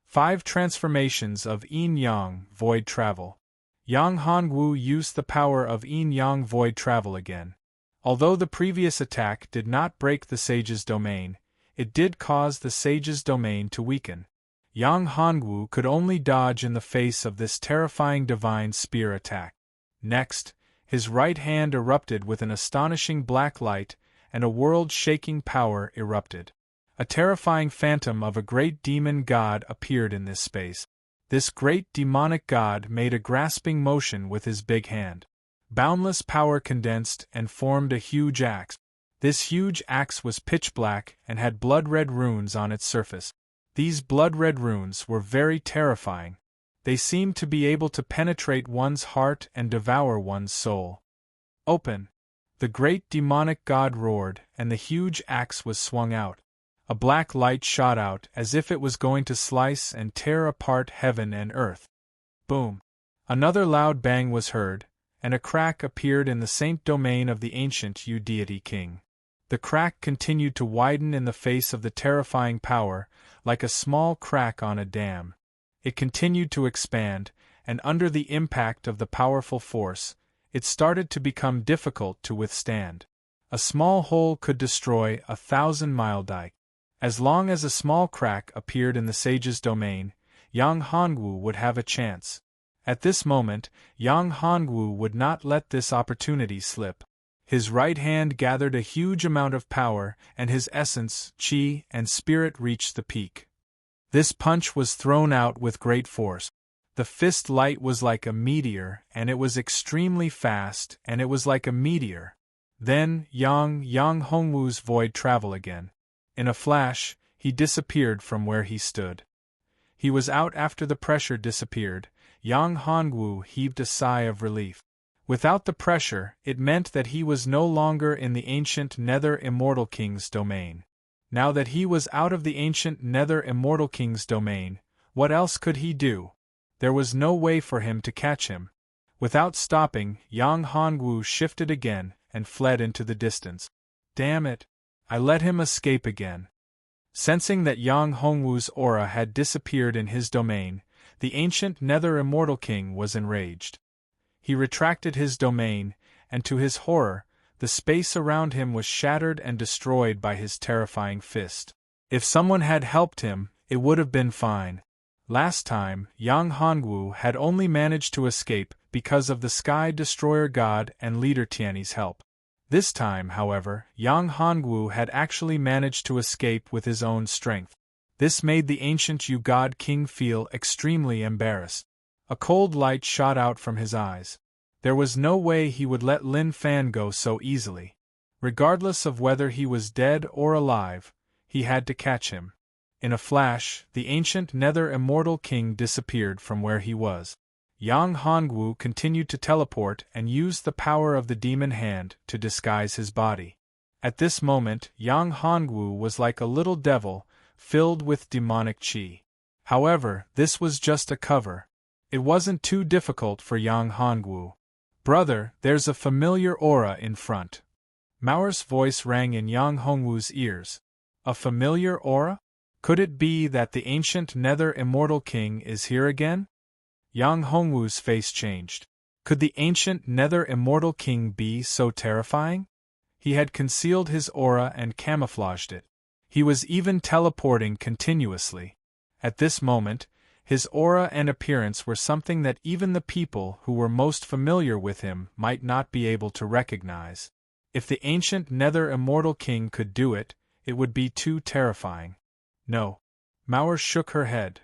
5 transformations of Yin Yang Void Travel. Yang Hongwu used the power of Yin Yang Void Travel again. Although the previous attack did not break the sage's domain, it did cause the sage's domain to weaken. Yang Hongwu could only dodge in the face of this terrifying divine spear attack. Next, his right hand erupted with an astonishing black light, and a world-shaking power erupted. A terrifying phantom of a great demon god appeared in this space. This great demonic god made a grasping motion with his big hand. Boundless power condensed and formed a huge axe. This huge axe was pitch black and had blood-red runes on its surface. These blood-red runes were very terrifying. They seemed to be able to penetrate one's heart and devour one's soul. Open! The great demonic god roared, and the huge axe was swung out. A black light shot out as if it was going to slice and tear apart heaven and earth. Boom! Another loud bang was heard, and a crack appeared in the saint domain of the ancient deity king. The crack continued to widen in the face of the terrifying power, like a small crack on a dam. It continued to expand, and under the impact of the powerful force, it started to become difficult to withstand. A small hole could destroy a 1,000-mile dike. As long as a small crack appeared in the sage's domain, Yang Hongwu would have a chance. At this moment, Yang Hongwu would not let this opportunity slip. His right hand gathered a huge amount of power, and his essence, qi, and spirit reached the peak. This punch was thrown out with great force. The fist light was like a meteor, and it was extremely fast, and it was like a meteor. Then, Yang Hongwu's void travel again. In a flash, he disappeared from where he stood. He was out after the pressure disappeared. Yang Hongwu heaved a sigh of relief. Without the pressure, it meant that he was no longer in the ancient Nether Immortal King's domain. Now that he was out of the ancient Nether Immortal King's domain, what else could he do? There was no way for him to catch him. Without stopping, Yang Hongwu shifted again and fled into the distance. Damn it! I let him escape again. Sensing that Yang Hongwu's aura had disappeared in his domain, the ancient Nether Immortal King was enraged. He retracted his domain, and to his horror, the space around him was shattered and destroyed by his terrifying fist. If someone had helped him, it would have been fine. Last time, Yang Hongwu had only managed to escape because of the Sky Destroyer God and leader Tianyi's help. This time, however, Yang Hongwu had actually managed to escape with his own strength. This made the ancient God King feel extremely embarrassed. A cold light shot out from his eyes. There was no way he would let Lin Fan go so easily. Regardless of whether he was dead or alive, he had to catch him. In a flash, the ancient Nether Immortal King disappeared from where he was. Yang Hongwu continued to teleport and used the power of the demon hand to disguise his body. At this moment, Yang Hongwu was like a little devil, filled with demonic qi. However, this was just a cover. It wasn't too difficult for Yang Hongwu. Brother, there's a familiar aura in front. Mao's voice rang in Yang Hongwu's ears. A familiar aura? Could it be that the ancient Nether Immortal King is here again? Yang Hongwu's face changed. Could the ancient Nether Immortal King be so terrifying? He had concealed his aura and camouflaged it. He was even teleporting continuously. At this moment, his aura and appearance were something that even the people who were most familiar with him might not be able to recognize. If the ancient Nether Immortal King could do it, it would be too terrifying. No. Mao shook her head.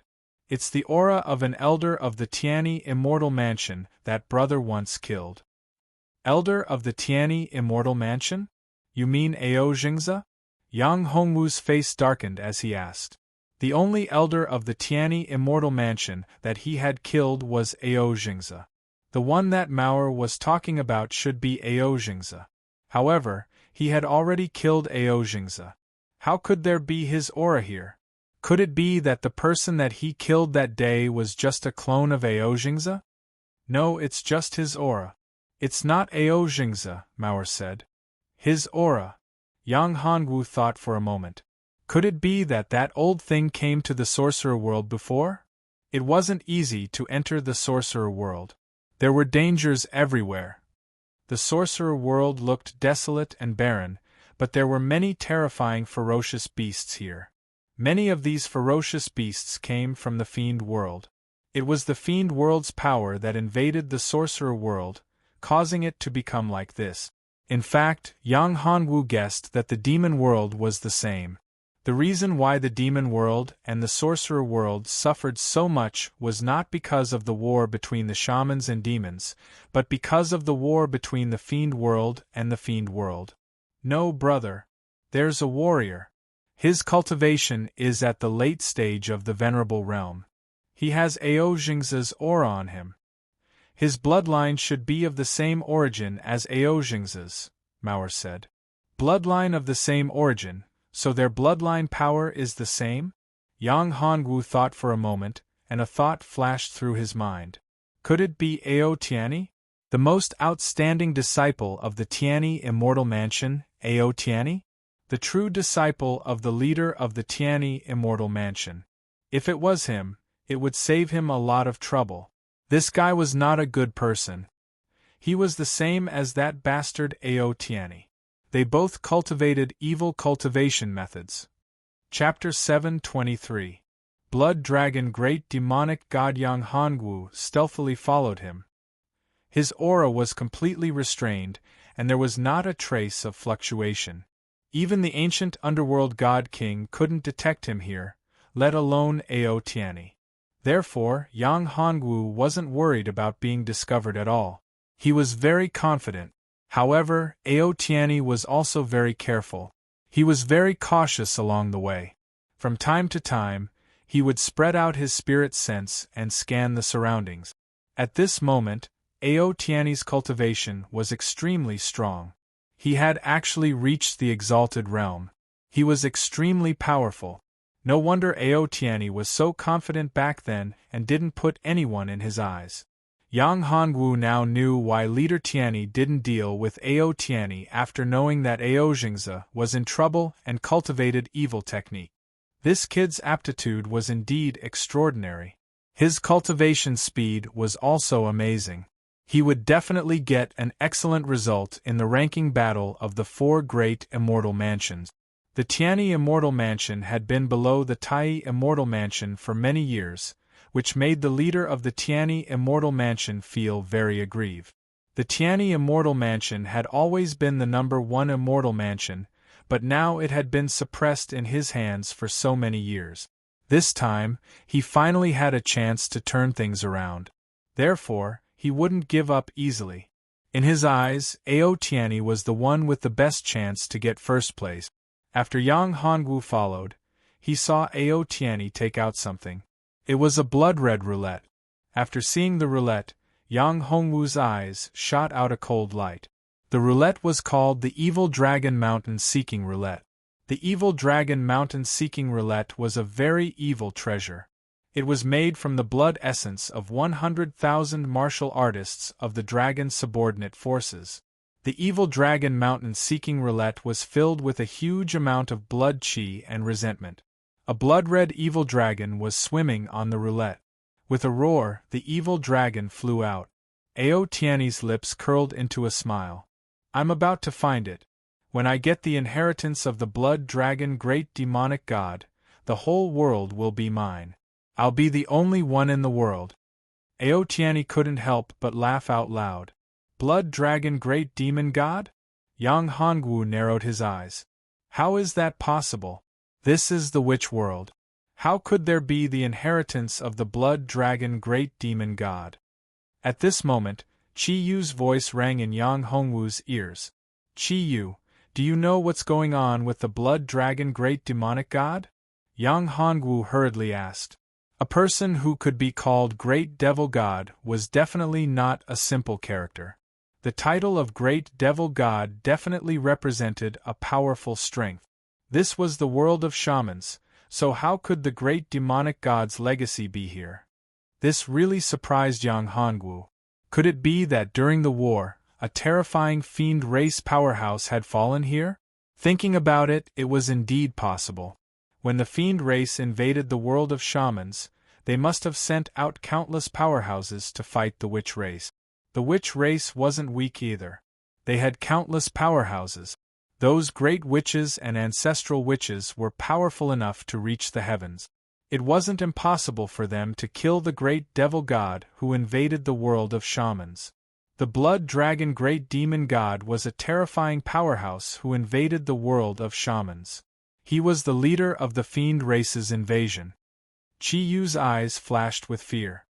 It's the aura of an elder of the Tianyi Immortal Mansion that brother once killed. Elder of the Tianyi Immortal Mansion? You mean Ao Jingze? Yang Hongwu's face darkened as he asked. The only elder of the Tianyi Immortal Mansion that he had killed was Ao Jingze. The one that Mao was talking about should be Ao Jingze. However, he had already killed Ao Jingze. How could there be his aura here? Could it be that the person that he killed that day was just a clone of Ao Jingze? No, it's just his aura. It's not Ao Jingze, Mao said. His aura. Yang Hongwu thought for a moment. Could it be that that old thing came to the sorcerer world before? It wasn't easy to enter the sorcerer world. There were dangers everywhere. The sorcerer world looked desolate and barren, but there were many terrifying ferocious beasts here. Many of these ferocious beasts came from the fiend world. It was the fiend world's power that invaded the sorcerer world, causing it to become like this. In fact, Yang Hongwu guessed that the demon world was the same. The reason why the demon world and the sorcerer world suffered so much was not because of the war between the shamans and demons, but because of the war between the fiend world and the fiend world. No, brother. There's a warrior. His cultivation is at the late stage of the venerable realm. He has Ao Jingza's aura on him. His bloodline should be of the same origin as Ao Jingza's, Mauer said. Bloodline of the same origin, so their bloodline power is the same? Yang Hongwu thought for a moment, and a thought flashed through his mind. Could it be Ao Tianyi? The most outstanding disciple of the Tianyi Immortal Mansion, Ao Tianyi? The true disciple of the leader of the Tianyi Immortal Mansion. If it was him, it would save him a lot of trouble. This guy was not a good person. He was the same as that bastard Ao Tianyi. They both cultivated evil cultivation methods. Chapter 723. Blood Dragon Great Demonic God Yang Hongwu stealthily followed him. His aura was completely restrained, and there was not a trace of fluctuation. Even the ancient underworld god king couldn't detect him here, let alone Ao Tianyi. Therefore, Yang Hongwu wasn't worried about being discovered at all. He was very confident. However, Ao Tianyi was also very careful. He was very cautious along the way. From time to time, he would spread out his spirit sense and scan the surroundings. At this moment, Ao Tianyi's cultivation was extremely strong. He had actually reached the exalted realm. He was extremely powerful. No wonder Ao Tianyi was so confident back then and didn't put anyone in his eyes. Yang Hongwu now knew why Leader Tianyi didn't deal with Ao Tianyi after knowing that Ao Jingza was in trouble and cultivated evil technique. This kid's aptitude was indeed extraordinary. His cultivation speed was also amazing. He would definitely get an excellent result in the ranking battle of the 4 great immortal mansions. The Tianyi Immortal Mansion had been below the Tai Immortal Mansion for many years, which made the leader of the Tianyi Immortal Mansion feel very aggrieved. The Tianyi Immortal Mansion had always been the number 1 immortal mansion, but now it had been suppressed in his hands for so many years. This time, he finally had a chance to turn things around. Therefore, he wouldn't give up easily. In his eyes, Ao Tianyi was the one with the best chance to get first place. After Yang Hongwu followed, he saw Ao Tianyi take out something. It was a blood-red roulette. After seeing the roulette, Yang Hongwu's eyes shot out a cold light. The roulette was called the Evil Dragon Mountain Seeking Roulette. The Evil Dragon Mountain Seeking Roulette was a very evil treasure. It was made from the blood essence of 100,000 martial artists of the dragon subordinate forces. The Evil Dragon Mountain Seeking Roulette was filled with a huge amount of blood chi and resentment. A blood-red evil dragon was swimming on the roulette. With a roar, the evil dragon flew out. Ao Tianyi's lips curled into a smile. I'm about to find it. When I get the inheritance of the blood dragon great demonic god, the whole world will be mine. I'll be the only one in the world. Ao Tianyi couldn't help but laugh out loud. Blood dragon great demon god? Yang Hongwu narrowed his eyes. How is that possible? This is the witch world. How could there be the inheritance of the blood dragon great demon god? At this moment, Qi Yu's voice rang in Yang Hongwu's ears. Qi Yu, do you know what's going on with the blood dragon great demonic god? Yang Hongwu hurriedly asked. A person who could be called Great Devil God was definitely not a simple character. The title of Great Devil God definitely represented a powerful strength. This was the world of shamans, so how could the great demonic god's legacy be here? This really surprised Yang Hongwu. Could it be that during the war, a terrifying fiend race powerhouse had fallen here? Thinking about it, it was indeed possible. When the fiend race invaded the world of shamans, they must have sent out countless powerhouses to fight the witch race. The witch race wasn't weak either. They had countless powerhouses. Those great witches and ancestral witches were powerful enough to reach the heavens. It wasn't impossible for them to kill the great devil god who invaded the world of shamans. The blood dragon great demon god was a terrifying powerhouse who invaded the world of shamans. He was the leader of the fiend race's invasion. Qi Yu's eyes flashed with fear.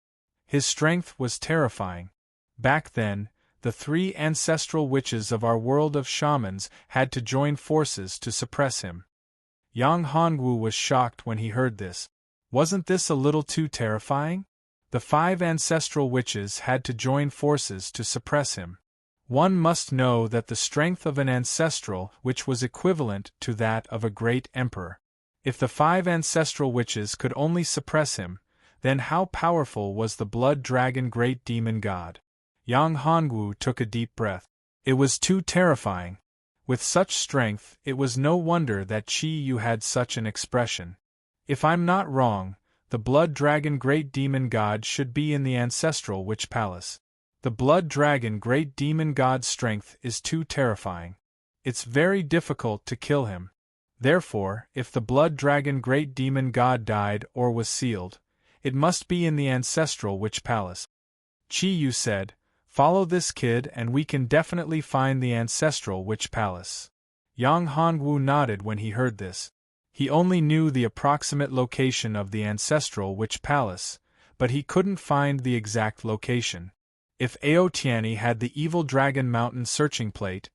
His strength was terrifying. Back then, the 3 ancestral witches of our world of shamans had to join forces to suppress him. Yang Hongwu was shocked when he heard this. Wasn't this a little too terrifying? The 5 ancestral witches had to join forces to suppress him. One must know that the strength of an ancestral witch was equivalent to that of a great emperor. If the 5 ancestral witches could only suppress him, then how powerful was the blood dragon great demon god? Yang Hongwu took a deep breath. It was too terrifying. With such strength, it was no wonder that Qi Yu had such an expression. If I'm not wrong, the blood dragon great demon god should be in the ancestral witch palace. The blood dragon great demon god's strength is too terrifying. It's very difficult to kill him. Therefore, if the blood dragon great demon god died or was sealed, it must be in the ancestral witch palace. Qi Yu said, "Follow this kid and we can definitely find the ancestral witch palace." Yang Hongwu nodded when he heard this. He only knew the approximate location of the ancestral witch palace, but he couldn't find the exact location. If Ao Tianyi had the evil dragon mountain searching plate,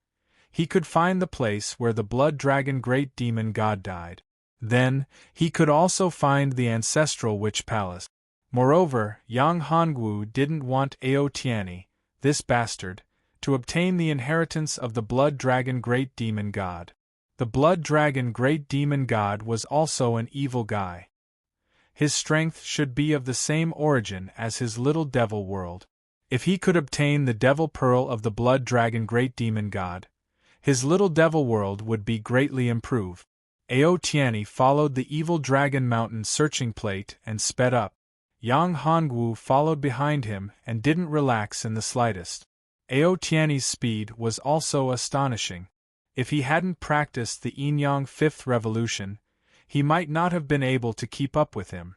he could find the place where the blood dragon great demon god died. Then, he could also find the ancestral witch palace. Moreover, Yang Hongwu didn't want Ao Tianyi, this bastard, to obtain the inheritance of the blood dragon great demon god. The blood dragon great demon god was also an evil guy. His strength should be of the same origin as his little devil world. If he could obtain the devil pearl of the blood dragon great demon god, his little devil world would be greatly improved. Ao Tianyi followed the evil dragon mountain searching plate and sped up. Yang Hongwu followed behind him and didn't relax in the slightest. Ao Tianyi's speed was also astonishing. If he hadn't practiced the yin-yang 5th revolution, he might not have been able to keep up with him.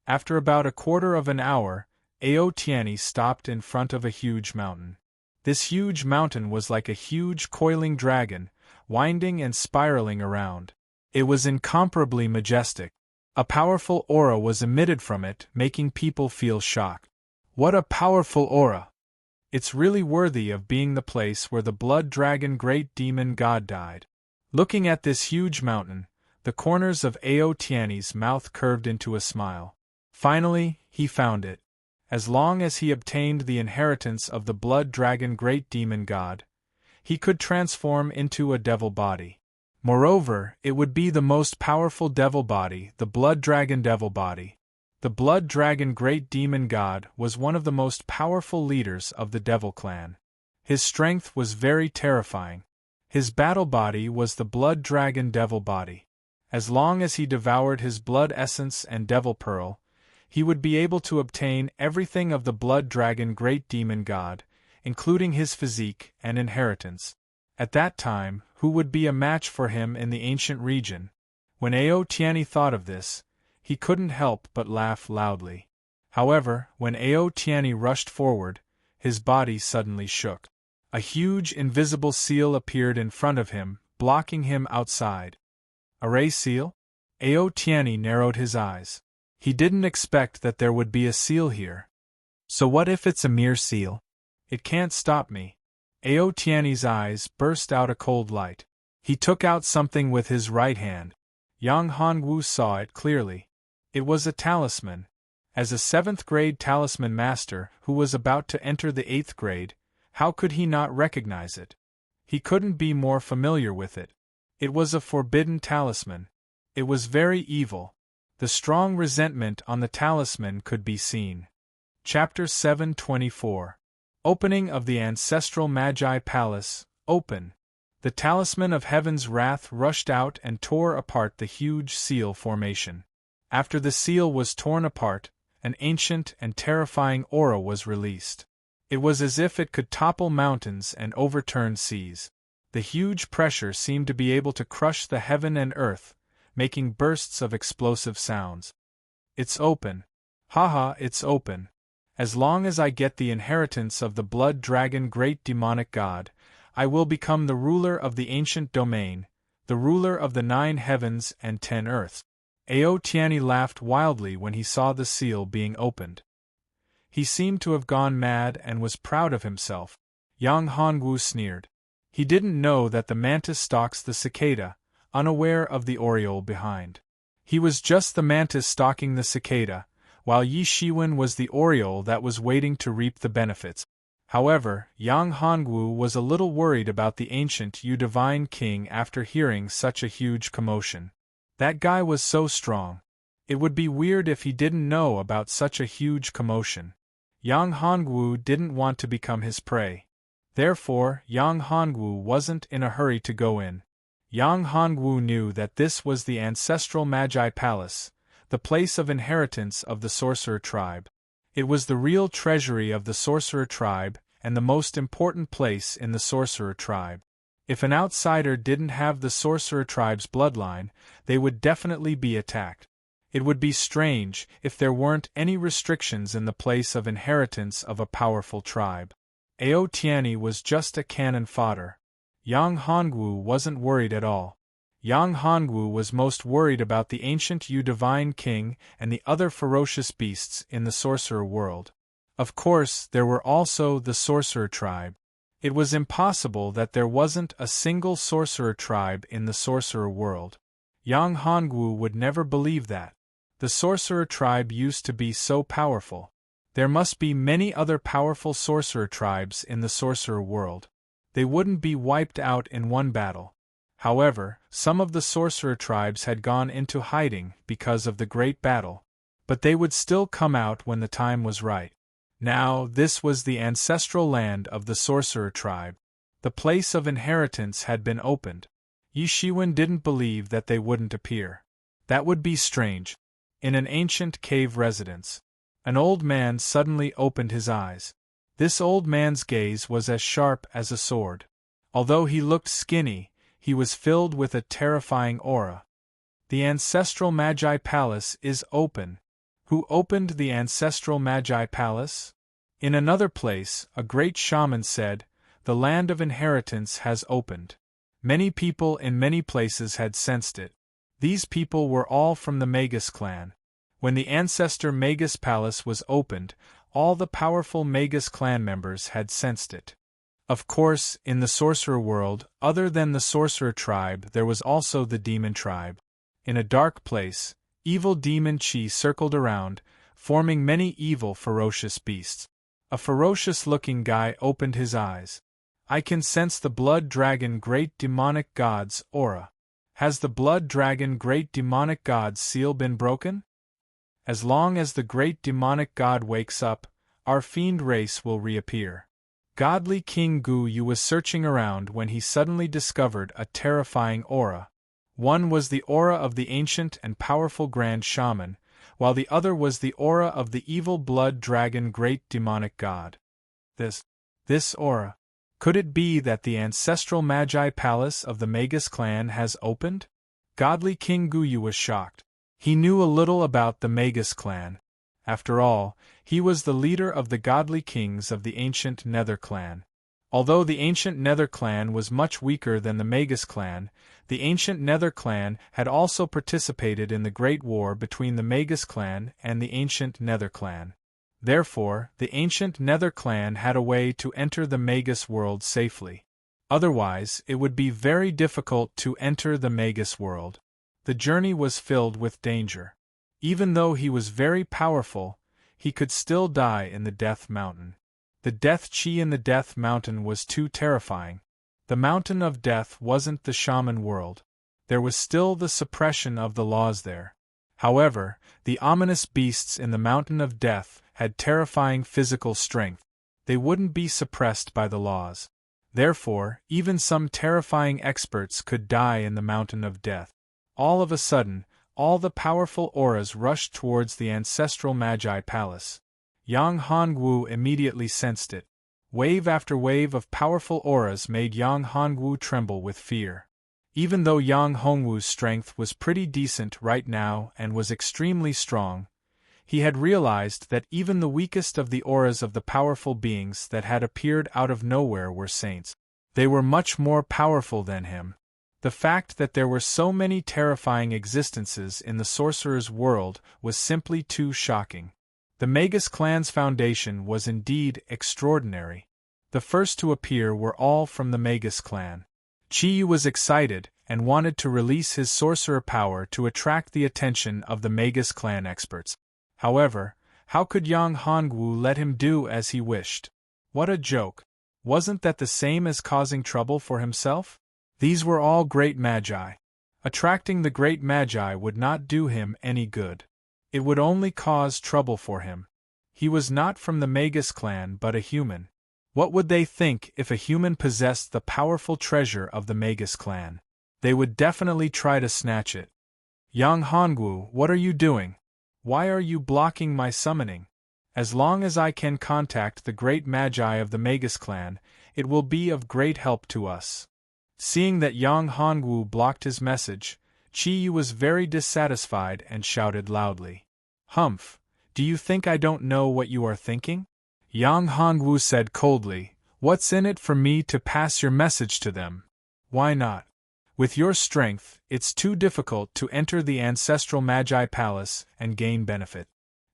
After about a quarter of an hour, Ao Tianyi stopped in front of a huge mountain. This huge mountain was like a huge coiling dragon, winding and spiraling around. It was incomparably majestic. A powerful aura was emitted from it, making people feel shock. What a powerful aura! It's really worthy of being the place where the blood dragon great demon god died. Looking at this huge mountain, the corners of Ao Tianyi's mouth curved into a smile. Finally, he found it. As long as he obtained the inheritance of the blood dragon great demon god, he could transform into a devil body. Moreover, it would be the most powerful devil body, the blood dragon devil body. The blood dragon great demon god was one of the most powerful leaders of the devil clan. His strength was very terrifying. His battle body was the blood dragon devil body. As long as he devoured his blood essence and devil pearl, he would be able to obtain everything of the blood dragon great demon god, including his physique and inheritance. At that time, who would be a match for him in the ancient region? When Ao Tianyi thought of this, he couldn't help but laugh loudly. However, when Ao Tianyi rushed forward, his body suddenly shook. A huge invisible seal appeared in front of him, blocking him outside. A ray seal? Ao Tianyi narrowed his eyes. He didn't expect that there would be a seal here. So what if it's a mere seal? It can't stop me. Ao Tianyi's eyes burst out a cold light. He took out something with his right hand. Yang Hongwu saw it clearly. It was a talisman. As a 7th grade talisman master who was about to enter the 8th grade, how could he not recognize it? He couldn't be more familiar with it. It was a forbidden talisman. It was very evil. The strong resentment on the talisman could be seen. Chapter 724. Opening of the Ancestral Magi Palace, open. The talisman of heaven's wrath rushed out and tore apart the huge seal formation. After the seal was torn apart, an ancient and terrifying aura was released. It was as if it could topple mountains and overturn seas. The huge pressure seemed to be able to crush the heaven and earth, making bursts of explosive sounds. It's open. Haha, it's open. As long as I get the inheritance of the blood dragon great demonic god, I will become the ruler of the ancient domain, the ruler of the 9 heavens and 10 earths. Ao Tianyi laughed wildly when he saw the seal being opened. He seemed to have gone mad and was proud of himself. Yang Hongwu sneered. He didn't know that the mantis stalks the cicada, unaware of the oriole behind. He was just the mantis stalking the cicada, while Yi Shiwen was the oriole that was waiting to reap the benefits. However, Yang Hongwu was a little worried about the ancient Yu Divine King after hearing such a huge commotion. That guy was so strong. It would be weird if he didn't know about such a huge commotion. Yang Hongwu didn't want to become his prey. Therefore, Yang Hongwu wasn't in a hurry to go in. Yang Hongwu knew that this was the ancestral Magi Palace, the place of inheritance of the sorcerer tribe. It was the real treasury of the sorcerer tribe and the most important place in the sorcerer tribe. If an outsider didn't have the sorcerer tribe's bloodline, they would definitely be attacked. It would be strange if there weren't any restrictions in the place of inheritance of a powerful tribe. Ao Tianyi was just a cannon fodder. Yang Hongwu wasn't worried at all. Yang Hongwu was most worried about the ancient Yu Divine King and the other ferocious beasts in the sorcerer world. Of course, there were also the sorcerer tribe. It was impossible that there wasn't a single sorcerer tribe in the sorcerer world. Yang Hongwu would never believe that. The sorcerer tribe used to be so powerful. There must be many other powerful sorcerer tribes in the sorcerer world. They wouldn't be wiped out in one battle. However, some of the sorcerer tribes had gone into hiding because of the great battle, but they would still come out when the time was right. Now, this was the ancestral land of the sorcerer tribe. The place of inheritance had been opened. Yi Shiwen didn't believe that they wouldn't appear. That would be strange. In an ancient cave residence, an old man suddenly opened his eyes. This old man's gaze was as sharp as a sword. Although he looked skinny, he was filled with a terrifying aura. The ancestral Magi Palace is open. Who opened the ancestral Magi Palace? In another place, a great shaman said, "The land of inheritance has opened." Many people in many places had sensed it. These people were all from the Magus clan. When the ancestor Magus Palace was opened, all the powerful Magus clan members had sensed it. Of course, in the sorcerer world, other than the sorcerer tribe, there was also the demon tribe. In a dark place, evil demon Qi circled around, forming many evil ferocious beasts. A ferocious-looking guy opened his eyes. "I can sense the blood dragon great demonic god's aura. Has the blood dragon great demonic god's seal been broken? As long as the great demonic god wakes up, our fiend race will reappear." Godly King Gu Yu was searching around when he suddenly discovered a terrifying aura. One was the aura of the ancient and powerful Grand Shaman, while the other was the aura of the evil blood dragon great demonic god. This aura. Could it be that the ancestral Magi Palace of the Magus clan has opened? Godly King Gu Yu was shocked. He knew a little about the Magus clan. After all, he was the leader of the godly kings of the ancient Nether clan. Although the ancient Nether clan was much weaker than the Magus clan, the ancient Nether clan had also participated in the Great War between the Magus clan and the ancient Nether clan. Therefore, the ancient Nether clan had a way to enter the Magus world safely. Otherwise, it would be very difficult to enter the Magus world. The journey was filled with danger. Even though he was very powerful, he could still die in the Death Mountain. The Death Qi in the Death Mountain was too terrifying. The Mountain of Death wasn't the shaman world. There was still the suppression of the laws there. However, the ominous beasts in the Mountain of Death had terrifying physical strength. They wouldn't be suppressed by the laws. Therefore, even some terrifying experts could die in the Mountain of Death. All of a sudden, all the powerful auras rushed towards the ancestral Magi Palace. Yang Hongwu immediately sensed it. Wave after wave of powerful auras made Yang Hongwu tremble with fear. Even though Yang Hongwu's strength was pretty decent right now and was extremely strong, he had realized that even the weakest of the auras of the powerful beings that had appeared out of nowhere were saints. They were much more powerful than him. The fact that there were so many terrifying existences in the sorcerer's world was simply too shocking. The Magus clan's foundation was indeed extraordinary. The first to appear were all from the Magus clan. Qi Yu was excited, and wanted to release his sorcerer power to attract the attention of the Magus clan experts. However, how could Yang Hongwu let him do as he wished? What a joke! Wasn't that the same as causing trouble for himself? These were all great magi. Attracting the great magi would not do him any good. It would only cause trouble for him. He was not from the Magus clan but a human. What would they think if a human possessed the powerful treasure of the Magus clan? They would definitely try to snatch it. Yang Hongwu, what are you doing? Why are you blocking my summoning? As long as I can contact the great magi of the Magus clan, it will be of great help to us. Seeing that Yang Hongwu blocked his message, Chi Yu was very dissatisfied and shouted loudly. Humph! Do you think I don't know what you are thinking? Yang Hongwu said coldly, what's in it for me to pass your message to them? Why not? With your strength, it's too difficult to enter the ancestral Magi Palace and gain benefit.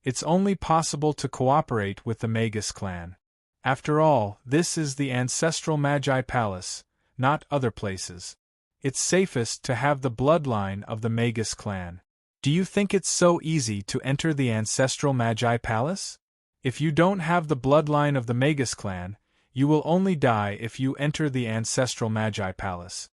It's only possible to cooperate with the Magus clan. After all, this is the ancestral Magi Palace, not other places. It's safest to have the bloodline of the Magus clan. Do you think it's so easy to enter the ancestral Magi Palace? If you don't have the bloodline of the Magus clan, you will only die if you enter the ancestral Magi Palace.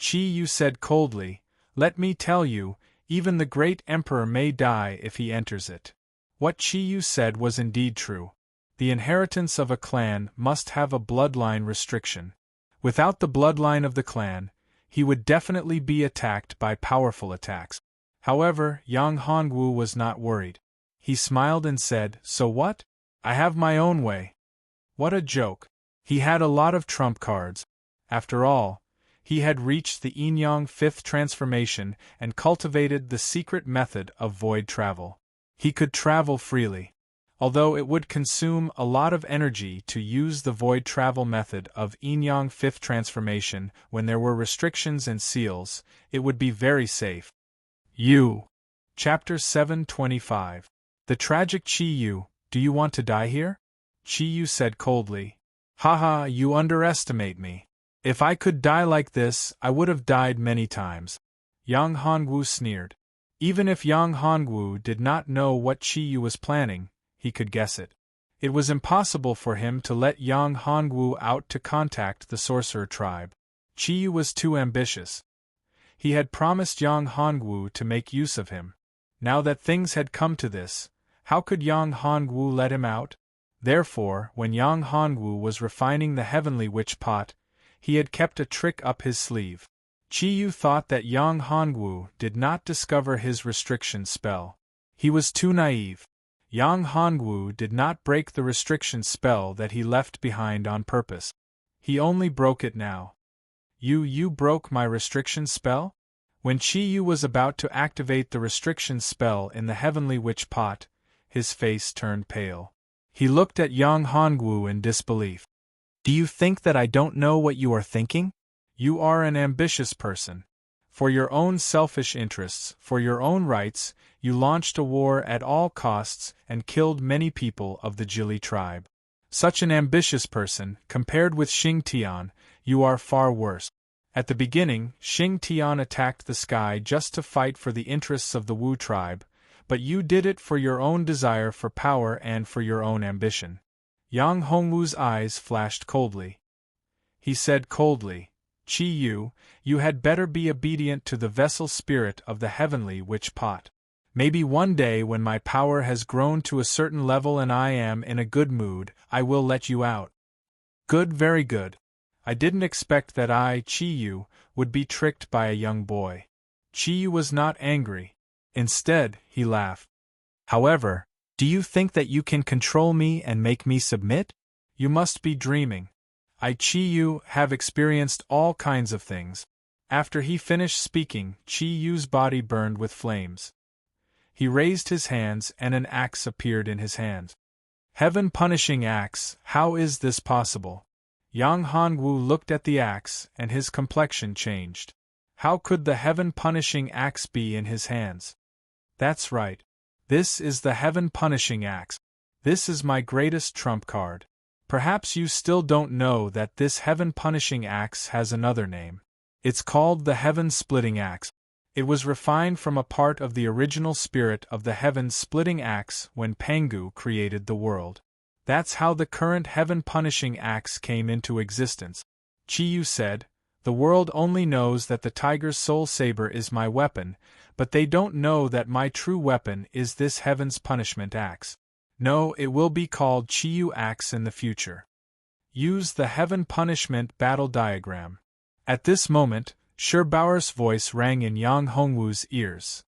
Chi Yu said coldly, let me tell you, even the great emperor may die if he enters it. What Chi Yu said was indeed true. The inheritance of a clan must have a bloodline restriction. Without the bloodline of the clan, he would definitely be attacked by powerful attacks. However, Yang Hongwu was not worried. He smiled and said, so what? I have my own way. What a joke. He had a lot of trump cards. After all, he had reached the Yin-Yang fifth transformation and cultivated the secret method of void travel. He could travel freely. Although it would consume a lot of energy to use the void travel method of Yin-Yang fifth transformation when there were restrictions and seals, it would be very safe. Chapter 725. The tragic Chi Yu, do you want to die here? Chi Yu said coldly. Haha, you underestimate me. If I could die like this, I would have died many times. Yang Hongwu sneered. Even if Yang Hongwu did not know what Chi Yu was planning, he could guess it. It was impossible for him to let Yang Hongwu out to contact the sorcerer tribe. Chi Yu was too ambitious. He had promised Yang Hongwu to make use of him. Now that things had come to this, how could Yang Hongwu let him out? Therefore, when Yang Hongwu was refining the heavenly witch pot, he had kept a trick up his sleeve. Chi Yu thought that Yang Hongwu did not discover his restriction spell. He was too naive. Yang Hongwu did not break the restriction spell that he left behind on purpose. He only broke it now. You broke my restriction spell? When Chi Yu was about to activate the restriction spell in the heavenly witch pot, his face turned pale. He looked at Yang Hongwu in disbelief. Do you think that I don't know what you are thinking? You are an ambitious person. For your own selfish interests, for your own rights, you launched a war at all costs and killed many people of the Jili tribe. Such an ambitious person, compared with Xing Tian, you are far worse. At the beginning, Xing Tian attacked the sky just to fight for the interests of the Wu tribe, but you did it for your own desire for power and for your own ambition. Yang Hongwu's eyes flashed coldly. He said coldly, Chi Yu, you had better be obedient to the vessel spirit of the heavenly witch pot. Maybe one day when my power has grown to a certain level and I am in a good mood, I will let you out. Good, very good. I didn't expect that I, Chi Yu, would be tricked by a young boy. Chi Yu was not angry. Instead, he laughed. However, do you think that you can control me and make me submit? You must be dreaming. I, Chi Yu, have experienced all kinds of things. After he finished speaking, Chi Yu's body burned with flames. He raised his hands and an axe appeared in his hand. Heaven-punishing axe, how is this possible? Yang Hongwu looked at the axe and his complexion changed. How could the heaven-punishing axe be in his hands? That's right. This is the heaven-punishing axe. This is my greatest trump card. Perhaps you still don't know that this heaven-punishing axe has another name. It's called the Heaven-Splitting Axe. It was refined from a part of the original spirit of the Heaven-Splitting Axe when Pangu created the world. That's how the current Heaven-Punishing Axe came into existence. Chiyu said, "The world only knows that the tiger's soul saber is my weapon, but they don't know that my true weapon is this Heaven's Punishment Axe. No, it will be called Chiyu Axe in the future." Use the Heaven Punishment Battle Diagram. At this moment, Shurbauer's voice rang in Yang Hongwu's ears.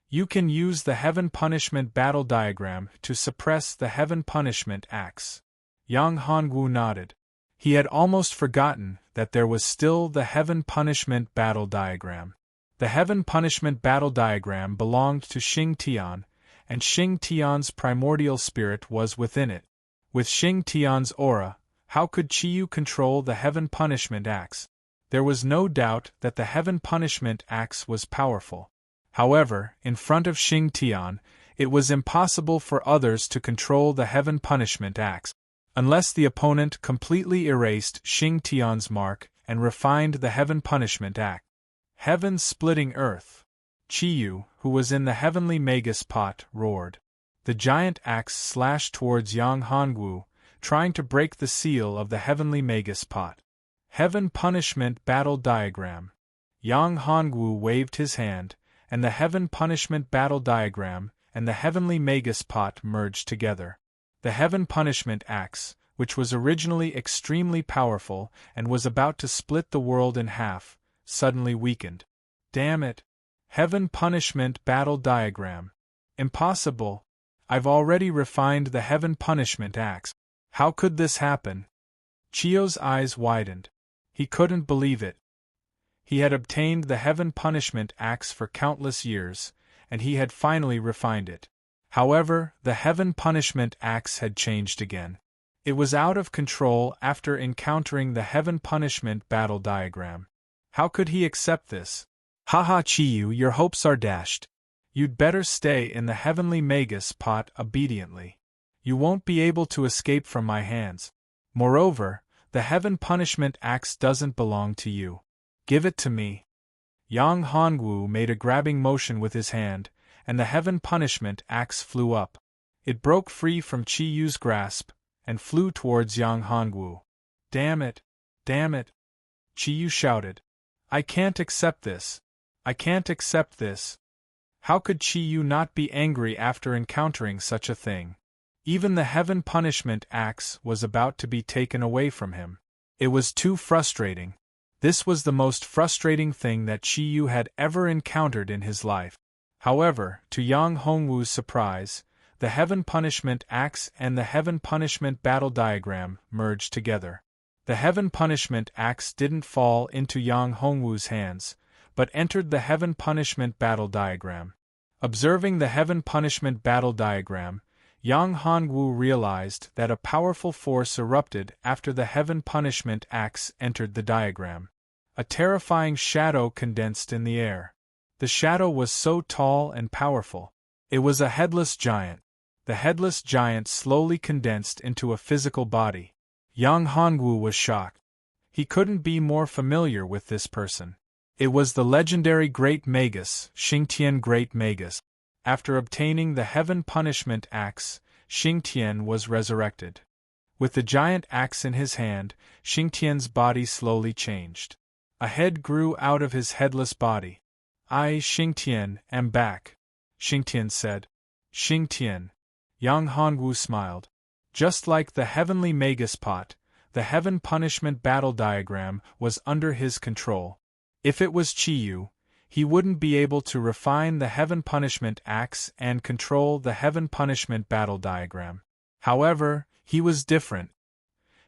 You can use the Heaven Punishment Battle Diagram to suppress the Heaven Punishment Axe. Yang Hongwu nodded. He had almost forgotten that there was still the Heaven Punishment Battle Diagram. The Heaven Punishment Battle Diagram belonged to Xing Tian, and Xing Tian's primordial spirit was within it. With Xing Tian's aura, how could Chiyu control the Heaven Punishment Axe? There was no doubt that the Heaven Punishment Axe was powerful. However, in front of Xing Tian, it was impossible for others to control the Heaven Punishment Axe, unless the opponent completely erased Xing Tian's mark and refined the Heaven Punishment Axe. Heaven Splitting Earth. Chiyu, who was in the Heavenly Magus Pot, roared. The giant axe slashed towards Yang Hongwu, trying to break the seal of the Heavenly Magus Pot. Heaven Punishment Battle Diagram. Yang Hongwu waved his hand, and the Heaven Punishment Battle Diagram and the Heavenly Magus Pot merged together. The Heaven Punishment Axe, which was originally extremely powerful and was about to split the world in half, suddenly weakened. Damn it! Heaven Punishment Battle Diagram. Impossible! I've already refined the Heaven Punishment Axe. How could this happen? Chio's eyes widened. He couldn't believe it. He had obtained the Heaven Punishment Axe for countless years, and he had finally refined it. However, the Heaven Punishment Axe had changed again. It was out of control after encountering the Heaven Punishment Battle Diagram. How could he accept this? Haha, Chiyu, your hopes are dashed. You'd better stay in the Heavenly Magus Pot obediently. You won't be able to escape from my hands. Moreover, the Heaven Punishment Axe doesn't belong to you. Give it to me. Yang Hongwu made a grabbing motion with his hand, and the Heaven Punishment Axe flew up. It broke free from Chiyu's grasp, and flew towards Yang Hongwu. Damn it! Damn it! Chiyu shouted. I can't accept this. I can't accept this. How could Chiyu not be angry after encountering such a thing? Even the Heaven Punishment Axe was about to be taken away from him. It was too frustrating. This was the most frustrating thing that Chiyu had ever encountered in his life. However, to Yang Hongwu's surprise, the Heaven Punishment Axe and the Heaven Punishment Battle Diagram merged together. The Heaven Punishment Axe didn't fall into Yang Hongwu's hands, but entered the Heaven Punishment Battle Diagram. Observing the Heaven Punishment Battle Diagram, Yang Hongwu realized that a powerful force erupted after the Heaven Punishment Axe entered the diagram. A terrifying shadow condensed in the air. The shadow was so tall and powerful. It was a headless giant. The headless giant slowly condensed into a physical body. Yang Hongwu was shocked. He couldn't be more familiar with this person. It was the legendary Great Magus, Xingtian Great Magus. After obtaining the Heaven Punishment Axe, Xingtian was resurrected. With the giant axe in his hand, Xingtian's body slowly changed. A head grew out of his headless body. I, Xingtian, am back, Xingtian said. Xingtian. Yang Hongwu smiled. Just like the Heavenly Magus Pot, the Heaven Punishment Battle Diagram was under his control. If it was Chiyu, he wouldn't be able to refine the Heaven Punishment Axe and control the Heaven Punishment Battle Diagram. However, he was different.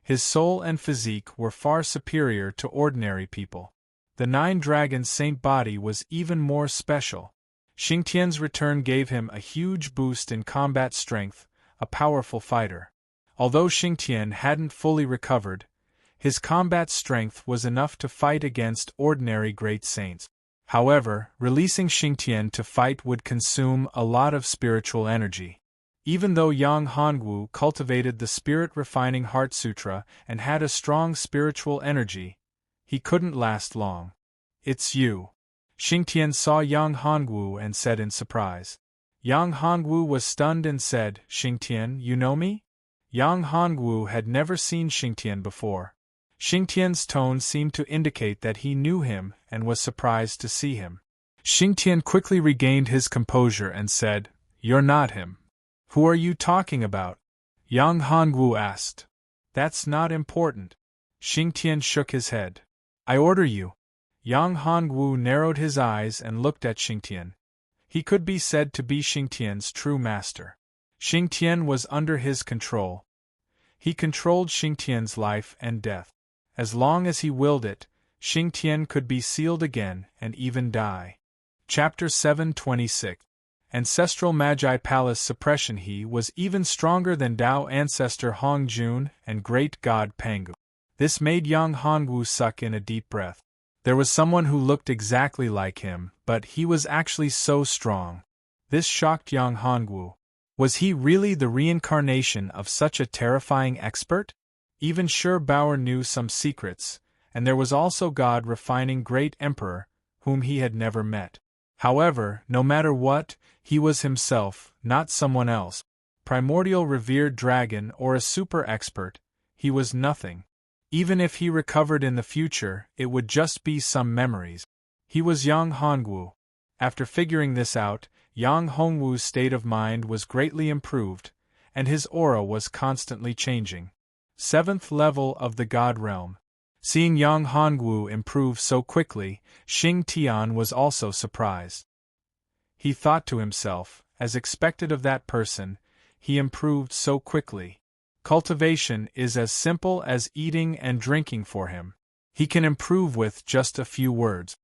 His soul and physique were far superior to ordinary people. The Nine-Dragon Saint body was even more special. Xingtian's return gave him a huge boost in combat strength, a powerful fighter. Although Xingtian hadn't fully recovered, his combat strength was enough to fight against ordinary great saints. However, releasing Xingtian to fight would consume a lot of spiritual energy. Even though Yang Hongwu cultivated the spirit-refining Heart Sutra and had a strong spiritual energy, he couldn't last long. It's you. Xingtian saw Yang Hongwu and said in surprise. Yang Hongwu was stunned and said, Xingtian, you know me? Yang Hongwu had never seen Xingtian before. Xingtian's tone seemed to indicate that he knew him and was surprised to see him. Xingtian quickly regained his composure and said, You're not him. Who are you talking about? Yang Hongwu asked. That's not important. Xingtian shook his head. I order you. Yang Hongwu narrowed his eyes and looked at Xingtian. He could be said to be Xingtian's true master. Xingtian was under his control. He controlled Xingtian's life and death. As long as he willed it, Xingtian could be sealed again and even die. Chapter 726. Ancestral Magi Palace Suppression. He was even stronger than Tao ancestor Hong Jun and great god Pangu. This made Yang Hongwu suck in a deep breath. There was someone who looked exactly like him, but he was actually so strong. This shocked Yang Hongwu. Was he really the reincarnation of such a terrifying expert? Even Shi Bauer knew some secrets, and there was also God refining great emperor, whom he had never met. However, no matter what, he was himself, not someone else. Primordial revered dragon or a super expert, he was nothing. Even if he recovered in the future, it would just be some memories. He was Yang Hongwu. After figuring this out, Yang Hongwu's state of mind was greatly improved, and his aura was constantly changing. 7th level of the God Realm. Seeing Yang Hongwu improve so quickly, Xingtian was also surprised. He thought to himself, as expected of that person, he improved so quickly. Cultivation is as simple as eating and drinking for him. He can improve with just a few words.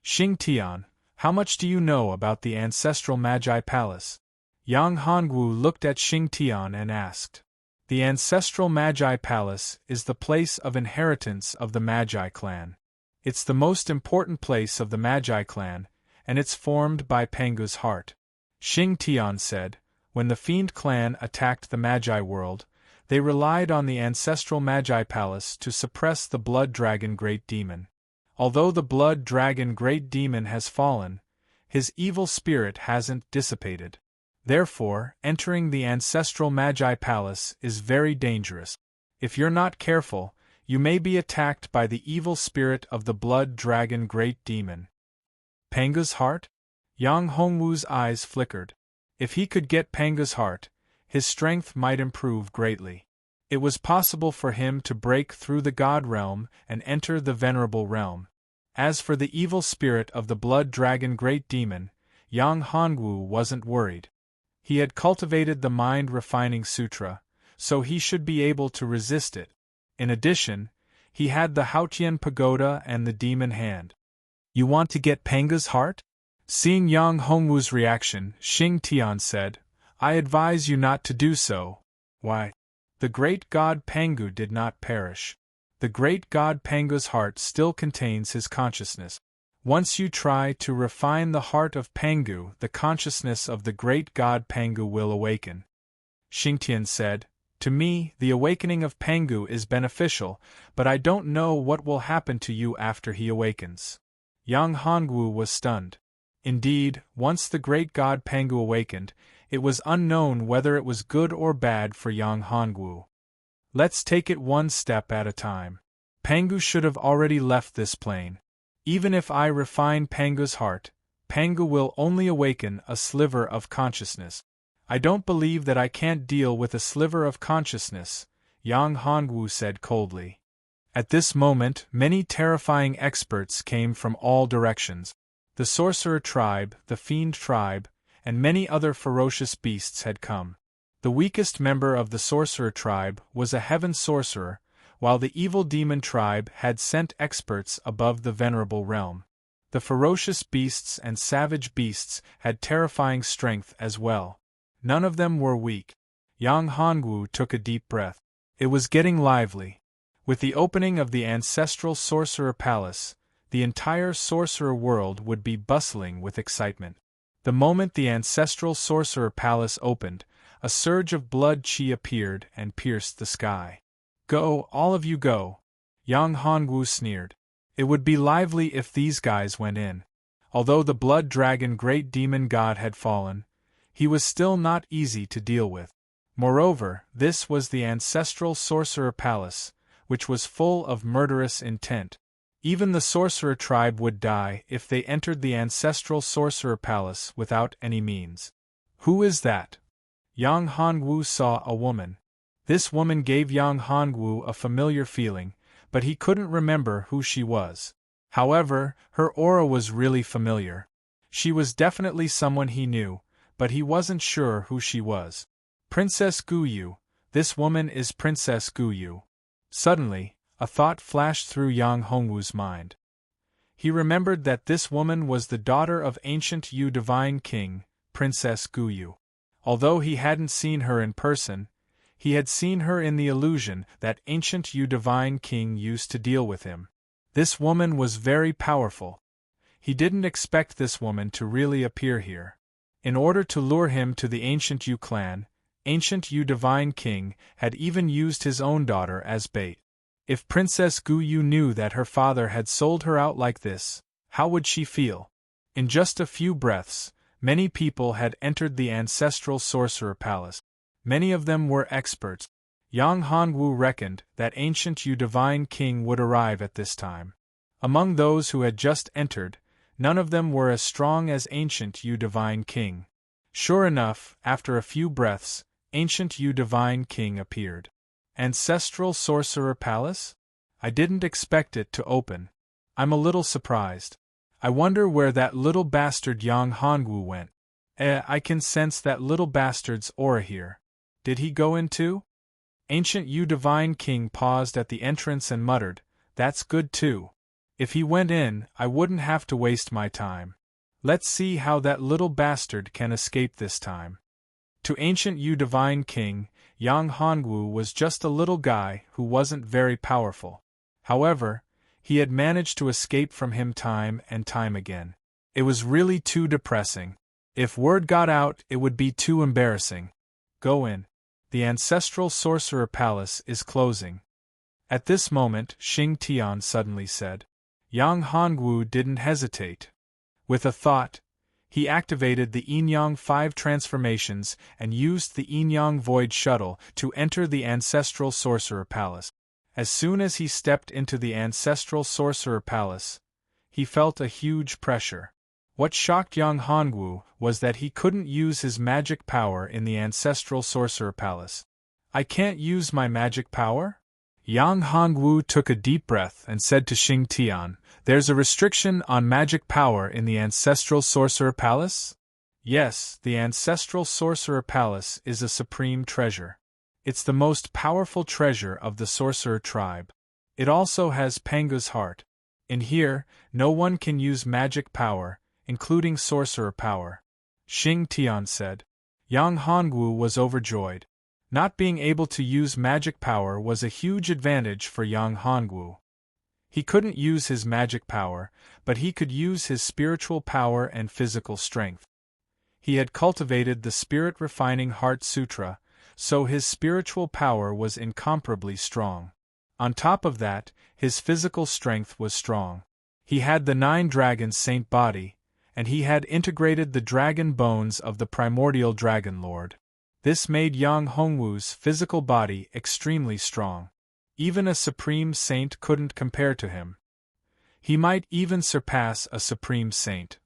Xingtian, how much do you know about the Ancestral Magi Palace? Yang Hongwu looked at Xingtian and asked. The Ancestral Magi Palace is the place of inheritance of the Magi clan. It's the most important place of the Magi clan, and it's formed by Pangu's heart. Xingtian said, when the Fiend clan attacked the Magi world, they relied on the Ancestral Magi Palace to suppress the Blood Dragon Great Demon. Although the Blood Dragon Great Demon has fallen, his evil spirit hasn't dissipated. Therefore, entering the Ancestral Magi Palace is very dangerous. If you're not careful, you may be attacked by the evil spirit of the Blood Dragon Great Demon. Pangu's heart? Yang Hongwu's eyes flickered. If he could get Pangu's heart, his strength might improve greatly. It was possible for him to break through the God Realm and enter the Venerable Realm. As for the evil spirit of the Blood Dragon Great Demon, Yang Hongwu wasn't worried. He had cultivated the Mind-Refining Sutra, so he should be able to resist it. In addition, he had the Haotian Pagoda and the Demon Hand. You want to get Pangu's heart? Seeing Yang Hongwu's reaction, Xingtian said, I advise you not to do so. Why? The great god Pangu did not perish. The great god Pangu's heart still contains his consciousness. Once you try to refine the heart of Pangu, the consciousness of the great god Pangu will awaken. Xingtian said, to me, the awakening of Pangu is beneficial, but I don't know what will happen to you after he awakens. Yang Hongwu was stunned. Indeed, once the great god Pangu awakened, it was unknown whether it was good or bad for Yang Hongwu. Let's take it one step at a time. Pangu should have already left this plane. Even if I refine Pangu's heart, Pangu will only awaken a sliver of consciousness. I don't believe that I can't deal with a sliver of consciousness, Yang Hongwu said coldly. At this moment, many terrifying experts came from all directions. The Sorcerer tribe, the Fiend tribe, and many other ferocious beasts had come. The weakest member of the Sorcerer tribe was a Heaven Sorcerer, while the Evil Demon tribe had sent experts above the Venerable Realm. The ferocious beasts and savage beasts had terrifying strength as well. None of them were weak. Yang Hongwu took a deep breath. It was getting lively. With the opening of the Ancestral Sorcerer Palace, the entire sorcerer world would be bustling with excitement. The moment the Ancestral Sorcerer Palace opened, a surge of blood chi appeared and pierced the sky. Go, all of you go! Yang Hongwu sneered. It would be lively if these guys went in. Although the blood dragon great demon god had fallen, he was still not easy to deal with. Moreover, this was the ancestral sorcerer palace, which was full of murderous intent. Even the sorcerer tribe would die if they entered the ancestral sorcerer palace without any means. Who is that? Yang Hongwu saw a woman. This woman gave Yang Hongwu a familiar feeling, but he couldn't remember who she was. However, her aura was really familiar. She was definitely someone he knew, but he wasn't sure who she was. Princess Guyu. This woman is Princess Guyu. Suddenly, a thought flashed through Yang Hongwu's mind. He remembered that this woman was the daughter of ancient Yu divine king, Princess Guyu. Although he hadn't seen her in person, he had seen her in the illusion that ancient Yu divine king used to deal with him. This woman was very powerful. He didn't expect this woman to really appear here. In order to lure him to the ancient Yu clan, ancient Yu divine king had even used his own daughter as bait. If Princess Guyu knew that her father had sold her out like this, how would she feel? In just a few breaths, many people had entered the ancestral sorcerer palace. Many of them were experts. Yang Hongwu reckoned that ancient Yu divine king would arrive at this time. Among those who had just entered, none of them were as strong as ancient Yu divine king. Sure enough, after a few breaths, ancient Yu divine king appeared. Ancestral sorcerer palace? I didn't expect it to open. I'm a little surprised. I wonder where that little bastard Yang Hongwu went. I can sense that little bastard's aura here. Did he go in too? Ancient Yu divine king paused at the entrance and muttered, "That's good too. If he went in, I wouldn't have to waste my time. Let's see how that little bastard can escape this time." To ancient Yu divine king, Yang Hongwu was just a little guy who wasn't very powerful. However, he had managed to escape from him time and time again. It was really too depressing. If word got out, it would be too embarrassing. Go in. The ancestral sorcerer palace is closing. At this moment, Xing Tian suddenly said. Yang Hongwu didn't hesitate. With a thought, he activated the Yin-Yang 5 transformations and used the Yin-Yang Void Shuttle to enter the ancestral sorcerer palace. As soon as he stepped into the ancestral sorcerer palace, he felt a huge pressure. What shocked Yang Hongwu was that he couldn't use his magic power in the ancestral sorcerer palace. I can't use my magic power? Yang Hongwu took a deep breath and said to Xing Tian, "There's a restriction on magic power in the ancestral sorcerer palace?" Yes, the ancestral sorcerer palace is a supreme treasure. It's the most powerful treasure of the sorcerer tribe. It also has Pangu's heart. In here, no one can use magic power, including sorcerer power. Xing Tian said. Yang Hongwu was overjoyed. Not being able to use magic power was a huge advantage for Yang Hongwu. He couldn't use his magic power, but he could use his spiritual power and physical strength. He had cultivated the spirit-refining Heart Sutra, so his spiritual power was incomparably strong. On top of that, his physical strength was strong. He had the 9 dragons' saint body, and he had integrated the dragon bones of the primordial dragon lord. This made Yang Hongwu's physical body extremely strong. Even a supreme saint couldn't compare to him. He might even surpass a supreme saint.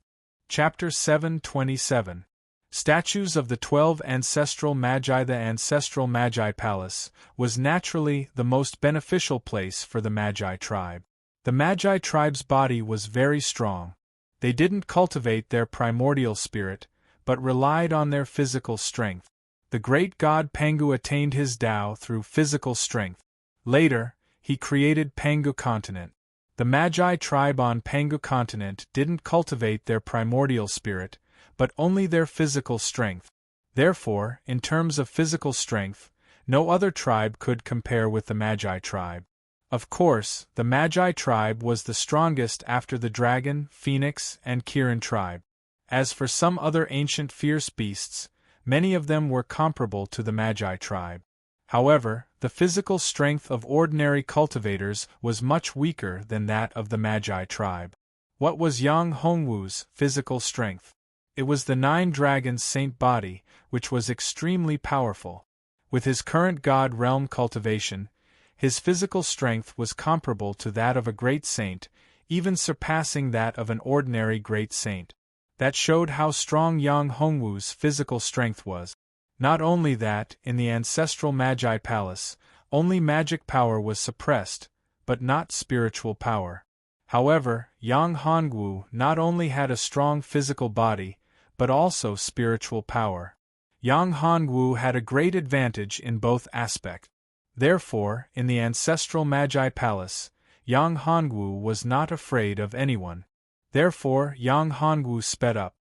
Chapter 727. Statues of the 12 Ancestral Magi. The Ancestral Magi Palace was naturally the most beneficial place for the Magi tribe. The Magi tribe's body was very strong. They didn't cultivate their primordial spirit, but relied on their physical strength. The great god Pangu attained his Tao through physical strength. Later, he created Pangu continent. The Magi tribe on Pangu continent didn't cultivate their primordial spirit, but only their physical strength. Therefore, in terms of physical strength, no other tribe could compare with the Magi tribe. Of course, the Magi tribe was the strongest after the dragon, phoenix, and Kirin tribe. As for some other ancient fierce beasts, many of them were comparable to the Magi tribe. However, the physical strength of ordinary cultivators was much weaker than that of the Magi tribe. What was Yang Hongwu's physical strength? It was the 9 dragons' saint body, which was extremely powerful. With his current god realm cultivation, his physical strength was comparable to that of a great saint, even surpassing that of an ordinary great saint. That showed how strong Yang Hongwu's physical strength was. Not only that, in the ancestral Magi Palace, only magic power was suppressed, but not spiritual power. However, Yang Hongwu not only had a strong physical body, but also spiritual power. Yang Hongwu had a great advantage in both aspects. Therefore, in the ancestral Magi Palace, Yang Hongwu was not afraid of anyone. Therefore, Yang Hongwu sped up.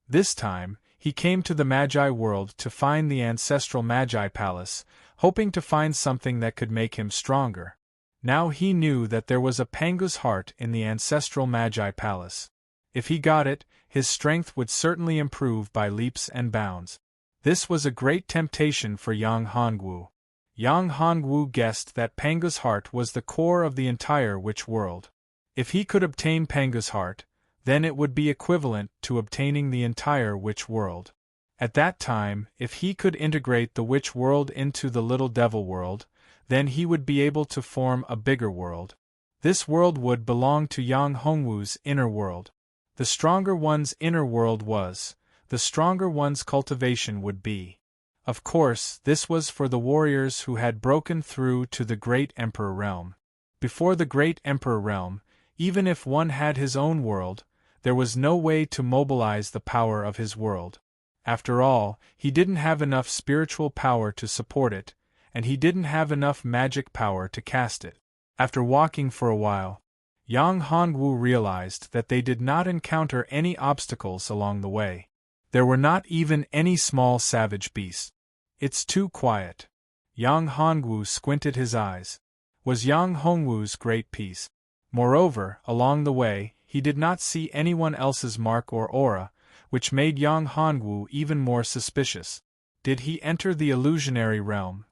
This time, he came to the Magi world to find the ancestral Magi Palace, hoping to find something that could make him stronger. Now he knew that there was a Pangu's heart in the ancestral Magi Palace. If he got it, his strength would certainly improve by leaps and bounds. This was a great temptation for Yang Hongwu. Yang Hongwu guessed that Pangu's heart was the core of the entire witch world. If he could obtain Pangu's heart, then it would be equivalent to obtaining the entire witch world. At that time, if he could integrate the witch world into the little devil world, then he would be able to form a bigger world. This world would belong to Yang Hongwu's inner world. The stronger one's inner world was, the stronger one's cultivation would be. Of course, this was for the warriors who had broken through to the Great Emperor realm. Before the Great Emperor realm, even if one had his own world, there was no way to mobilize the power of his world. After all, he didn't have enough spiritual power to support it, and he didn't have enough magic power to cast it. After walking for a while, Yang Hongwu realized that they did not encounter any obstacles along the way. There were not even any small savage beasts. It's too quiet. Yang Hongwu squinted his eyes. Was Yang Hongwu's great peace. Moreover, along the way, he did not see anyone else's mark or aura, which made Yang Hongwu even more suspicious. Did he enter the illusionary realm?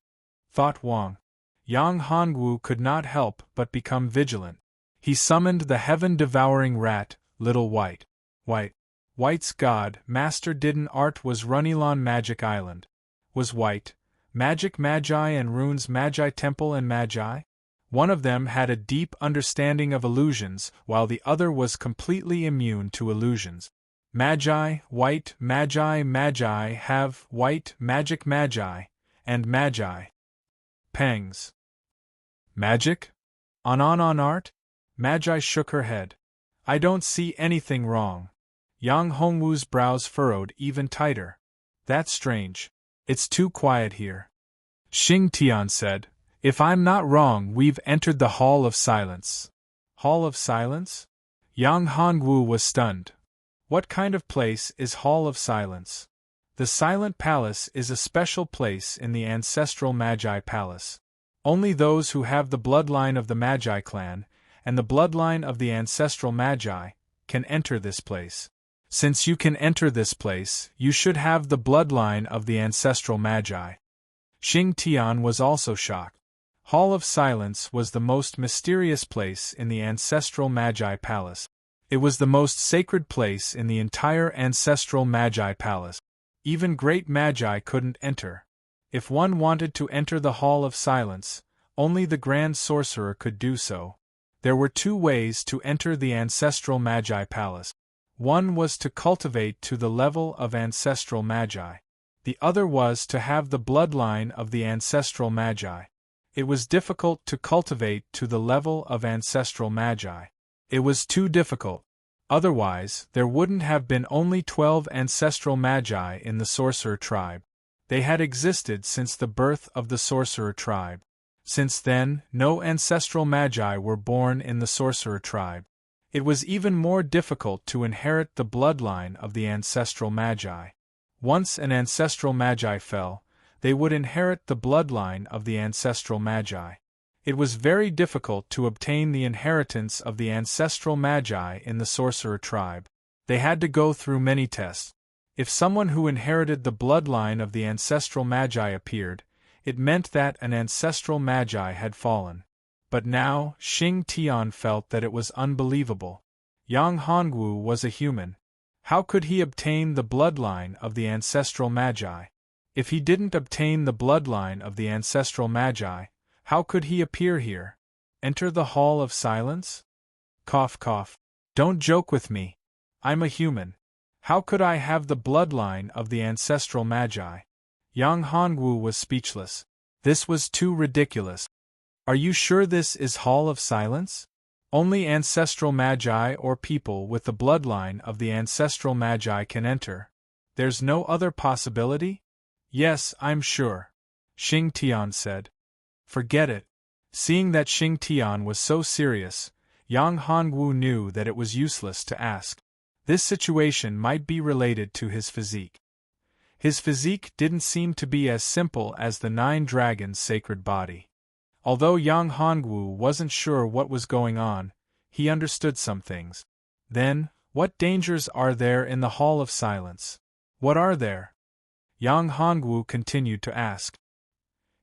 Thought Wang. Yang Hongwu could not help but become vigilant. He summoned the heaven-devouring rat, Little White. White's god, master didn't art was Runilon Magic Island. Was White, Magic Magi and Rune's Magi Temple and Magi? One of them had a deep understanding of illusions, while the other was completely immune to illusions. Magi, White, Magi have White, Magic Magi, and Magi. Pangs. Magic? On art? Magi shook her head. I don't see anything wrong. Yang Hongwu's brows furrowed even tighter. That's strange. It's too quiet here. Xing Tian said, if I'm not wrong, we've entered the Hall of Silence. Hall of Silence? Yang Hongwu was stunned. What kind of place is Hall of Silence? The Silent Palace is a special place in the ancestral Magi Palace. Only those who have the bloodline of the Magi clan, and the bloodline of the ancestral Magi, can enter this place. Since you can enter this place, you should have the bloodline of the ancestral Magi. Xing Tian was also shocked. Hall of Silence was the most mysterious place in the ancestral Magi Palace. It was the most sacred place in the entire ancestral Magi Palace. Even great Magi couldn't enter. If one wanted to enter the Hall of Silence, only the Grand Sorcerer could do so. There were 2 ways to enter the ancestral Magi Palace. One was to cultivate to the level of ancestral Magi. The other was to have the bloodline of the ancestral Magi. It was difficult to cultivate to the level of ancestral Magi. It was too difficult. Otherwise, there wouldn't have been only 12 ancestral Magi in the Sorcerer tribe. They had existed since the birth of the Sorcerer tribe. Since then, no ancestral Magi were born in the Sorcerer tribe. It was even more difficult to inherit the bloodline of the ancestral Magi. Once an ancestral Magi fell, they would inherit the bloodline of the ancestral Magi. It was very difficult to obtain the inheritance of the ancestral Magi in the Sorcerer tribe. They had to go through many tests. If someone who inherited the bloodline of the ancestral Magi appeared, It meant that an ancestral magi had fallen. But now, Xing Tian felt that it was unbelievable. Yang Hongwu was a human. How could he obtain the bloodline of the ancestral magi? If he didn't obtain the bloodline of the ancestral magi, how could he appear here? Enter the Hall of Silence? Cough cough. Don't joke with me. I'm a human. How could I have the bloodline of the ancestral magi? Yang Hongwu was speechless. This was too ridiculous. Are you sure this is Hall of Silence? Only ancestral magi or people with the bloodline of the ancestral magi can enter. There's no other possibility? Yes, I'm sure, Xing Tian said. Forget it. Seeing that Xing Tian was so serious, Yang Hongwu knew that it was useless to ask. This situation might be related to his physique. His physique didn't seem to be as simple as the 9 dragons' sacred body. Although Yang Hongwu wasn't sure what was going on, he understood some things. Then, what dangers are there in the Hall of Silence? What are there? Yang Hongwu continued to ask.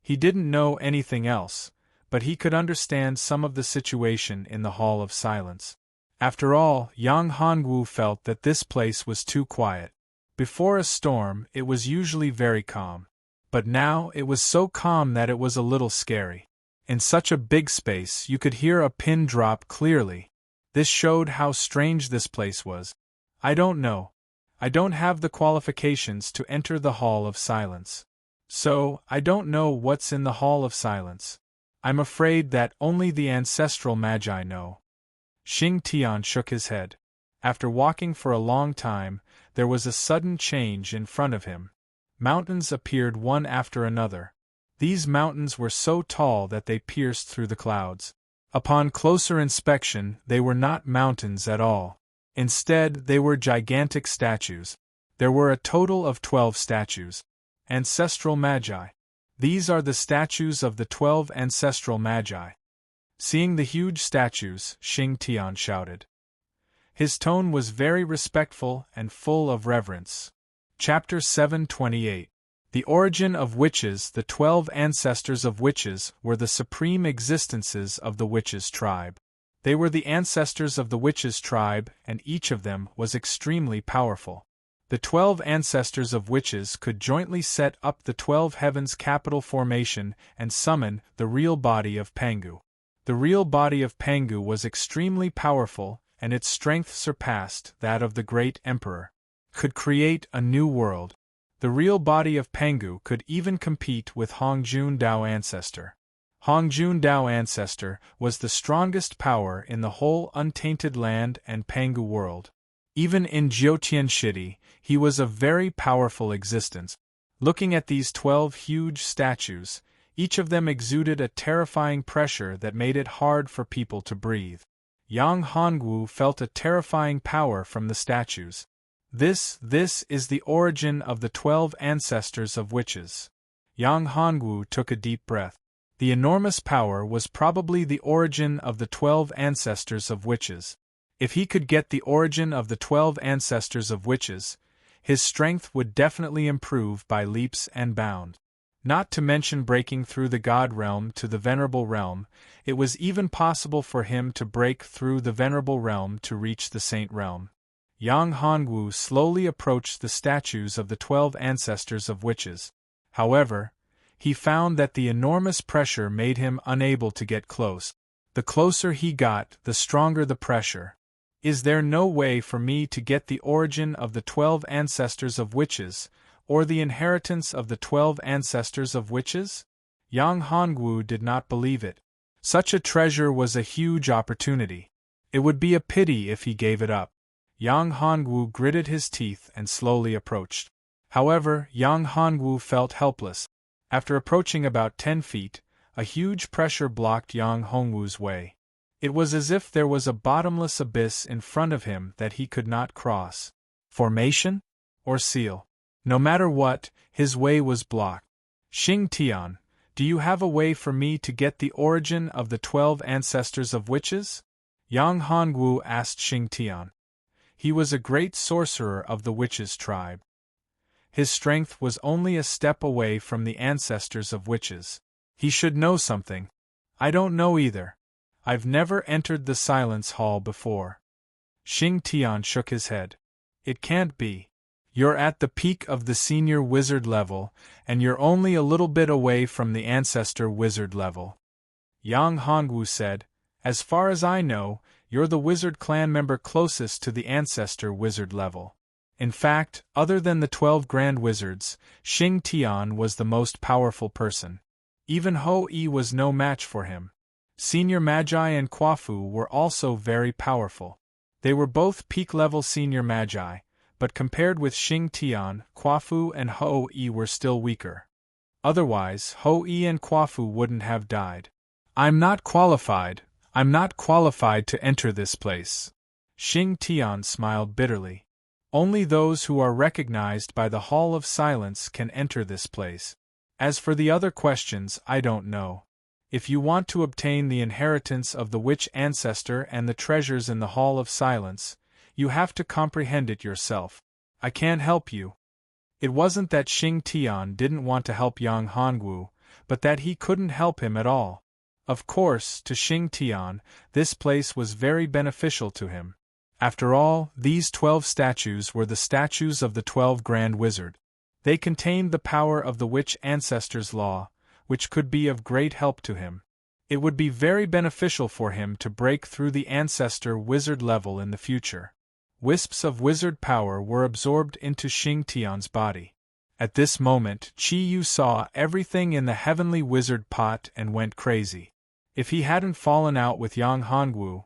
He didn't know anything else, but he could understand some of the situation in the Hall of Silence. After all, Yang Hongwu felt that this place was too quiet. Before a storm, it was usually very calm. But now it was so calm that it was a little scary. In such a big space, you could hear a pin drop clearly. This showed how strange this place was. I don't know. I don't have the qualifications to enter the Hall of Silence. So, I don't know what's in the Hall of Silence. I'm afraid that only the ancestral magi know. Xing Tian shook his head. After walking for a long time, there was a sudden change in front of him. Mountains appeared one after another. These mountains were so tall that they pierced through the clouds. Upon closer inspection, they were not mountains at all. Instead, they were gigantic statues. There were a total of 12 statues. Ancestral magi. These are the statues of the 12 ancestral magi. Seeing the huge statues, Xing Tian shouted. His tone was very respectful and full of reverence. Chapter 728. The origin of witches. The 12 ancestors of witches were the supreme existences of the witches' tribe. They were the ancestors of the witches' tribe, and each of them was extremely powerful. The 12 ancestors of witches could jointly set up the 12 heavens capital formation and summon the real body of Pangu. The real body of Pangu was extremely powerful, and its strength surpassed that of the great emperor. Could create a new world. The real body of Pangu could even compete with Hongjun Dao Ancestor. Hongjun Dao Ancestor was the strongest power in the whole untainted land and Pangu world. Even in Jiutianshiti, he was a very powerful existence. Looking at these 12 huge statues, each of them exuded a terrifying pressure that made it hard for people to breathe. Yang Hongwu felt a terrifying power from the statues. This is the origin of the 12 ancestors of witches. Yang Hongwu took a deep breath. The enormous power was probably the origin of the 12 ancestors of witches. If he could get the origin of the 12 ancestors of witches, his strength would definitely improve by leaps and bounds. Not to mention breaking through the God realm to the Venerable realm, it was even possible for him to break through the Venerable realm to reach the Saint realm. Yang Hongwu slowly approached the statues of the 12 ancestors of witches. However, he found that the enormous pressure made him unable to get close. The closer he got, the stronger the pressure. Is there no way for me to get the origin of the 12 ancestors of witches, or the inheritance of the 12 ancestors of witches? Yang Hongwu did not believe it. Such a treasure was a huge opportunity. It would be a pity if he gave it up. Yang Hongwu gritted his teeth and slowly approached. However, Yang Hongwu felt helpless. After approaching about 10 feet, a huge pressure blocked Yang Hongwu's way. It was as if there was a bottomless abyss in front of him that he could not cross. Formation? Or seal? No matter what, his way was blocked. Xing Tian, do you have a way for me to get the origin of the 12 ancestors of witches? Yang Hongwu asked Xing Tian. He was a great sorcerer of the witches' tribe. His strength was only a step away from the ancestors of witches. He should know something. I don't know either. I've never entered the Silence Hall before. Xing Tian shook his head. It can't be. You're at the peak of the senior wizard level, and you're only a little bit away from the ancestor wizard level. Yang Hongwu said, As far as I know, you're the wizard clan member closest to the ancestor wizard level. In fact, other than the 12 grand wizards, Xing Tian was the most powerful person. Even Ho-I was no match for him. Senior Magi and Quafu were also very powerful. They were both peak-level senior Magi, but compared with Xing Tian, Quafu and Ho-I were still weaker. Otherwise, Ho-I and Quafu wouldn't have died. I'm not qualified to enter this place. Xing Tian smiled bitterly. Only those who are recognized by the Hall of Silence can enter this place. As for the other questions, I don't know. If you want to obtain the inheritance of the witch ancestor and the treasures in the Hall of Silence, you have to comprehend it yourself. I can't help you. It wasn't that Xing Tian didn't want to help Yang Hongwu, but that he couldn't help him at all. Of course, to Xing Tian, this place was very beneficial to him. After all, these 12 statues were the statues of the 12 Grand Wizard. They contained the power of the witch ancestor's law, which could be of great help to him. It would be very beneficial for him to break through the ancestor wizard level in the future. Wisps of wizard power were absorbed into Xing Tian's body. At this moment, Qi Yu saw everything in the heavenly wizard pot and went crazy. If he hadn't fallen out with Yang Hongwu,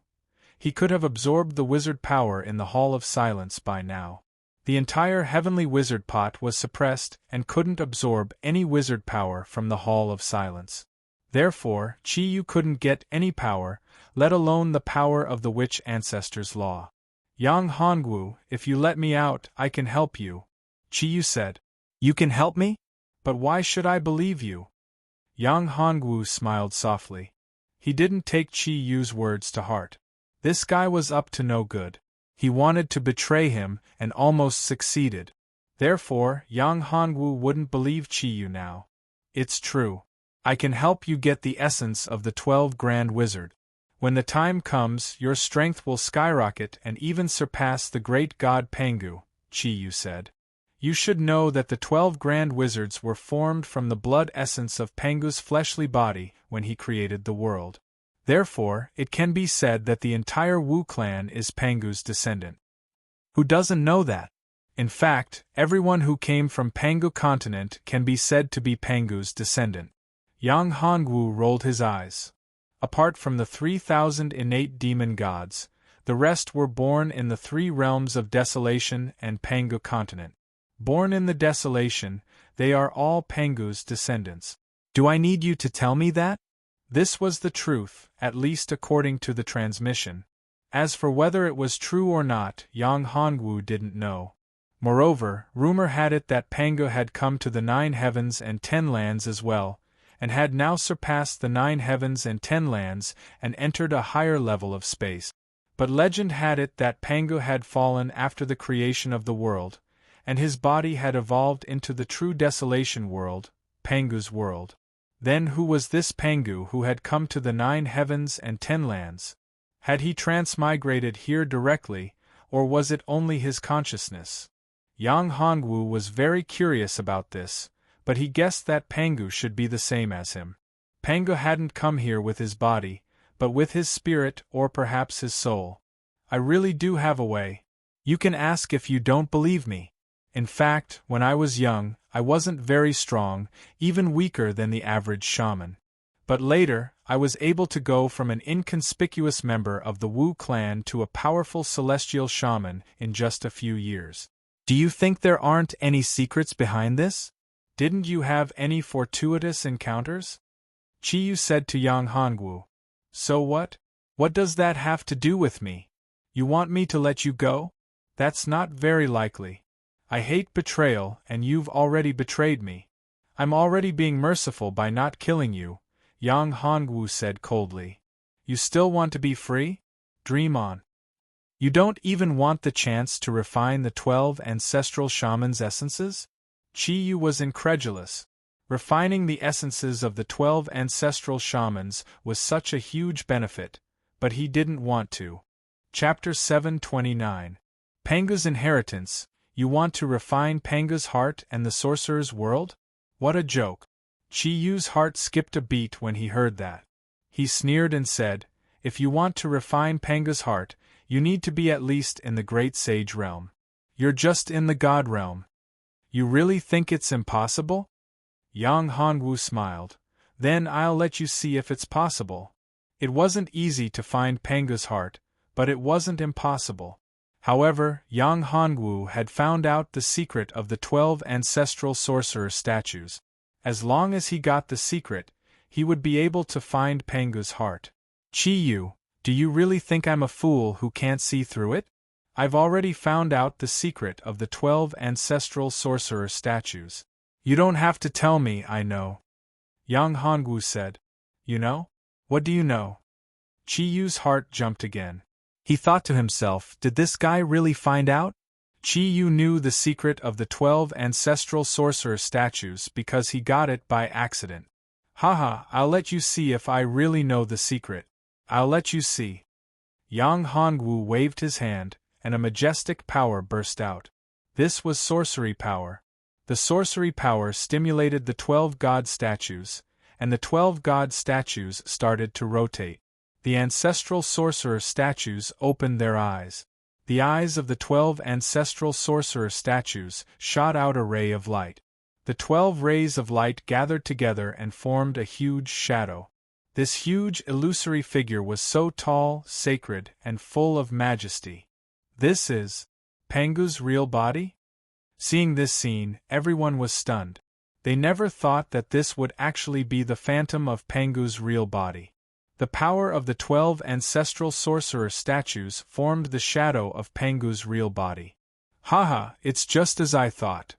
he could have absorbed the wizard power in the Hall of Silence by now. The entire heavenly wizard pot was suppressed and couldn't absorb any wizard power from the Hall of Silence. Therefore, Qi Yu couldn't get any power, let alone the power of the witch ancestor's law. Yang Hongwu, if you let me out, I can help you. Qi Yu said. You can help me? But why should I believe you? Yang Hongwu smiled softly. He didn't take Qi Yu's words to heart. This guy was up to no good. He wanted to betray him and almost succeeded. Therefore, Yang Hongwu wouldn't believe Qi Yu now. It's true. I can help you get the essence of the 12 Grand Wizard. When the time comes, your strength will skyrocket and even surpass the great god Pangu, Qi Yu said. You should know that the 12 Grand Wizards were formed from the blood essence of Pangu's fleshly body when he created the world. Therefore, it can be said that the entire Wu clan is Pangu's descendant. Who doesn't know that? In fact, everyone who came from Pangu continent can be said to be Pangu's descendant. Yang Hongwu rolled his eyes. Apart from the 3,000 innate demon gods, the rest were born in the 3 realms of Desolation and Pangu continent. Born in the Desolation, they are all Pangu's descendants. Do I need you to tell me that? This was the truth, at least according to the transmission. As for whether it was true or not, Yang Hongwu didn't know. Moreover, rumor had it that Pangu had come to the 9 heavens and 10 lands as well, and had now surpassed the 9 heavens and 10 lands and entered a higher level of space. But legend had it that Pangu had fallen after the creation of the world, and his body had evolved into the true Desolation world, Pangu's world. Then who was this Pangu who had come to the 9 heavens and 10 lands? Had he transmigrated here directly, or was it only his consciousness? Yang Hongwu was very curious about this, but he guessed that Pangu should be the same as him. Pangu hadn't come here with his body, but with his spirit or perhaps his soul. I really do have a way. You can ask if you don't believe me. In fact, when I was young, I wasn't very strong, even weaker than the average shaman. But later, I was able to go from an inconspicuous member of the Wu clan to a powerful celestial shaman in just a few years. Do you think there aren't any secrets behind this? Didn't you have any fortuitous encounters? Qi Yu said to Yang Hongwu. So what? What does that have to do with me? You want me to let you go? That's not very likely. I hate betrayal, and you've already betrayed me. I'm already being merciful by not killing you, Yang Hongwu said coldly. You still want to be free? Dream on. You don't even want the chance to refine the 12 ancestral shamans' essences? Chi-Yu was incredulous. Refining the essences of the 12 ancestral shamans was such a huge benefit, but he didn't want to. Chapter 729. Panga's Inheritance. You want to refine Panga's heart and the sorcerer's world? What a joke. Chi-Yu's heart skipped a beat when he heard that. He sneered and said, if you want to refine Panga's heart, you need to be at least in the Great Sage realm. You're just in the God realm. You really think it's impossible? Yang Hongwu smiled. Then I'll let you see if it's possible. It wasn't easy to find Panga's heart, but it wasn't impossible. However, Yang Hongwu had found out the secret of the 12 ancestral sorcerer statues. As long as he got the secret, he would be able to find Panga's heart. Chi-Yu, do you really think I'm a fool who can't see through it? I've already found out the secret of the 12 ancestral sorcerer statues. You don't have to tell me, I know. Yang Hongwu said. You know? What do you know? Chi-Yu's heart jumped again. He thought to himself, did this guy really find out? Chi-Yu knew the secret of the 12 ancestral sorcerer statues because he got it by accident. Haha, I'll let you see if I really know the secret. I'll let you see. Yang Hongwu waved his hand, and a majestic power burst out. This was sorcery power. The sorcery power stimulated the 12 god statues, and the 12 god statues started to rotate. The ancestral sorcerer statues opened their eyes. The eyes of the 12 ancestral sorcerer statues shot out a ray of light. The 12 rays of light gathered together and formed a huge shadow. This huge illusory figure was so tall, sacred, and full of majesty. This is Pangu's real body? Seeing this scene, everyone was stunned. They never thought that this would actually be the phantom of Pangu's real body. The power of the 12 ancestral sorcerer statues formed the shadow of Pangu's real body. Haha, it's just as I thought.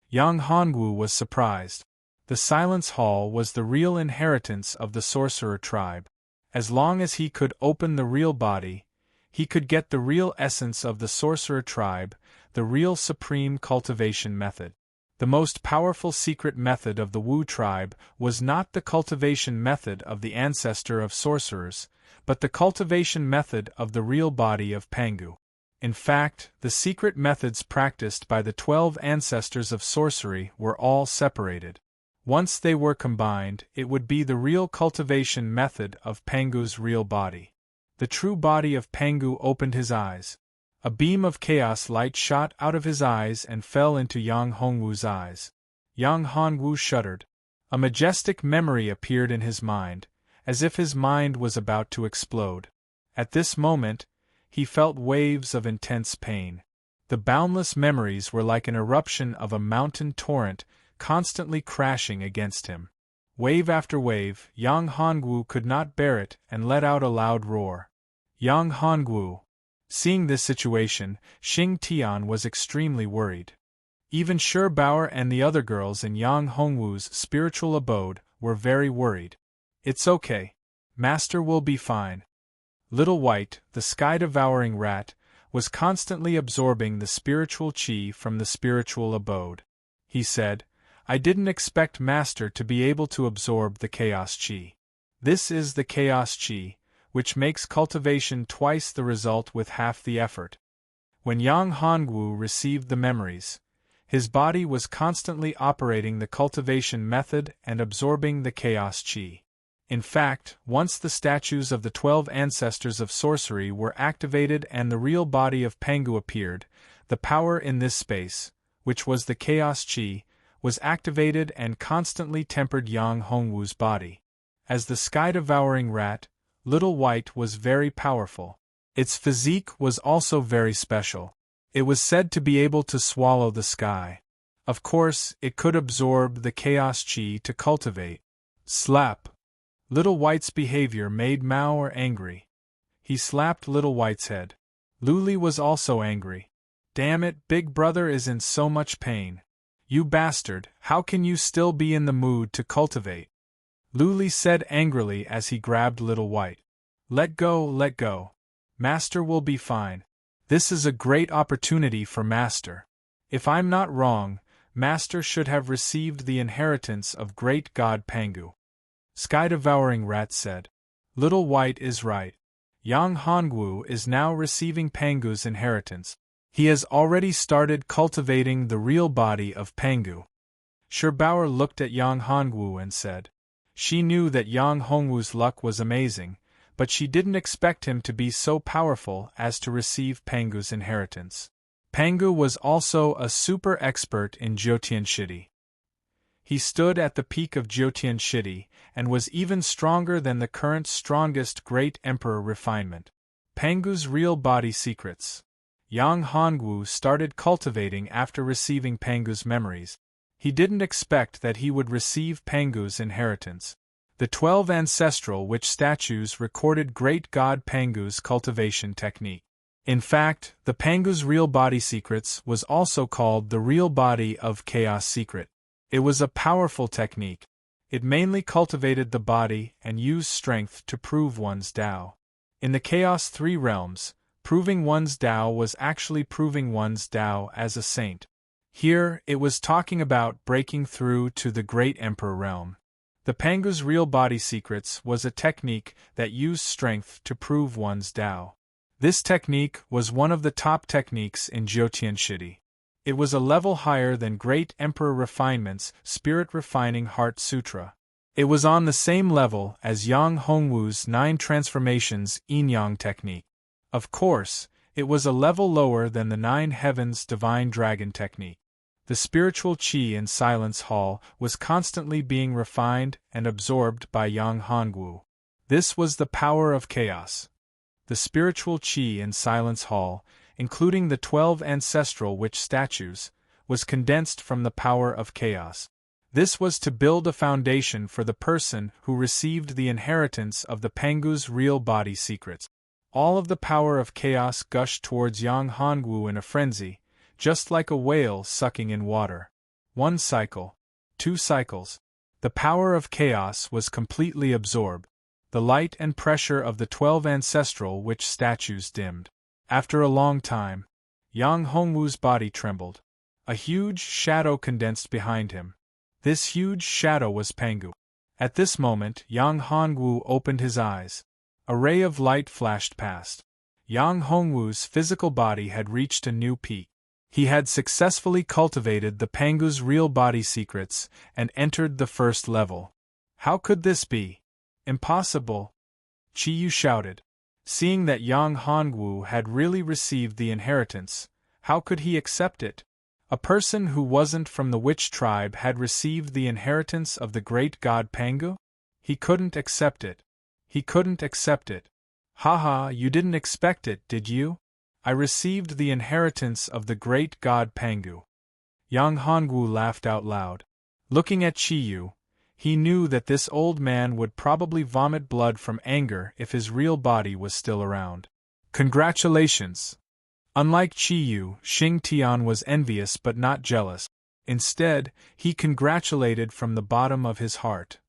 Yang Hongwu was surprised. The Silence Hall was the real inheritance of the sorcerer tribe. As long as he could open the real body, he could get the real essence of the sorcerer tribe, the real supreme cultivation method. The most powerful secret method of the Wu tribe was not the cultivation method of the ancestor of sorcerers, but the cultivation method of the real body of Pangu. In fact, the secret methods practiced by the 12 ancestors of sorcery were all separated. Once they were combined, it would be the real cultivation method of Pangu's real body. The true body of Pangu opened his eyes. A beam of chaos light shot out of his eyes and fell into Yang Hongwu's eyes. Yang Hongwu shuddered. A majestic memory appeared in his mind, as if his mind was about to explode. At this moment, he felt waves of intense pain. The boundless memories were like an eruption of a mountain torrent, constantly crashing against him. Wave after wave, Yang Hongwu could not bear it and let out a loud roar. Yang Hongwu. Seeing this situation, Xing Tian was extremely worried. Even Shi Bauer and the other girls in Yang Hongwu's spiritual abode were very worried. It's okay. Master will be fine. Little White, the sky-devouring rat, was constantly absorbing the spiritual qi from the spiritual abode. He said, I didn't expect Master to be able to absorb the chaos qi. This is the chaos qi, which makes cultivation twice the result with half the effort. When Yang Hongwu received the memories, his body was constantly operating the cultivation method and absorbing the chaos qi. In fact, once the statues of the 12 ancestors of sorcery were activated and the real body of Pangu appeared, the power in this space, which was the chaos qi, was activated and constantly tempered Yang Hongwu's body. As the sky-devouring rat, Little White was very powerful. Its physique was also very special. It was said to be able to swallow the sky. Of course, it could absorb the chaos qi to cultivate. Slap! Little White's behavior made Mao angry. He slapped Little White's head. Luli was also angry. Damn it, Big Brother is in so much pain. You bastard, how can you still be in the mood to cultivate? Luli said angrily as he grabbed Little White. Let go, let go. Master will be fine. This is a great opportunity for Master. If I'm not wrong, Master should have received the inheritance of great god Pangu. Sky-devouring rat said. Little White is right. Yang Hongwu is now receiving Pangu's inheritance. He has already started cultivating the real body of Pangu. Sherbauer looked at Yang Hongwu and said. She knew that Yang Hongwu's luck was amazing, but she didn't expect him to be so powerful as to receive Pangu's inheritance. Pangu was also a super expert in Jiutianshidi. He stood at the peak of Jiutianshidi and was even stronger than the current strongest great emperor refinement. Pangu's real body secrets. Yang Hongwu started cultivating after receiving Pangu's memories. He didn't expect that he would receive Pangu's inheritance. The 12 ancestral witch statues recorded great god Pangu's cultivation technique. In fact, the Pangu's real body secrets was also called the real body of chaos secret. It was a powerful technique. It mainly cultivated the body and used strength to prove one's Tao. In the Chaos 3 realms, proving one's Tao was actually proving one's Tao as a saint. Here, it was talking about breaking through to the Great Emperor realm. The Pangu's real body secrets was a technique that used strength to prove one's Tao. This technique was one of the top techniques in Jiutianshidi. It was a level higher than Great Emperor Refinement's Spirit Refining Heart Sutra. It was on the same level as Yang Hongwu's 9 Transformations Yin-Yang technique. Of course, it was a level lower than the 9 Heavens Divine Dragon technique. The spiritual qi in Silence Hall was constantly being refined and absorbed by Yang Hongwu. This was the power of chaos. The spiritual qi in Silence Hall, including the 12 ancestral witch statues, was condensed from the power of chaos. This was to build a foundation for the person who received the inheritance of the Pangu's real body secrets. All of the power of chaos gushed towards Yang Hongwu in a frenzy, just like a whale sucking in water. 1 cycle, 2 cycles. The power of chaos was completely absorbed. The light and pressure of the 12 ancestral witch statues dimmed. After a long time, Yang Hongwu's body trembled. A huge shadow condensed behind him. This huge shadow was Pangu. At this moment, Yang Hongwu opened his eyes. A ray of light flashed past. Yang Hongwu's physical body had reached a new peak. He had successfully cultivated the Pangu's real body secrets and entered the first level. How could this be? Impossible! Chiyu shouted. Seeing that Yang Hongwu had really received the inheritance, how could he accept it? A person who wasn't from the witch tribe had received the inheritance of the great god Pangu? He couldn't accept it. He couldn't accept it. Haha, you didn't expect it, did you? I received the inheritance of the great god Pangu. Yang Hongwu laughed out loud. Looking at Chiyu, he knew that this old man would probably vomit blood from anger if his real body was still around. Congratulations! Unlike Chiyu, Xing Tian was envious but not jealous. Instead, he congratulated from the bottom of his heart.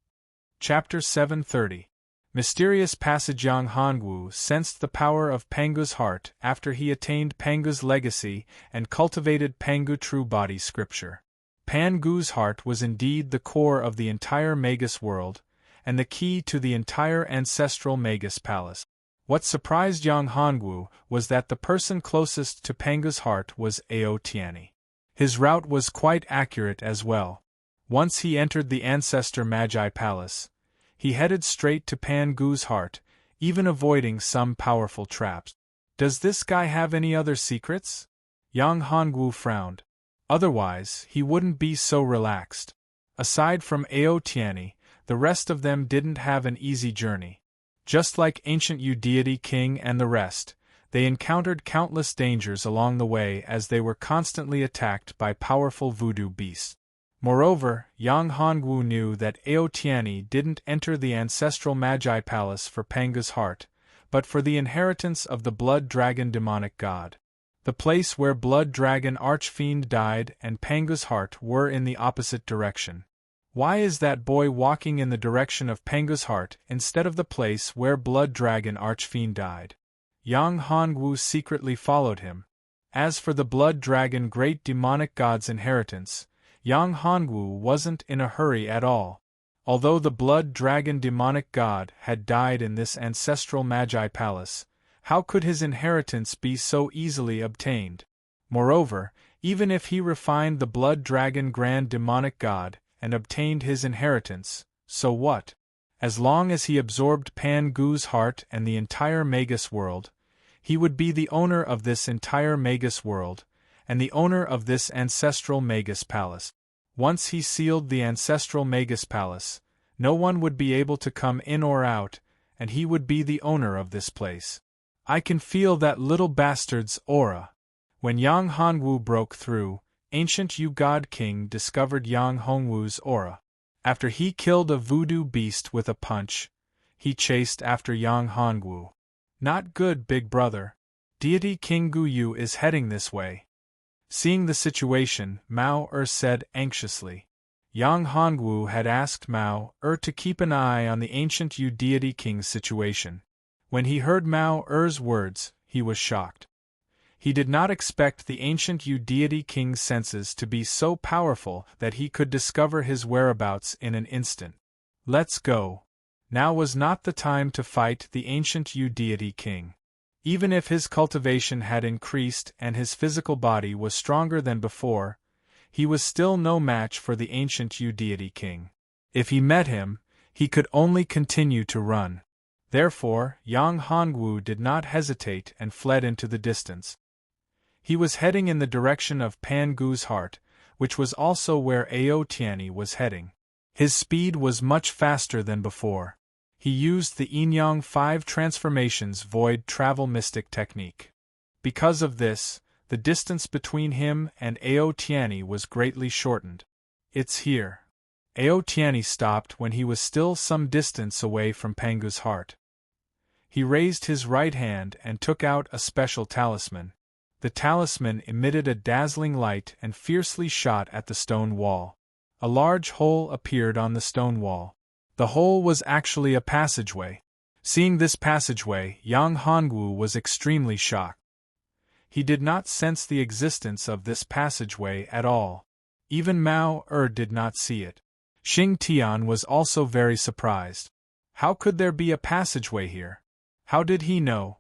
Chapter 730. Mysterious Passage. Yang Hongwu sensed the power of Pangu's heart after he attained Pangu's legacy and cultivated Pangu true body scripture. Pangu's heart was indeed the core of the entire Magus world, and the key to the entire ancestral Magus palace. What surprised Yang Hongwu was that the person closest to Pangu's heart was Ao Tianyi. His route was quite accurate as well. Once he entered the Ancestor Magi Palace, he headed straight to Pangu's heart, even avoiding some powerful traps. Does this guy have any other secrets? Yang Hongwu frowned. Otherwise, he wouldn't be so relaxed. Aside from Ao Tianyi, the rest of them didn't have an easy journey. Just like ancient Yu deity king and the rest, they encountered countless dangers along the way as they were constantly attacked by powerful voodoo beasts. Moreover, Yang Hongwu knew that Ao Tianyi didn't enter the ancestral Magi Palace for Pangu's heart, but for the inheritance of the Blood Dragon demonic god. The place where Blood Dragon Archfiend died and Pangu's heart were in the opposite direction. Why is that boy walking in the direction of Pangu's heart instead of the place where Blood Dragon Archfiend died? Yang Hongwu secretly followed him. As for the Blood Dragon great demonic god's inheritance, Yang Hongwu wasn't in a hurry at all. Although the blood dragon demonic god had died in this ancestral Magi palace, how could his inheritance be so easily obtained? Moreover, even if he refined the blood dragon grand demonic god and obtained his inheritance, so what? As long as he absorbed Pan Gu's heart and the entire Magus world, he would be the owner of this entire Magus world, and the owner of this ancestral Magus palace. Once he sealed the ancestral Magus palace, no one would be able to come in or out, and he would be the owner of this place. I can feel that little bastard's aura. When Yang Hongwu broke through, ancient Yu God King discovered Yang Hongwu's aura. After he killed a voodoo beast with a punch, he chased after Yang Hongwu. Not good, big brother. Deity King Guyu is heading this way. Seeing the situation, Mao said anxiously. Yang Hongwu had asked Mao to keep an eye on the ancient Yu deity king's situation. When he heard Mao words, he was shocked. He did not expect the ancient Yu deity king's senses to be so powerful that he could discover his whereabouts in an instant. Let's go. Now was not the time to fight the ancient Yu deity king. Even if his cultivation had increased and his physical body was stronger than before, he was still no match for the ancient Yu deity king. If he met him, he could only continue to run. Therefore, Yang Hongwu did not hesitate and fled into the distance. He was heading in the direction of Pan Gu's heart, which was also where Ao Tianyi was heading. His speed was much faster than before. He used the Yin-Yang 5 transformations void travel mystic technique. Because of this, the distance between him and Ao Tianyi was greatly shortened. It's here. Ao Tianyi stopped when he was still some distance away from Pangu's heart. He raised his right hand and took out a special talisman. The talisman emitted a dazzling light and fiercely shot at the stone wall. A large hole appeared on the stone wall. The hole was actually a passageway. Seeing this passageway, Yang Hongwu was extremely shocked. He did not sense the existence of this passageway at all. Even Mao did not see it. Xing Tian was also very surprised. How could there be a passageway here? How did he know?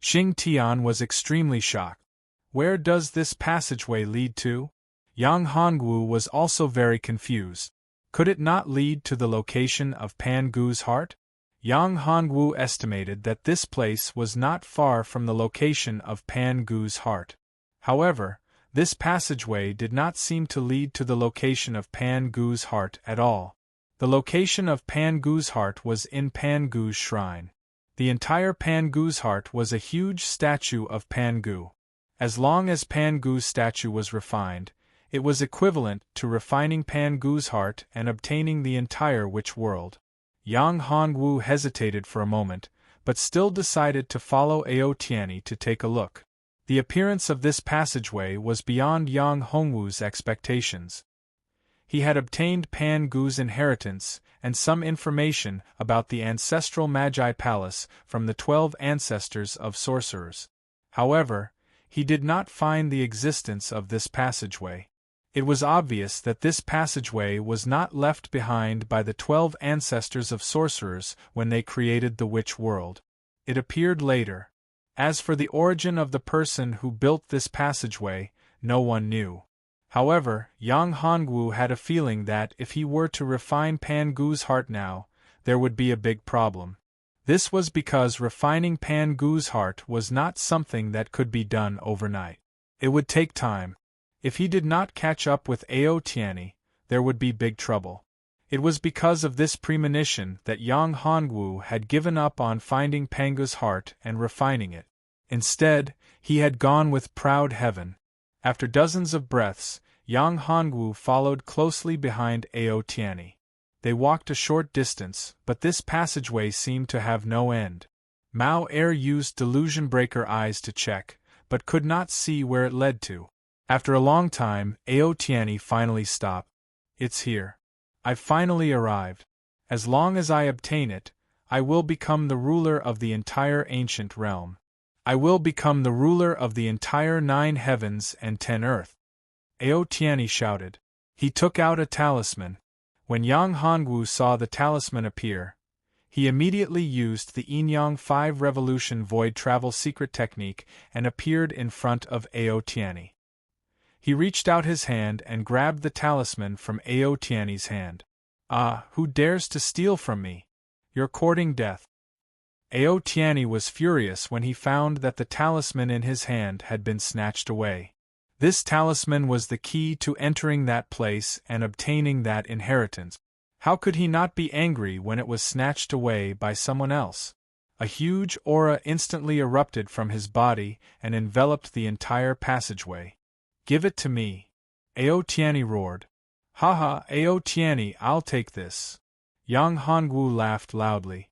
Xing Tian was extremely shocked. Where does this passageway lead to? Yang Hongwu was also very confused. Could it not lead to the location of Pan Gu's heart? Yang Hongwu estimated that this place was not far from the location of Pan Gu's heart. However, this passageway did not seem to lead to the location of Pan Gu's heart at all. The location of Pan Gu's heart was in Pan Gu's shrine. The entire Pan Gu's heart was a huge statue of Pan Gu. As long as Pan Gu's statue was refined, it was equivalent to refining Pan Gu's heart and obtaining the entire witch world. Yang Hongwu hesitated for a moment, but still decided to follow Ao Tianyi to take a look. The appearance of this passageway was beyond Yang Hongwu's expectations. He had obtained Pan Gu's inheritance and some information about the ancestral Magi Palace from the 12 ancestors of sorcerers. However, he did not find the existence of this passageway. It was obvious that this passageway was not left behind by the 12 ancestors of sorcerers when they created the witch world. It appeared later. As for the origin of the person who built this passageway, no one knew. However, Yang Hongwu had a feeling that if he were to refine Pan Gu's heart now, there would be a big problem. This was because refining Pan Gu's heart was not something that could be done overnight. It would take time. If he did not catch up with Ao Tianyi, there would be big trouble. It was because of this premonition that Yang Hongwu had given up on finding Pangu's heart and refining it. Instead, he had gone with proud heaven. After dozens of breaths, Yang Hongwu followed closely behind Ao Tianyi. They walked a short distance, but this passageway seemed to have no end. Mao used delusion breaker eyes to check, but could not see where it led to. After a long time, Ao Tianyi finally stopped. It's here. I've finally arrived. As long as I obtain it, I will become the ruler of the entire ancient realm. I will become the ruler of the entire 9 heavens and 10 earth. Ao Tianyi shouted. He took out a talisman. When Yang Hongwu saw the talisman appear, he immediately used the Yin-Yang 5 Revolution Void Travel Secret Technique and appeared in front of Ao Tianyi. He reached out his hand and grabbed the talisman from Ao Tianyi's hand. "Ah, who dares to steal from me? You're courting death." Ao Tianyi was furious when he found that the talisman in his hand had been snatched away. This talisman was the key to entering that place and obtaining that inheritance. How could he not be angry when it was snatched away by someone else? A huge aura instantly erupted from his body and enveloped the entire passageway. "Give it to me!" Ao Tianyi roared. "Haha, Ao Tianyi, I'll take this." Yang Hongwu laughed loudly.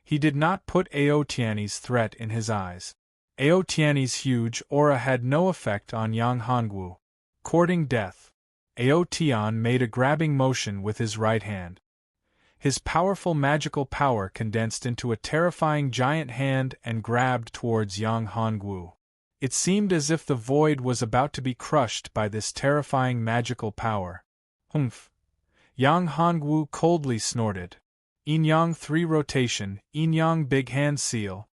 He did not put Ao Tianyi's threat in his eyes. Ao Tianyi's huge aura had no effect on Yang Hongwu. Courting death. Ao Tian made a grabbing motion with his right hand. His powerful magical power condensed into a terrifying giant hand and grabbed towards Yang Hongwu. It seemed as if the void was about to be crushed by this terrifying magical power. Humph! Yang Hongwu coldly snorted. Yin-Yang 3 rotation, Yin-Yang big hand seal.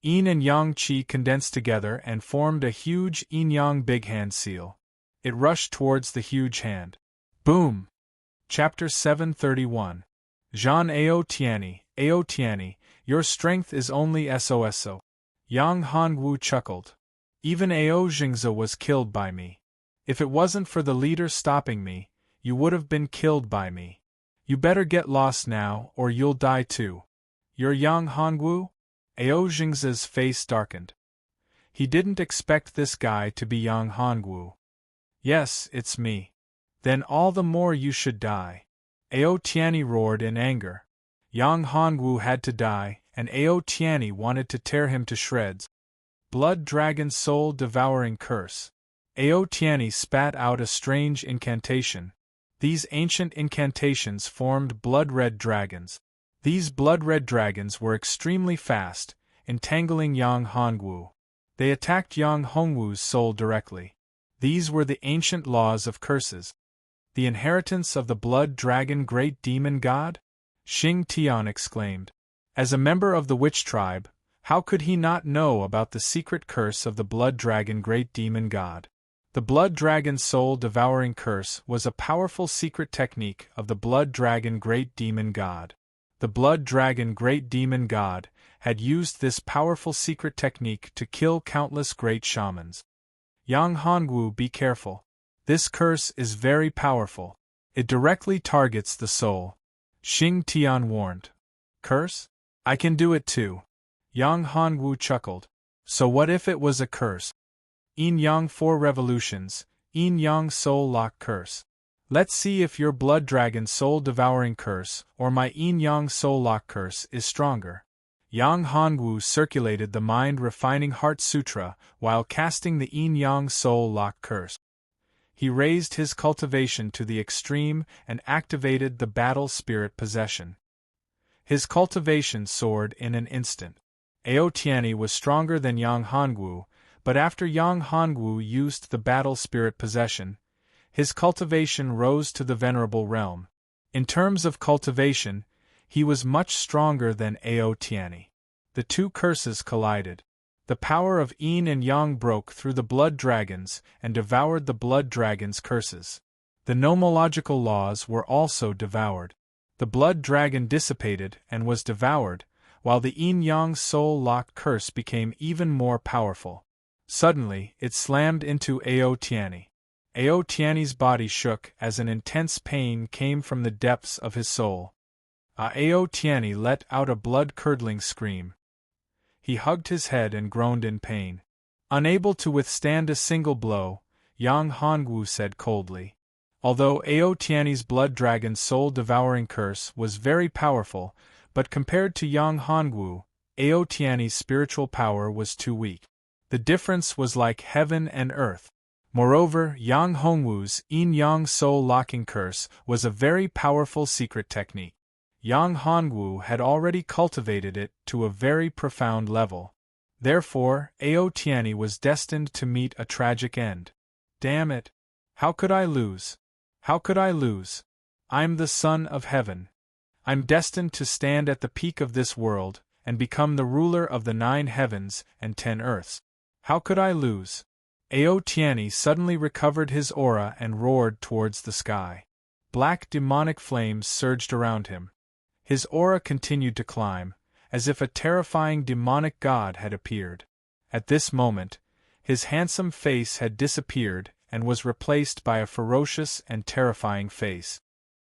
Yin and Yang Qi condensed together and formed a huge Yin-Yang big hand seal. It rushed towards the huge hand. Boom! Chapter 731. Jean Ao Tianyi, your strength is only SOSO. Yang Hongwu chuckled. Even Ao Jingze was killed by me. If it wasn't for the leader stopping me, you would have been killed by me. You better get lost now, or you'll die too. You're Yang Hongwu? Ao Jingze's face darkened. He didn't expect this guy to be Yang Hongwu. Yes, it's me. Then all the more you should die. Ao Tianyi roared in anger. Yang Hongwu had to die, and Ao Tianyi wanted to tear him to shreds. Blood Dragon Soul Devouring Curse. Ao Tianyi spat out a strange incantation. These ancient incantations formed blood-red dragons. These blood-red dragons were extremely fast, entangling Yang Hongwu. They attacked Yang Hongwu's soul directly. These were the ancient laws of curses. The inheritance of the blood dragon great demon god? Xing Tian exclaimed. As a member of the witch tribe, how could he not know about the secret curse of the blood dragon great demon god? The blood dragon soul devouring curse was a powerful secret technique of the blood dragon great demon god. The blood dragon great demon god had used this powerful secret technique to kill countless great shamans. Yang Hongwu, be careful. This curse is very powerful. It directly targets the soul. Xing Tian warned. Curse? I can do it too. Yang Hongwu chuckled. So what if it was a curse? Yin-Yang 4 revolutions, Yin-Yang soul lock curse. Let's see if your blood dragon soul devouring curse or my Yin-Yang soul lock curse is stronger. Yang Hongwu circulated the mind-refining heart sutra while casting the Yin-Yang soul lock curse. He raised his cultivation to the extreme and activated the battle spirit possession. His cultivation soared in an instant. Ao Tianyi was stronger than Yang Hongwu, but after Yang Hongwu used the battle spirit possession, his cultivation rose to the venerable realm. In terms of cultivation, he was much stronger than Ao Tianyi. The two curses collided. The power of Yin and Yang broke through the blood dragons and devoured the blood dragon's curses. The nomological laws were also devoured. The blood dragon dissipated and was devoured, while the Yin-Yang soul lock curse became even more powerful. Suddenly, it slammed into Ao Tianyi. Ao Tianyi's body shook as an intense pain came from the depths of his soul. Ao Tianyi let out a blood-curdling scream. He hugged his head and groaned in pain. Unable to withstand a single blow, Yang Hongwu said coldly. Although Ao Tianyi's blood dragon soul devouring curse was very powerful, but compared to Yang Hongwu, Ao Tianyi's spiritual power was too weak. The difference was like heaven and earth. Moreover, Yang Hongwu's Yin-Yang soul locking curse was a very powerful secret technique. Yang Hongwu had already cultivated it to a very profound level. Therefore, Ao Tianyi was destined to meet a tragic end. Damn it! How could I lose? How could I lose? I'm the son of heaven. I'm destined to stand at the peak of this world, and become the ruler of the 9 heavens and 10 earths. How could I lose? Ao Tianyi suddenly recovered his aura and roared towards the sky. Black demonic flames surged around him. His aura continued to climb, as if a terrifying demonic god had appeared. At this moment, his handsome face had disappeared and was replaced by a ferocious and terrifying face.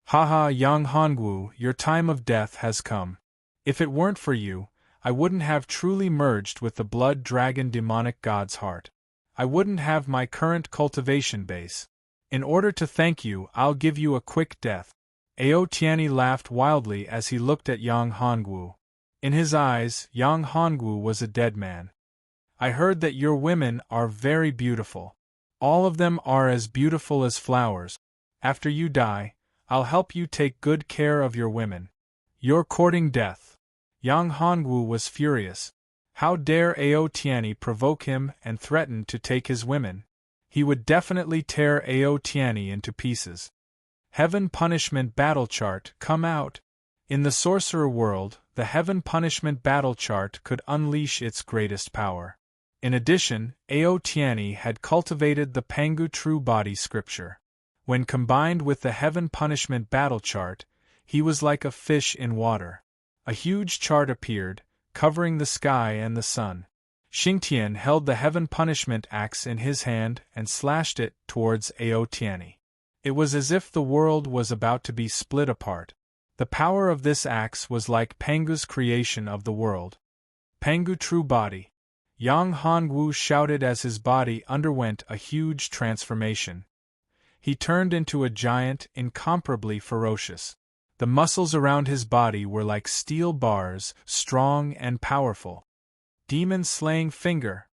Haha, Yang Hongwu, your time of death has come. If it weren't for you, I wouldn't have truly merged with the blood dragon demonic god's heart. I wouldn't have my current cultivation base. In order to thank you, I'll give you a quick death. Ao Tianyi laughed wildly as he looked at Yang Hongwu. In his eyes, Yang Hongwu was a dead man. I heard that your women are very beautiful. All of them are as beautiful as flowers. After you die, I'll help you take good care of your women. You're courting death. Yang Hongwu was furious. How dare Ao Tianyi provoke him and threaten to take his women? He would definitely tear Ao Tianyi into pieces. Heaven Punishment Battle Chart, come out. In the sorcerer world, the Heaven Punishment Battle Chart could unleash its greatest power. In addition, Ao Tianyi had cultivated the Pangu True Body scripture. When combined with the Heaven Punishment Battle Chart, he was like a fish in water. A huge chart appeared, covering the sky and the sun. Xingtian held the Heaven Punishment axe in his hand and slashed it towards Ao Tianyi. It was as if the world was about to be split apart. The power of this axe was like Pangu's creation of the world. Pangu True Body. Yang Hongwu shouted as his body underwent a huge transformation. He turned into a giant, incomparably ferocious. The muscles around his body were like steel bars, strong and powerful. Demon-slaying finger!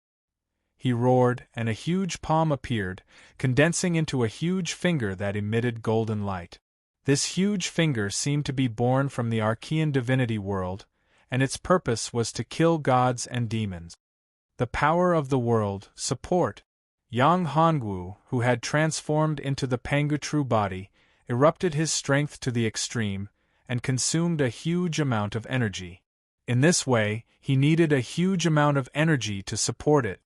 He roared, and a huge palm appeared, condensing into a huge finger that emitted golden light. This huge finger seemed to be born from the Archean divinity world, and its purpose was to kill gods and demons. The power of the world, support! Yang Hongwu, who had transformed into the Pangu True Body, erupted his strength to the extreme, and consumed a huge amount of energy. In this way, he needed a huge amount of energy to support it.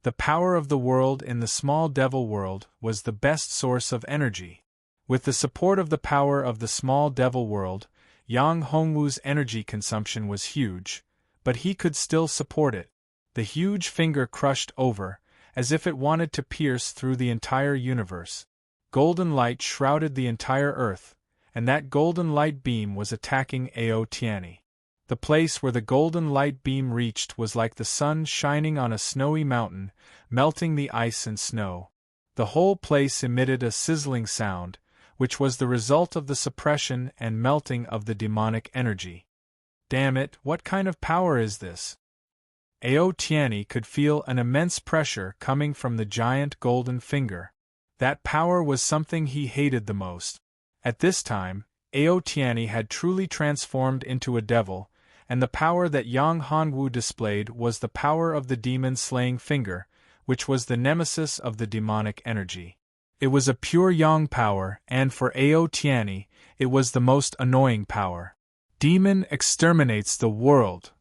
The power of the world in the small devil world was the best source of energy. With the support of the power of the small devil world, Yang Hongwu's energy consumption was huge, but he could still support it. The huge finger crushed over, as if it wanted to pierce through the entire universe. Golden light shrouded the entire earth, and that golden light beam was attacking Ao Tianyi. The place where the golden light beam reached was like the sun shining on a snowy mountain, melting the ice and snow. The whole place emitted a sizzling sound, which was the result of the suppression and melting of the demonic energy. Damn it, what kind of power is this? Ao Tianyi could feel an immense pressure coming from the giant golden finger. That power was something he hated the most. At this time, Ao Tianyi had truly transformed into a devil, and the power that Yang Hongwu displayed was the power of the demon-slaying finger, which was the nemesis of the demonic energy. It was a pure Yang power, and for Ao Tianyi, it was the most annoying power. Demon exterminates the world!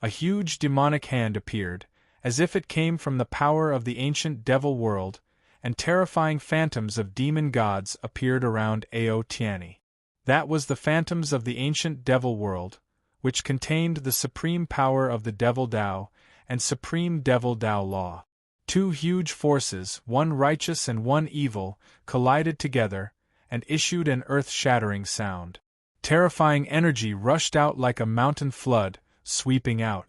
A huge demonic hand appeared, as if it came from the power of the ancient devil world, and terrifying phantoms of demon gods appeared around Ao Tianyi. That was the phantoms of the ancient devil world, which contained the supreme power of the Devil Tao and supreme Devil Tao law. Two huge forces, one righteous and one evil, collided together, and issued an earth-shattering sound. Terrifying energy rushed out like a mountain flood, sweeping out.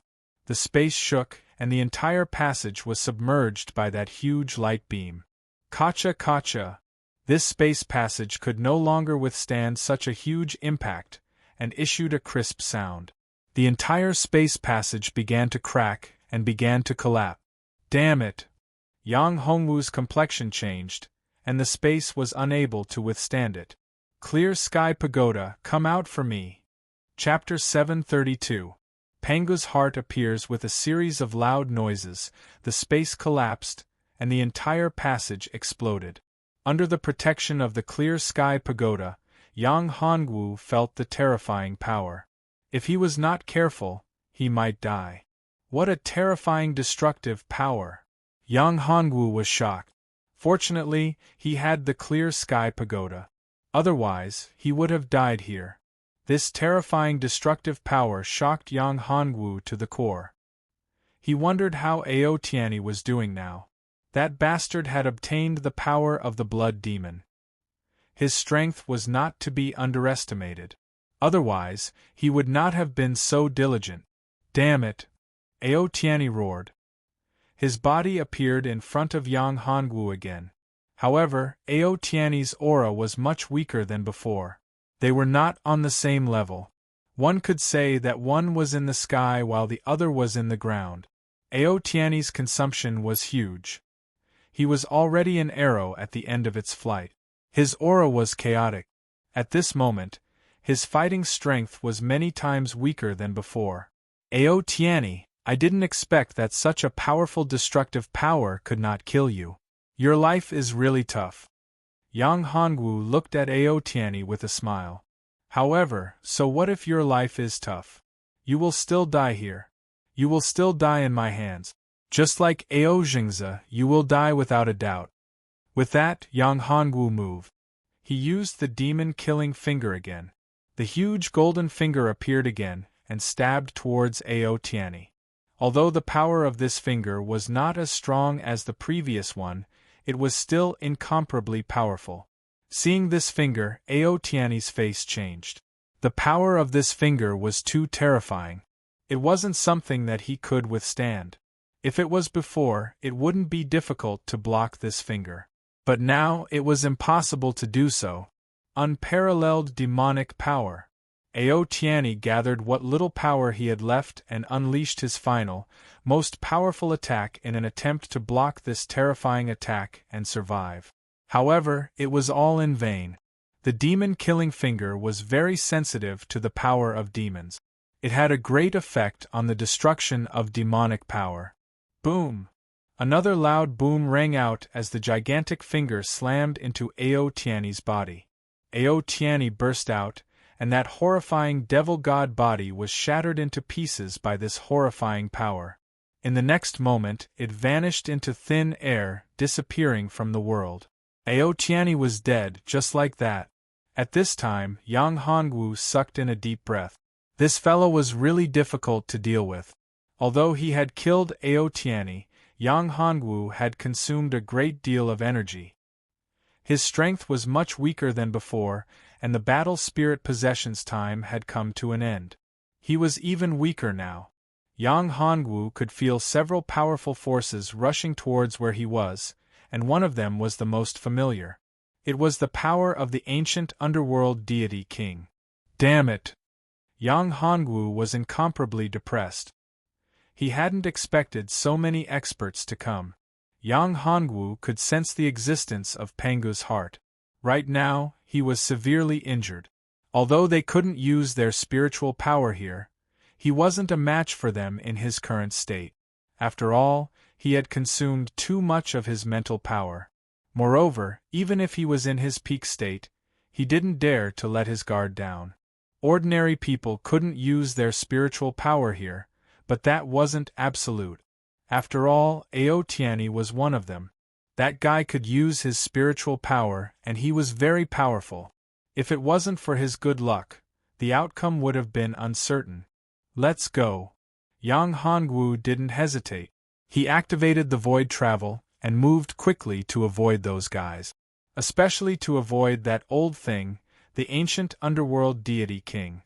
The space shook, and the entire passage was submerged by that huge light beam. Kacha kacha! This space passage could no longer withstand such a huge impact, and issued a crisp sound. The entire space passage began to crack, and began to collapse. Damn it! Yang Hongwu's complexion changed, and the space was unable to withstand it. Clear Sky Pagoda, come out for me! Chapter 732. Pangu's heart appears with a series of loud noises, the space collapsed, and the entire passage exploded. Under the protection of the clear sky pagoda, Yang Hongwu felt the terrifying power. If he was not careful, he might die. What a terrifying destructive power! Yang Hongwu was shocked. Fortunately, he had the clear sky pagoda. Otherwise, he would have died here. This terrifying destructive power shocked Yang Hongwu to the core. He wondered how Ao Tianyi was doing now. That bastard had obtained the power of the blood demon. His strength was not to be underestimated. Otherwise, he would not have been so diligent. Damn it! Ao Tianyi roared. His body appeared in front of Yang Hongwu again. However, Ao Tianyi's aura was much weaker than before. They were not on the same level. One could say that one was in the sky while the other was in the ground. Ao Tianyi's consumption was huge. He was already an arrow at the end of its flight. His aura was chaotic. At this moment, his fighting strength was many times weaker than before. Ao Tianyi, I didn't expect that such a powerful destructive power could not kill you. Your life is really tough. Yang Hongwu looked at Ao Tianyi with a smile. However, so what if your life is tough? You will still die here. You will still die in my hands. Just like Ao Jingzi, you will die without a doubt. With that, Yang Hongwu moved. He used the demon-killing finger again. The huge golden finger appeared again, and stabbed towards Ao Tianyi. Although the power of this finger was not as strong as the previous one, it was still incomparably powerful. Seeing this finger, Ao Tianyi's face changed. The power of this finger was too terrifying. It wasn't something that he could withstand. If it was before, it wouldn't be difficult to block this finger. But now it was impossible to do so. Unparalleled demonic power. Ao Tianyi gathered what little power he had left and unleashed his final, most powerful attack in an attempt to block this terrifying attack and survive. However, it was all in vain. The demon-killing finger was very sensitive to the power of demons. It had a great effect on the destruction of demonic power. Boom! Another loud boom rang out as the gigantic finger slammed into Ao Tianyi's body. Ao Tianyi burst out, and that horrifying devil-god body was shattered into pieces by this horrifying power. In the next moment, it vanished into thin air, disappearing from the world. Ao Tianyi was dead, just like that. At this time, Yang Hongwu sucked in a deep breath. This fellow was really difficult to deal with. Although he had killed Ao Tianyi, Yang Hongwu had consumed a great deal of energy. His strength was much weaker than before, and the battle spirit possession's time had come to an end. He was even weaker now. Yang Hongwu could feel several powerful forces rushing towards where he was, and one of them was the most familiar. It was the power of the ancient underworld deity king. Damn it! Yang Hongwu was incomparably depressed. He hadn't expected so many experts to come. Yang Hongwu could sense the existence of Pangu's heart. Right now, he was severely injured. Although they couldn't use their spiritual power here, he wasn't a match for them in his current state. After all, he had consumed too much of his mental power. Moreover, even if he was in his peak state, he didn't dare to let his guard down. Ordinary people couldn't use their spiritual power here, but that wasn't absolute. After all, Ao Tianyi was one of them. That guy could use his spiritual power, and he was very powerful. If it wasn't for his good luck, the outcome would have been uncertain. Let's go. Yang Hongwu didn't hesitate. He activated the void travel, and moved quickly to avoid those guys. Especially to avoid that old thing, the ancient underworld deity king.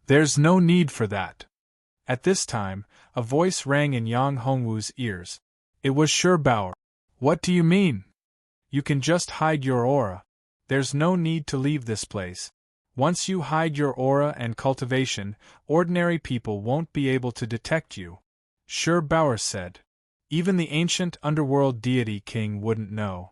There's no need for that. At this time, a voice rang in Yang Hongwu's ears. It was Bauer. What do you mean? You can just hide your aura. There's no need to leave this place. Once you hide your aura and cultivation, ordinary people won't be able to detect you. Bauer said. Even the ancient underworld deity king wouldn't know.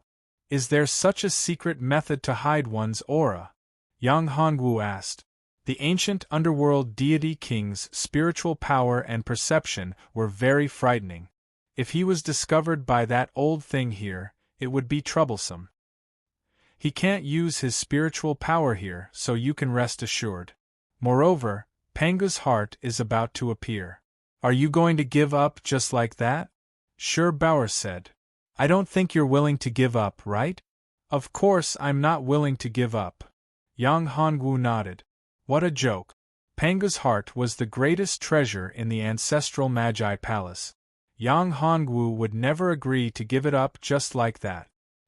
Is there such a secret method to hide one's aura? Yang Hongwu asked. The ancient underworld deity king's spiritual power and perception were very frightening. If he was discovered by that old thing here, it would be troublesome. He can't use his spiritual power here, so you can rest assured. Moreover, Pangu's heart is about to appear. Are you going to give up just like that? Sure, Bauer said. I don't think you're willing to give up, right? Of course I'm not willing to give up. Yang Hongwu nodded. What a joke. Pangu's heart was the greatest treasure in the ancestral Magi Palace. Yang Hongwu would never agree to give it up just like that.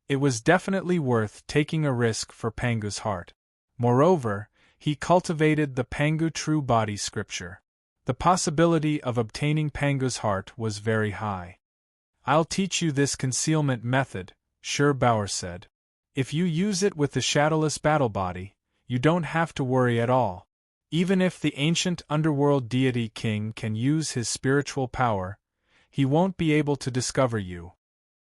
It was definitely worth taking a risk for Pangu's heart. Moreover, he cultivated the Pangu true body scripture. The possibility of obtaining Pangu's heart was very high. I'll teach you this concealment method, Sure Bauer said. If you use it with the shadowless battle body, you don't have to worry at all. Even if the ancient underworld deity king can use his spiritual power, he won't be able to discover you.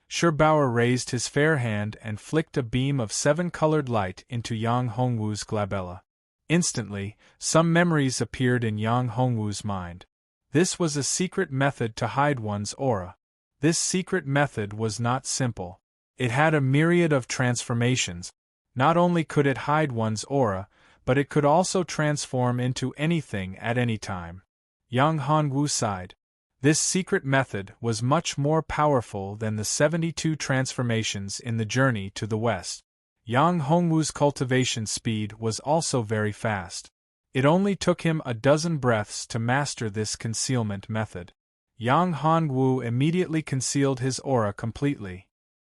Sure Bauer raised his fair hand and flicked a beam of 7-colored light into Yang Hongwu's glabella. Instantly, some memories appeared in Yang Hongwu's mind. This was a secret method to hide one's aura. This secret method was not simple. It had a myriad of transformations. Not only could it hide one's aura, but it could also transform into anything at any time. Yang Hongwu sighed. This secret method was much more powerful than the 72 transformations in the journey to the west. Yang Hongwu's cultivation speed was also very fast. It only took him a dozen breaths to master this concealment method. Yang Hongwu immediately concealed his aura completely.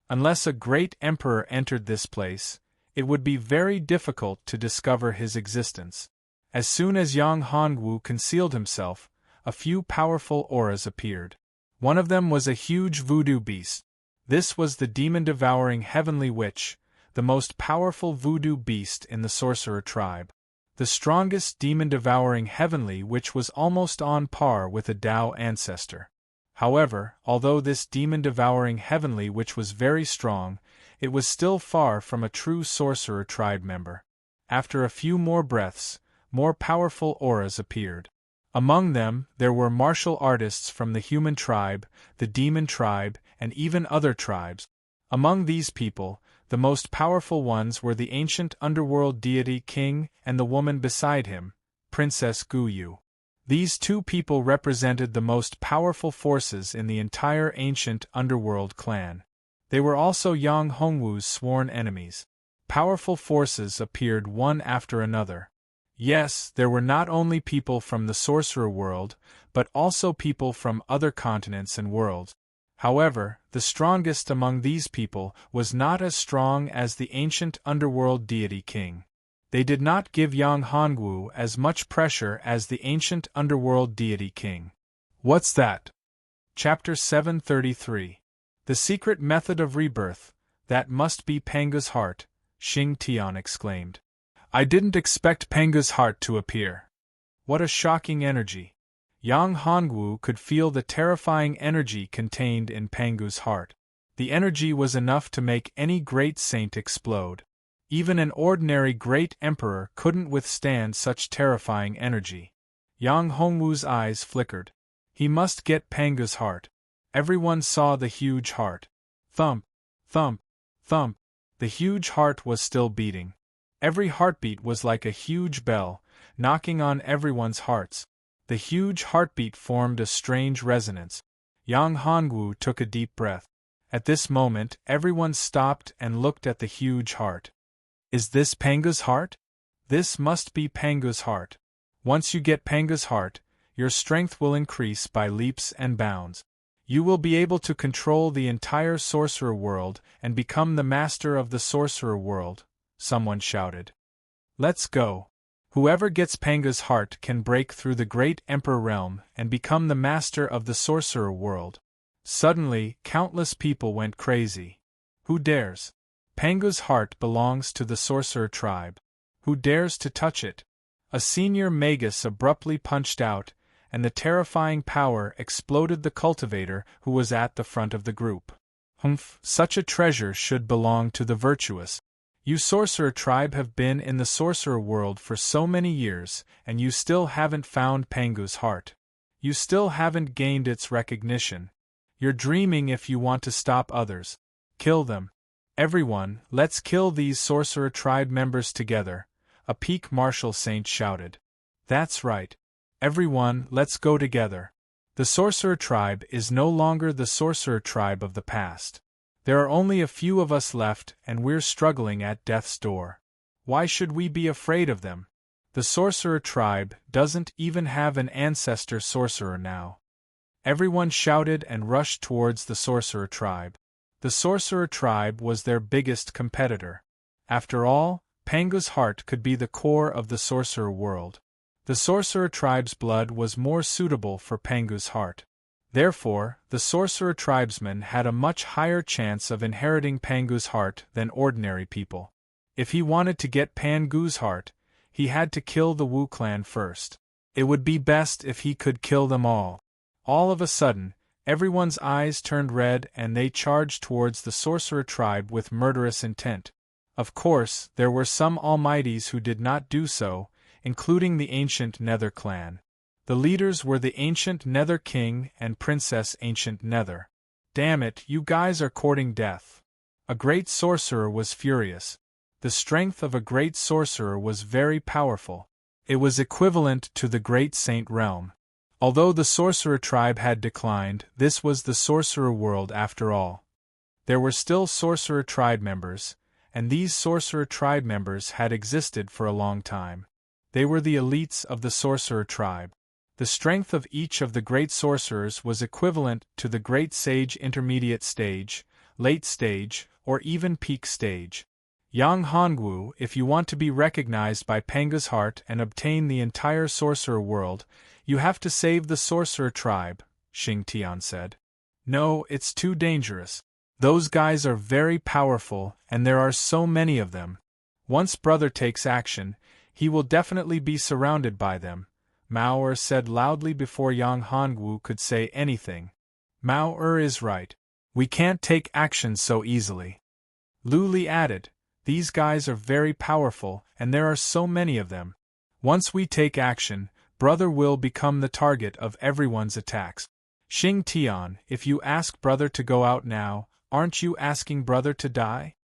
Unless a great emperor entered this place, it would be very difficult to discover his existence. As soon as Yang Hongwu concealed himself, a few powerful auras appeared. One of them was a huge voodoo beast. This was the demon-devouring heavenly witch, the most powerful voodoo beast in the sorcerer tribe. The strongest demon-devouring heavenly witch was almost on par with a Tao ancestor. However, although this demon-devouring heavenly witch was very strong, it was still far from a true sorcerer tribe member. After a few more breaths, more powerful auras appeared. Among them, there were martial artists from the human tribe, the demon tribe, and even other tribes. Among these people, the most powerful ones were the ancient underworld deity king and the woman beside him, Princess Guyu. These two people represented the most powerful forces in the entire ancient underworld clan. They were also Yang Hongwu's sworn enemies. Powerful forces appeared one after another. Yes, there were not only people from the sorcerer world, but also people from other continents and worlds. However, the strongest among these people was not as strong as the ancient underworld deity king. They did not give Yang Hongwu as much pressure as the ancient underworld deity king. What's that? Chapter 733. The secret method of rebirth, that must be Pangu's heart, Xing Tian exclaimed. I didn't expect Pangu's heart to appear. What a shocking energy. Yang Hongwu could feel the terrifying energy contained in Pangu's heart. The energy was enough to make any great saint explode. Even an ordinary great emperor couldn't withstand such terrifying energy. Yang Hongwu's eyes flickered. He must get Pangu's heart. Everyone saw the huge heart. Thump, thump, thump. The huge heart was still beating. Every heartbeat was like a huge bell, knocking on everyone's hearts. The huge heartbeat formed a strange resonance. Yang Hongwu took a deep breath. At this moment, everyone stopped and looked at the huge heart. Is this Pangu's heart? This must be Pangu's heart. Once you get Pangu's heart, your strength will increase by leaps and bounds. You will be able to control the entire sorcerer world and become the master of the sorcerer world, someone shouted. Let's go. Whoever gets Pangu's heart can break through the great emperor realm and become the master of the sorcerer world. Suddenly, countless people went crazy. Who dares? Pangu's heart belongs to the sorcerer tribe. Who dares to touch it? A senior magus abruptly punched out, and the terrifying power exploded the cultivator who was at the front of the group. Humph, such a treasure should belong to the virtuous. You sorcerer tribe have been in the sorcerer world for so many years, and you still haven't found Pangu's heart. You still haven't gained its recognition. You're dreaming if you want to stop others. Kill them. Everyone, let's kill these sorcerer tribe members together, a peak martial saint shouted. That's right. Everyone, let's go together. The sorcerer tribe is no longer the sorcerer tribe of the past. There are only a few of us left and we're struggling at death's door. Why should we be afraid of them? The sorcerer tribe doesn't even have an ancestor sorcerer now. Everyone shouted and rushed towards the sorcerer tribe. The sorcerer tribe was their biggest competitor. After all, Pangu's heart could be the core of the sorcerer world. The sorcerer tribe's blood was more suitable for Pangu's heart. Therefore, the sorcerer tribesman had a much higher chance of inheriting Pangu's heart than ordinary people. If he wanted to get Pangu's heart, he had to kill the Wu clan first. It would be best if he could kill them all. All of a sudden, everyone's eyes turned red and they charged towards the sorcerer tribe with murderous intent. Of course, there were some almighties who did not do so, including the ancient Nether clan. The leaders were the ancient Nether king and Princess Ancient Nether. Damn it, you guys are courting death. A great sorcerer was furious. The strength of a great sorcerer was very powerful. It was equivalent to the great saint realm. Although the sorcerer tribe had declined, this was the sorcerer world after all. There were still sorcerer tribe members, and these sorcerer tribe members had existed for a long time. They were the elites of the sorcerer tribe. The strength of each of the great sorcerers was equivalent to the great sage intermediate stage, late stage, or even peak stage. Yang Hongwu, if you want to be recognized by Pangu's heart and obtain the entire sorcerer world, you have to save the sorcerer tribe, Xing Tian said. No, it's too dangerous. Those guys are very powerful and there are so many of them. Once brother takes action, he will definitely be surrounded by them, Mao Er said loudly before Yang Hongwu could say anything. Mao Er is right. We can't take action so easily. Lu Li added, these guys are very powerful and there are so many of them. Once we take action, brother will become the target of everyone's attacks. Xing Tian, if you ask brother to go out now, aren't you asking brother to die?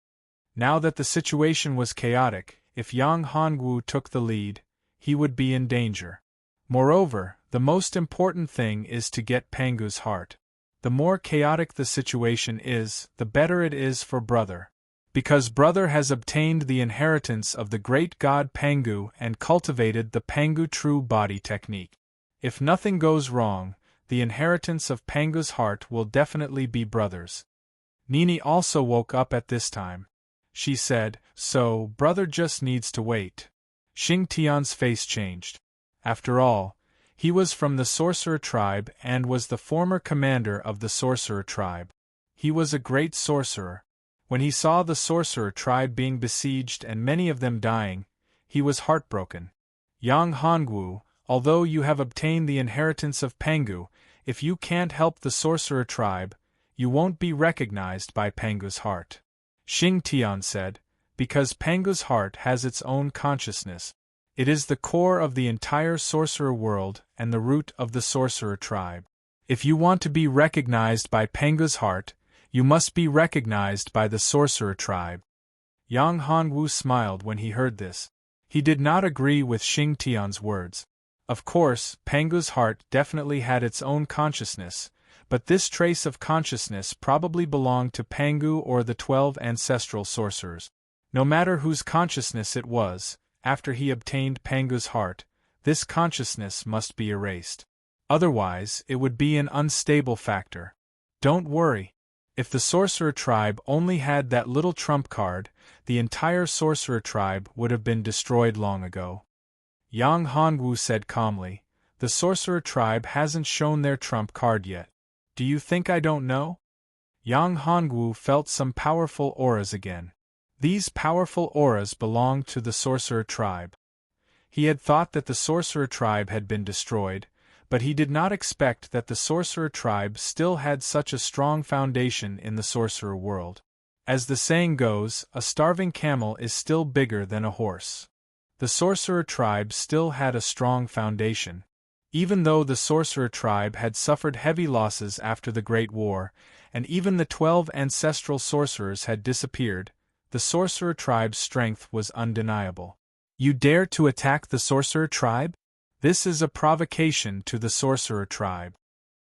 Now that the situation was chaotic, if Yang Hongwu took the lead, he would be in danger. Moreover, the most important thing is to get Pangu's heart. The more chaotic the situation is, the better it is for brother. Because brother has obtained the inheritance of the great god Pangu and cultivated the Pangu true body technique. If nothing goes wrong, the inheritance of Pangu's heart will definitely be brother's. Nini also woke up at this time. She said, so, brother just needs to wait. Xing Tian's face changed. After all, he was from the sorcerer tribe and was the former commander of the sorcerer tribe. He was a great sorcerer. When he saw the sorcerer tribe being besieged and many of them dying, he was heartbroken. Yang Hongwu, although you have obtained the inheritance of Pangu, if you can't help the sorcerer tribe, you won't be recognized by Pangu's heart. Xing Tian said, because Pangu's heart has its own consciousness. It is the core of the entire sorcerer world and the root of the sorcerer tribe. If you want to be recognized by Pangu's heart, you must be recognized by the sorcerer tribe. Yang Hongwu smiled when he heard this. He did not agree with Xing Tian's words. Of course, Pangu's heart definitely had its own consciousness, but this trace of consciousness probably belonged to Pangu or the 12 ancestral sorcerers. No matter whose consciousness it was, after he obtained Pangu's heart, this consciousness must be erased. Otherwise, it would be an unstable factor. Don't worry. If the sorcerer tribe only had that little trump card, the entire sorcerer tribe would have been destroyed long ago. Yang Hongwu said calmly, the sorcerer tribe hasn't shown their trump card yet. Do you think I don't know? Yang Hongwu felt some powerful auras again. These powerful auras belonged to the sorcerer tribe. He had thought that the sorcerer tribe had been destroyed, but he did not expect that the sorcerer tribe still had such a strong foundation in the sorcerer world. As the saying goes, a starving camel is still bigger than a horse. The sorcerer tribe still had a strong foundation. Even though the sorcerer tribe had suffered heavy losses after the Great War, and even the 12 ancestral sorcerers had disappeared, the sorcerer tribe's strength was undeniable. You dare to attack the sorcerer tribe? This is a provocation to the sorcerer tribe.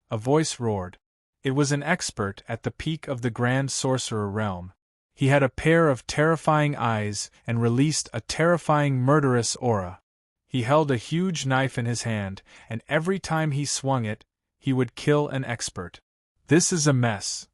A voice roared. It was an expert at the peak of the Grand Sorcerer realm. He had a pair of terrifying eyes and released a terrifying murderous aura. He held a huge knife in his hand, and every time he swung it, he would kill an expert. This is a mess.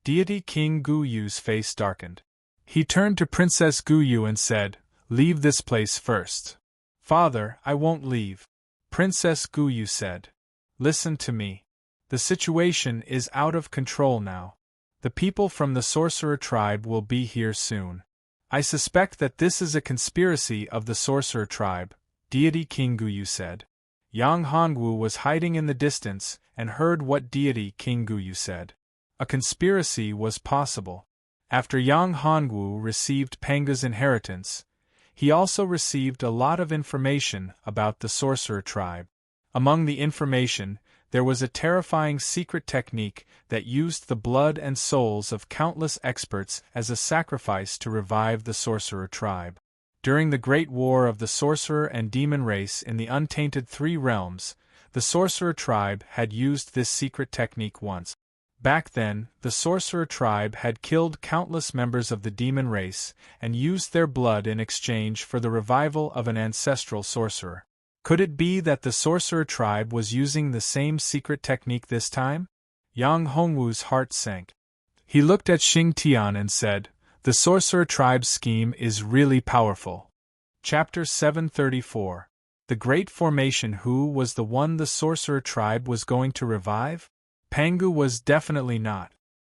Deity King Guyu's face darkened. He turned to Princess Guyu and said, "Leave this place first." "Father, I won't leave." Princess Guyu said. "Listen to me. The situation is out of control now. The people from the sorcerer tribe will be here soon. I suspect that this is a conspiracy of the sorcerer tribe," Deity King Guyu said. Yang Hongwu was hiding in the distance and heard what Deity King Guyu said. A conspiracy was possible. After Yang Hongwu received Panga's inheritance, he also received a lot of information about the sorcerer tribe. Among the information, there was a terrifying secret technique that used the blood and souls of countless experts as a sacrifice to revive the sorcerer tribe. During the Great War of the sorcerer and demon race in the untainted Three Realms, the sorcerer tribe had used this secret technique once. Back then, the sorcerer tribe had killed countless members of the demon race and used their blood in exchange for the revival of an ancestral sorcerer. Could it be that the sorcerer tribe was using the same secret technique this time? Yang Hongwu's heart sank. He looked at Xing Tian and said, "The sorcerer tribe's scheme is really powerful." Chapter 734. The Great Formation. Who was the one the sorcerer tribe was going to revive? Pangu was definitely not.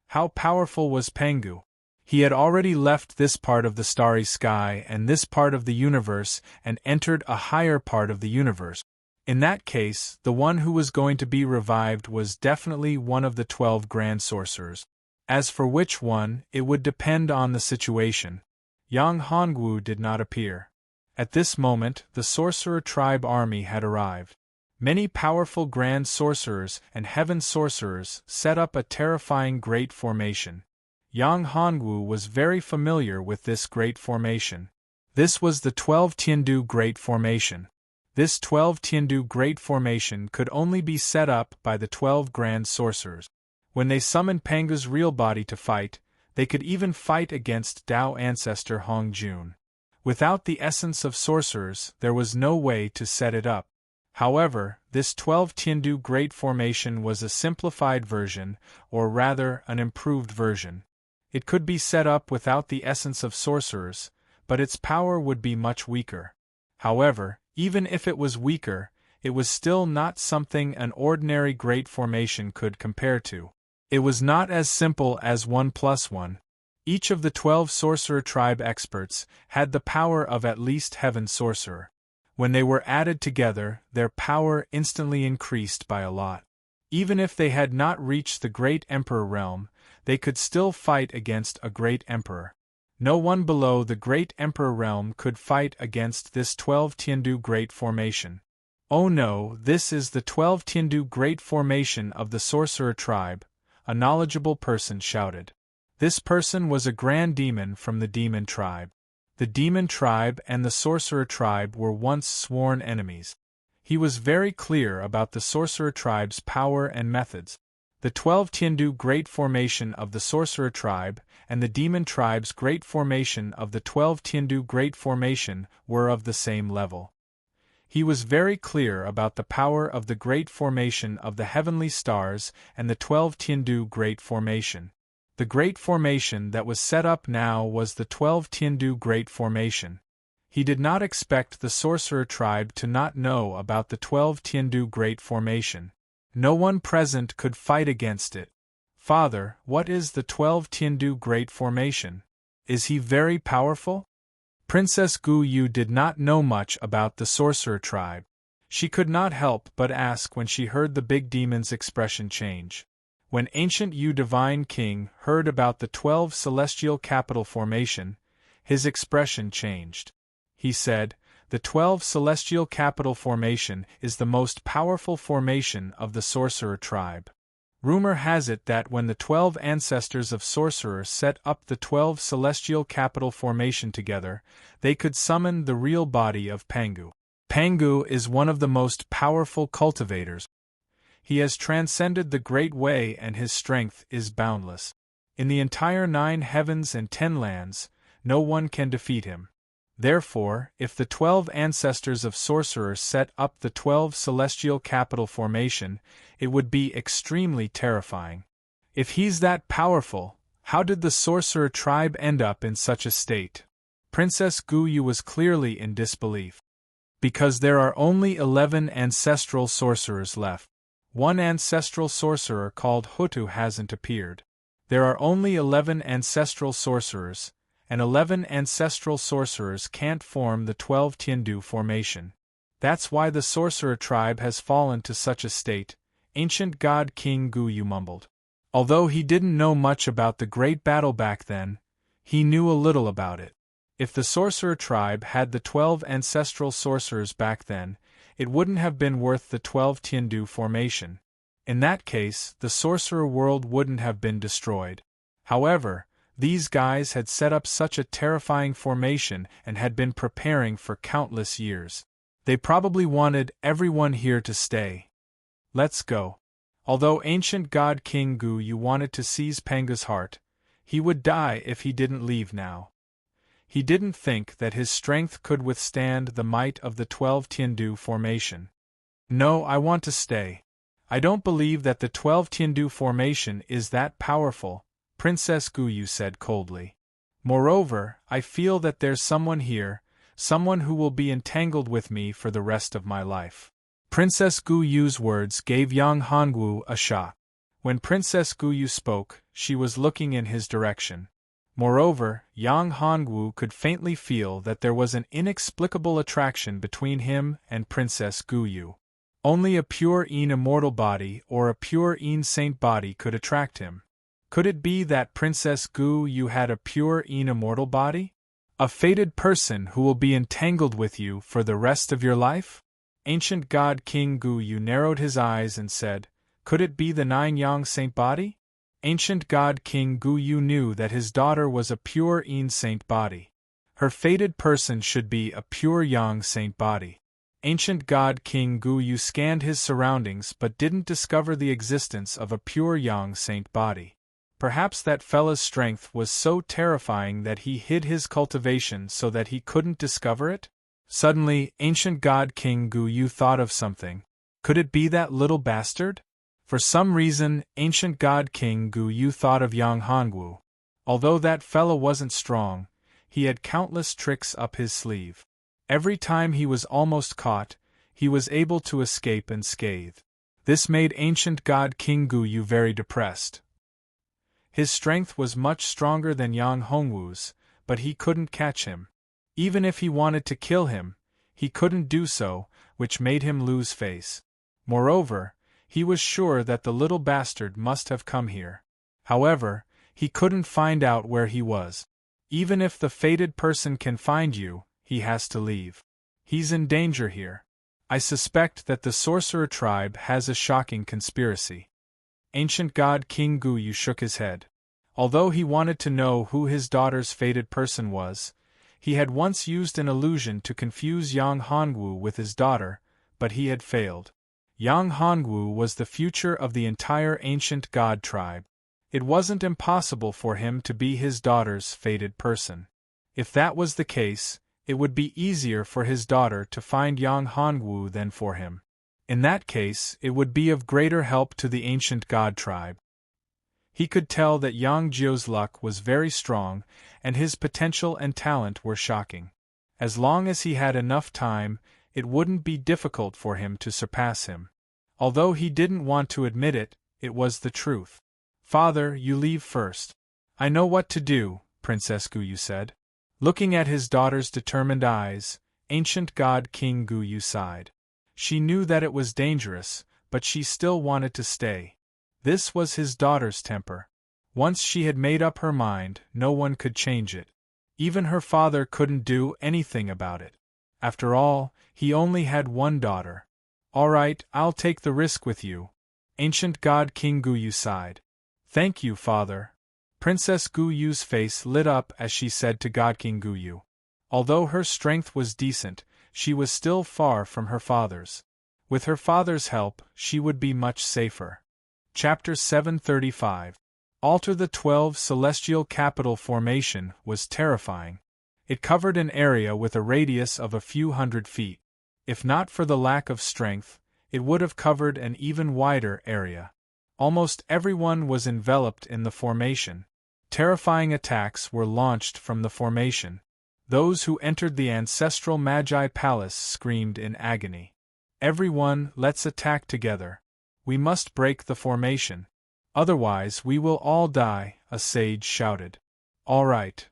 How powerful was Pangu? He had already left this part of the starry sky and this part of the universe and entered a higher part of the universe. In that case, the one who was going to be revived was definitely one of the 12 grand sorcerers. As for which one, it would depend on the situation. Yang Hongwu did not appear. At this moment, the sorcerer tribe army had arrived. Many powerful grand sorcerers and heaven sorcerers set up a terrifying great formation. Yang Hongwu was very familiar with this great formation. This was the 12 Tiandu Great Formation. This 12 Tiandu Great Formation could only be set up by the 12 grand sorcerers. When they summoned Panga's real body to fight, they could even fight against Dao ancestor Hong Jun. Without the essence of sorcerers, there was no way to set it up. However, this 12 Tiandu Great Formation was a simplified version, or rather, an improved version. It could be set up without the essence of sorcerers, but its power would be much weaker. However, even if it was weaker, it was still not something an ordinary great formation could compare to. It was not as simple as 1 plus 1. Each of the 12 sorcerer tribe experts had the power of at least heaven sorcerer. When they were added together, their power instantly increased by a lot. Even if they had not reached the Great Emperor realm, they could still fight against a Great Emperor. No one below the Great Emperor realm could fight against this 12 Tiandu Great Formation. "Oh no, this is the 12 Tiandu Great Formation of the Sorcerer Tribe," a knowledgeable person shouted. This person was a grand demon from the Demon Tribe. The Demon Tribe and the Sorcerer Tribe were once sworn enemies. He was very clear about the Sorcerer Tribe's power and methods. The 12 Tiandu Great Formation of the Sorcerer Tribe and the Demon Tribe's Great Formation of the 12 Tiandu Great Formation were of the same level. He was very clear about the power of the Great Formation of the Heavenly Stars and the 12 Tiandu Great Formation. The Great Formation that was set up now was the 12 Tiandu Great Formation. He did not expect the Sorcerer Tribe to not know about the 12 Tiandu Great Formation. No one present could fight against it. "Father, what is the 12 Tiandu Great Formation? Is he very powerful?" Princess Guyu did not know much about the Sorcerer Tribe. She could not help but ask when she heard the big demon's expression change. When ancient Yu Divine King heard about the 12 Celestial Capital Formation, his expression changed. He said, the 12 celestial capital formation is the most powerful formation of the sorcerer tribe. Rumor has it that when the 12 ancestors of sorcerers set up the 12 celestial capital formation together, they could summon the real body of Pangu. Pangu is one of the most powerful cultivators. He has transcended the Great Way and his strength is boundless. In the entire 9 heavens and 10 lands, no one can defeat him. Therefore, if the 12 ancestors of sorcerers set up the 12 celestial capital formation, it would be extremely terrifying. If he's that powerful, how did the sorcerer tribe end up in such a state? Princess Guyu was clearly in disbelief. Because there are only 11 ancestral sorcerers left. One ancestral sorcerer called Hutu hasn't appeared. There are only 11 ancestral sorcerers, and 11 ancestral sorcerers can't form the 12 Tiandu formation. That's why the sorcerer tribe has fallen to such a state, ancient god King Guyu mumbled. Although he didn't know much about the great battle back then, he knew a little about it. If the sorcerer tribe had the 12 ancestral sorcerers back then, it wouldn't have been worth the 12 Tiandu formation. In that case, the sorcerer world wouldn't have been destroyed. However, these guys had set up such a terrifying formation and had been preparing for countless years. They probably wanted everyone here to stay. Let's go. Although ancient god King Guyu wanted to seize Pangu's heart, he would die if he didn't leave now. He didn't think that his strength could withstand the might of the 12 Tiandu formation. No, I want to stay. I don't believe that the 12 Tiandu formation is that powerful, Princess Guyu said coldly. Moreover, I feel that there's someone here, someone who will be entangled with me for the rest of my life. Princess Guyu's words gave Yang Hongwu a shock. When Princess Guyu spoke, she was looking in his direction. Moreover, Yang Hongwu could faintly feel that there was an inexplicable attraction between him and Princess Guyu. Only a pure immortal body or a pure saint body could attract him. Could it be that Princess Guyu had a pure immortal body? A fated person who will be entangled with you for the rest of your life? Ancient god King Guyu narrowed his eyes and said, could it be the 9 yang saint body? Ancient god King Guyu knew that his daughter was a pure saint body. Her fated person should be a pure yang saint body. Ancient god King Guyu scanned his surroundings but didn't discover the existence of a pure yang saint body. Perhaps that fella's strength was so terrifying that he hid his cultivation so that he couldn't discover it? Suddenly, ancient god King Guyu thought of something. Could it be that little bastard? For some reason, ancient god King Guyu thought of Yang Hongwu. Although that fella wasn't strong, he had countless tricks up his sleeve. Every time he was almost caught, he was able to escape unscathed. This made ancient god King Guyu very depressed. His strength was much stronger than Yang Hongwu's, but he couldn't catch him. Even if he wanted to kill him, he couldn't do so, which made him lose face. Moreover, he was sure that the little bastard must have come here. However, he couldn't find out where he was. Even if the fated person can find you, he has to leave. He's in danger here. I suspect that the sorcerer tribe has a shocking conspiracy. Ancient god King Guyu shook his head. Although he wanted to know who his daughter's fated person was, he had once used an illusion to confuse Yang Hongwu with his daughter, but he had failed. Yang Hongwu was the future of the entire ancient god tribe. It wasn't impossible for him to be his daughter's fated person. If that was the case, it would be easier for his daughter to find Yang Hongwu than for him. In that case, it would be of greater help to the ancient god tribe. He could tell that Yang Jiu's luck was very strong, and his potential and talent were shocking. As long as he had enough time, it wouldn't be difficult for him to surpass him. Although he didn't want to admit it, it was the truth. Father, you leave first. I know what to do, Princess Guyu said. Looking at his daughter's determined eyes, ancient god King Guyu sighed. She knew that it was dangerous, but she still wanted to stay. This was his daughter's temper. Once she had made up her mind, no one could change it. Even her father couldn't do anything about it. After all, he only had one daughter. All right, I'll take the risk with you. Ancient God King Guyu sighed. Thank you, father. Princess Guyu's face lit up as she said to God King Guyu. Although her strength was decent, she was still far from her father's. With her father's help, she would be much safer. Chapter 735. Alter the 12 Celestial Capital Formation was terrifying. It covered an area with a radius of a few hundred feet. If not for the lack of strength, it would have covered an even wider area. Almost everyone was enveloped in the formation. Terrifying attacks were launched from the formation. Those who entered the ancestral Magi Palace screamed in agony. Everyone, let's attack together. We must break the formation. Otherwise we will all die, a sage shouted. All right.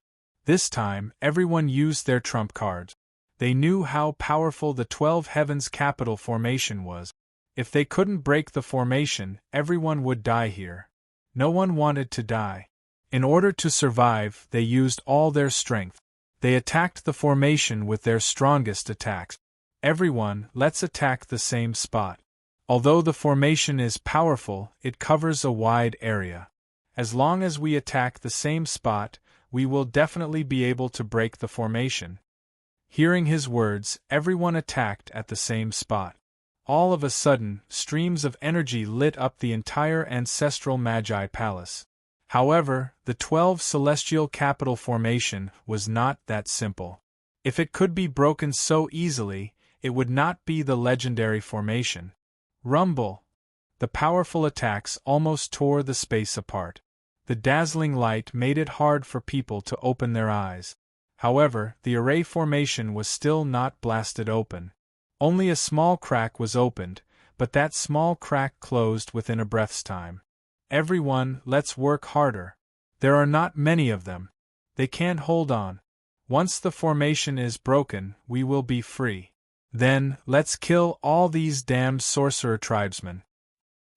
This time, everyone used their trump cards. They knew how powerful the 12 Heavens Capital Formation was. If they couldn't break the formation, everyone would die here. No one wanted to die. In order to survive, they used all their strength. They attacked the formation with their strongest attacks. Everyone, let's attack the same spot. Although the formation is powerful, it covers a wide area. As long as we attack the same spot, we will definitely be able to break the formation. Hearing his words, everyone attacked at the same spot. All of a sudden, streams of energy lit up the entire ancestral Magi Palace. However, the 12 Celestial Capital Formation was not that simple. If it could be broken so easily, it would not be the legendary formation. Rumble! The powerful attacks almost tore the space apart. The dazzling light made it hard for people to open their eyes. However, the array formation was still not blasted open. Only a small crack was opened, but that small crack closed within a breath's time. Everyone, let's work harder. There are not many of them. They can't hold on. Once the formation is broken, we will be free. Then, let's kill all these damned sorcerer tribesmen.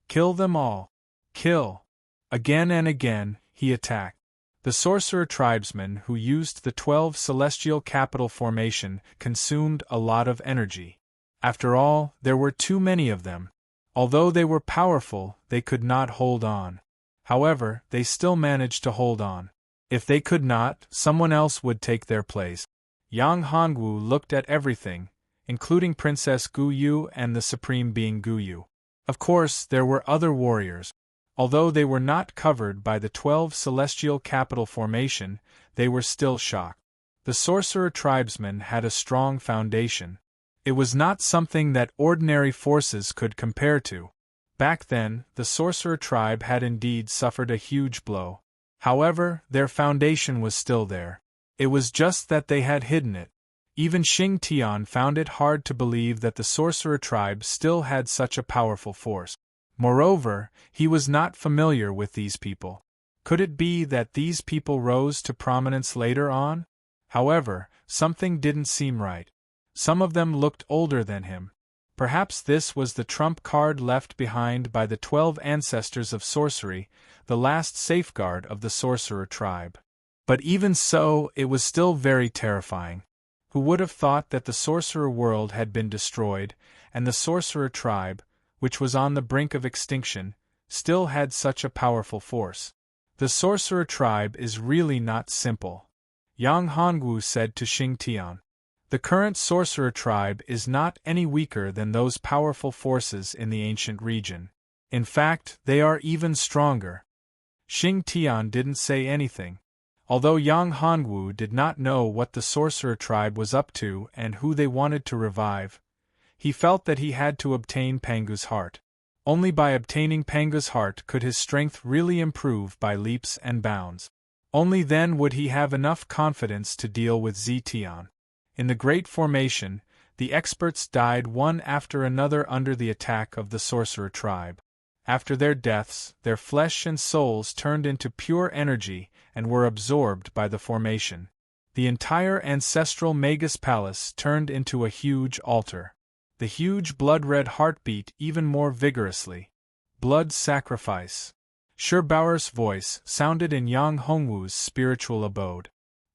Kill them all. Kill. Again and again, he attacked. The sorcerer tribesmen who used the 12 Celestial Capital Formation consumed a lot of energy. After all, there were too many of them. Although they were powerful, they could not hold on. However, they still managed to hold on. If they could not, someone else would take their place. Yang Hongwu looked at everything, including Princess Guyu and the Supreme Being Guyu. Of course, there were other warriors. Although they were not covered by the 12 Celestial Capital Formation, they were still shocked. The sorcerer tribesmen had a strong foundation. It was not something that ordinary forces could compare to. Back then, the sorcerer tribe had indeed suffered a huge blow. However, their foundation was still there. It was just that they had hidden it. Even Xing Tian found it hard to believe that the sorcerer tribe still had such a powerful force. Moreover, he was not familiar with these people. Could it be that these people rose to prominence later on? However, something didn't seem right. Some of them looked older than him. Perhaps this was the trump card left behind by the 12 ancestors of sorcery, the last safeguard of the sorcerer tribe. But even so, it was still very terrifying. Who would have thought that the sorcerer world had been destroyed, and the sorcerer tribe, which was on the brink of extinction, still had such a powerful force? The sorcerer tribe is really not simple. Yang Hongwu said to Xing Tian. The current sorcerer tribe is not any weaker than those powerful forces in the ancient region. In fact, they are even stronger. Xing Tian didn't say anything. Although Yang Hongwu did not know what the sorcerer tribe was up to and who they wanted to revive, he felt that he had to obtain Pangu's heart. Only by obtaining Pangu's heart could his strength really improve by leaps and bounds. Only then would he have enough confidence to deal with Zetian. In the Great Formation, the experts died one after another under the attack of the sorcerer tribe. After their deaths, their flesh and souls turned into pure energy and were absorbed by the formation. The entire ancestral Magus Palace turned into a huge altar. The huge blood-red heart beat even more vigorously. Blood sacrifice. Shurbauer's voice sounded in Yang Hongwu's spiritual abode.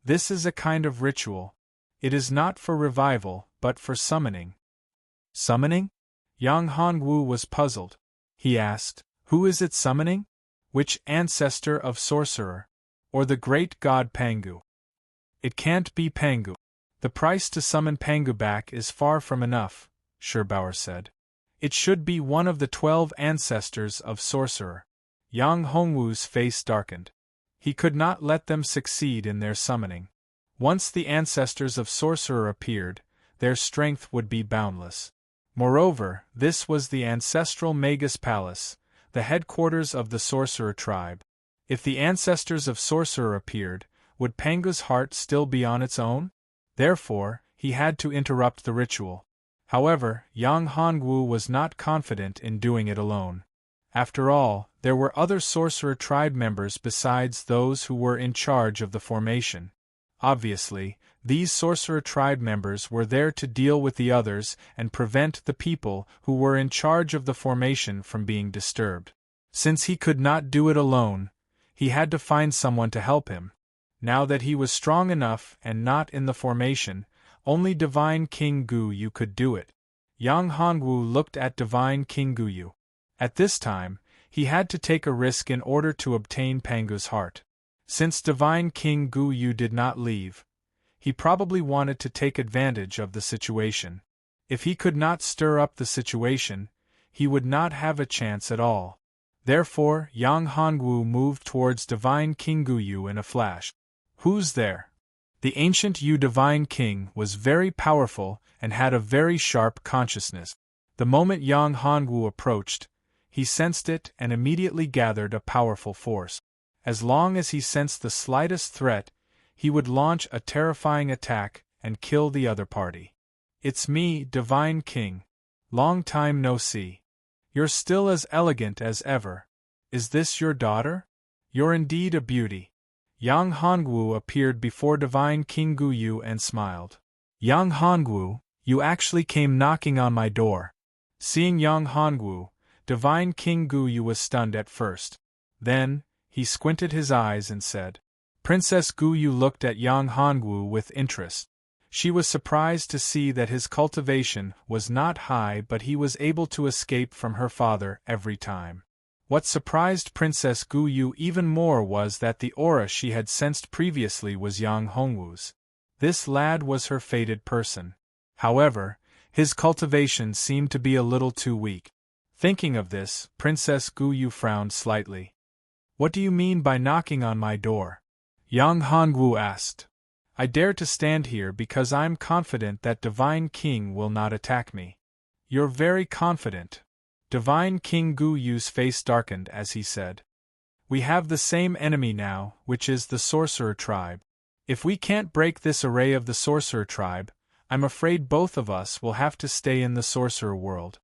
This is a kind of ritual. It is not for revival, but for summoning. Summoning? Yang Hongwu was puzzled. He asked, who is it summoning? Which ancestor of sorcerer? Or the great god Pangu? It can't be Pangu. The price to summon Pangu back is far from enough, Scherbauer said. It should be one of the 12 ancestors of sorcerer. Yang Hongwu's face darkened. He could not let them succeed in their summoning. Once the ancestors of sorcerer appeared, their strength would be boundless. Moreover, this was the ancestral Magus Palace, the headquarters of the sorcerer tribe. If the ancestors of sorcerer appeared, would Pangu's heart still be on its own? Therefore, he had to interrupt the ritual. However, Yang Hongwu was not confident in doing it alone. After all, there were other sorcerer tribe members besides those who were in charge of the formation. Obviously, these sorcerer tribe members were there to deal with the others and prevent the people who were in charge of the formation from being disturbed. Since he could not do it alone, he had to find someone to help him. Now that he was strong enough and not in the formation, only Divine King Guyu could do it. Yang Hongwu looked at Divine King Guyu. At this time, he had to take a risk in order to obtain Pangu's heart. Since Divine King Guyu did not leave, he probably wanted to take advantage of the situation. If he could not stir up the situation, he would not have a chance at all. Therefore, Yang Hongwu moved towards Divine King Guyu in a flash. Who's there? The ancient Yu Divine King was very powerful and had a very sharp consciousness. The moment Yang Hongwu approached, he sensed it and immediately gathered a powerful force. As long as he sensed the slightest threat, he would launch a terrifying attack and kill the other party. It's me, Divine King. Long time no see. You're still as elegant as ever. Is this your daughter? You're indeed a beauty. Yang Hongwu appeared before Divine King Guyu and smiled. Yang Hongwu, you actually came knocking on my door. Seeing Yang Hongwu, Divine King Guyu was stunned at first. Then, he squinted his eyes and said, Princess Guyu looked at Yang Hongwu with interest. She was surprised to see that his cultivation was not high, but he was able to escape from her father every time. What surprised Princess Guyu even more was that the aura she had sensed previously was Yang Hongwu's. This lad was her fated person. However, his cultivation seemed to be a little too weak. Thinking of this, Princess Guyu frowned slightly. What do you mean by knocking on my door? Yang Hongwu asked. I dare to stand here because I'm confident that Divine King will not attack me. You're very confident. Divine King Guyu's face darkened as he said. We have the same enemy now, which is the sorcerer tribe. If we can't break this array of the sorcerer tribe, I'm afraid both of us will have to stay in the sorcerer world.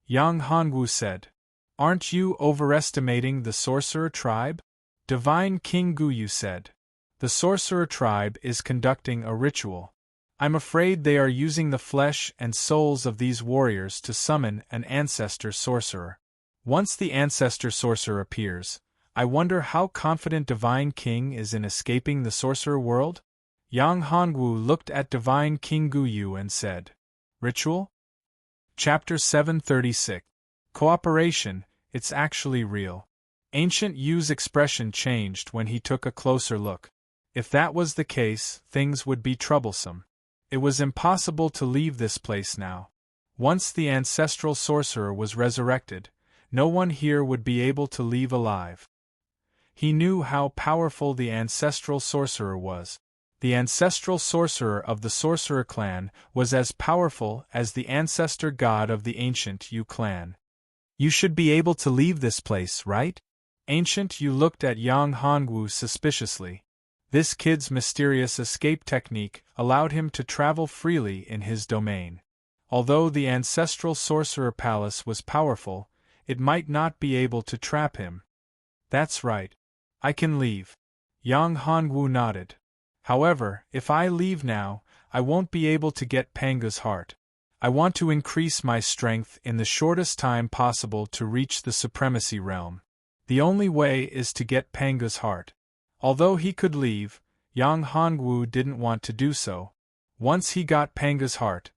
Yang Hongwu said. Aren't you overestimating the sorcerer tribe? Divine King Guyu said. The sorcerer tribe is conducting a ritual. I'm afraid they are using the flesh and souls of these warriors to summon an ancestor sorcerer. Once the ancestor sorcerer appears, I wonder how confident Divine King is in escaping the sorcerer world? Yang Hongwu looked at Divine King Guyu and said, Ritual? Chapter 736. Cooperation, it's actually real. Ancient Yu's expression changed when he took a closer look. If that was the case, things would be troublesome. It was impossible to leave this place now. Once the ancestral sorcerer was resurrected, no one here would be able to leave alive. He knew how powerful the ancestral sorcerer was. The ancestral sorcerer of the sorcerer clan was as powerful as the ancestor god of the ancient Yu clan. You should be able to leave this place, right? Ancient Yu looked at Yang Hongwu suspiciously. This kid's mysterious escape technique allowed him to travel freely in his domain. Although the ancestral sorcerer palace was powerful, it might not be able to trap him. That's right. I can leave. Yang Hongwu nodded. However, if I leave now, I won't be able to get Panga's heart. I want to increase my strength in the shortest time possible to reach the supremacy realm. The only way is to get Panga's heart. Although he could leave, Yang Hongwu didn't want to do so. Once he got Panga's heart,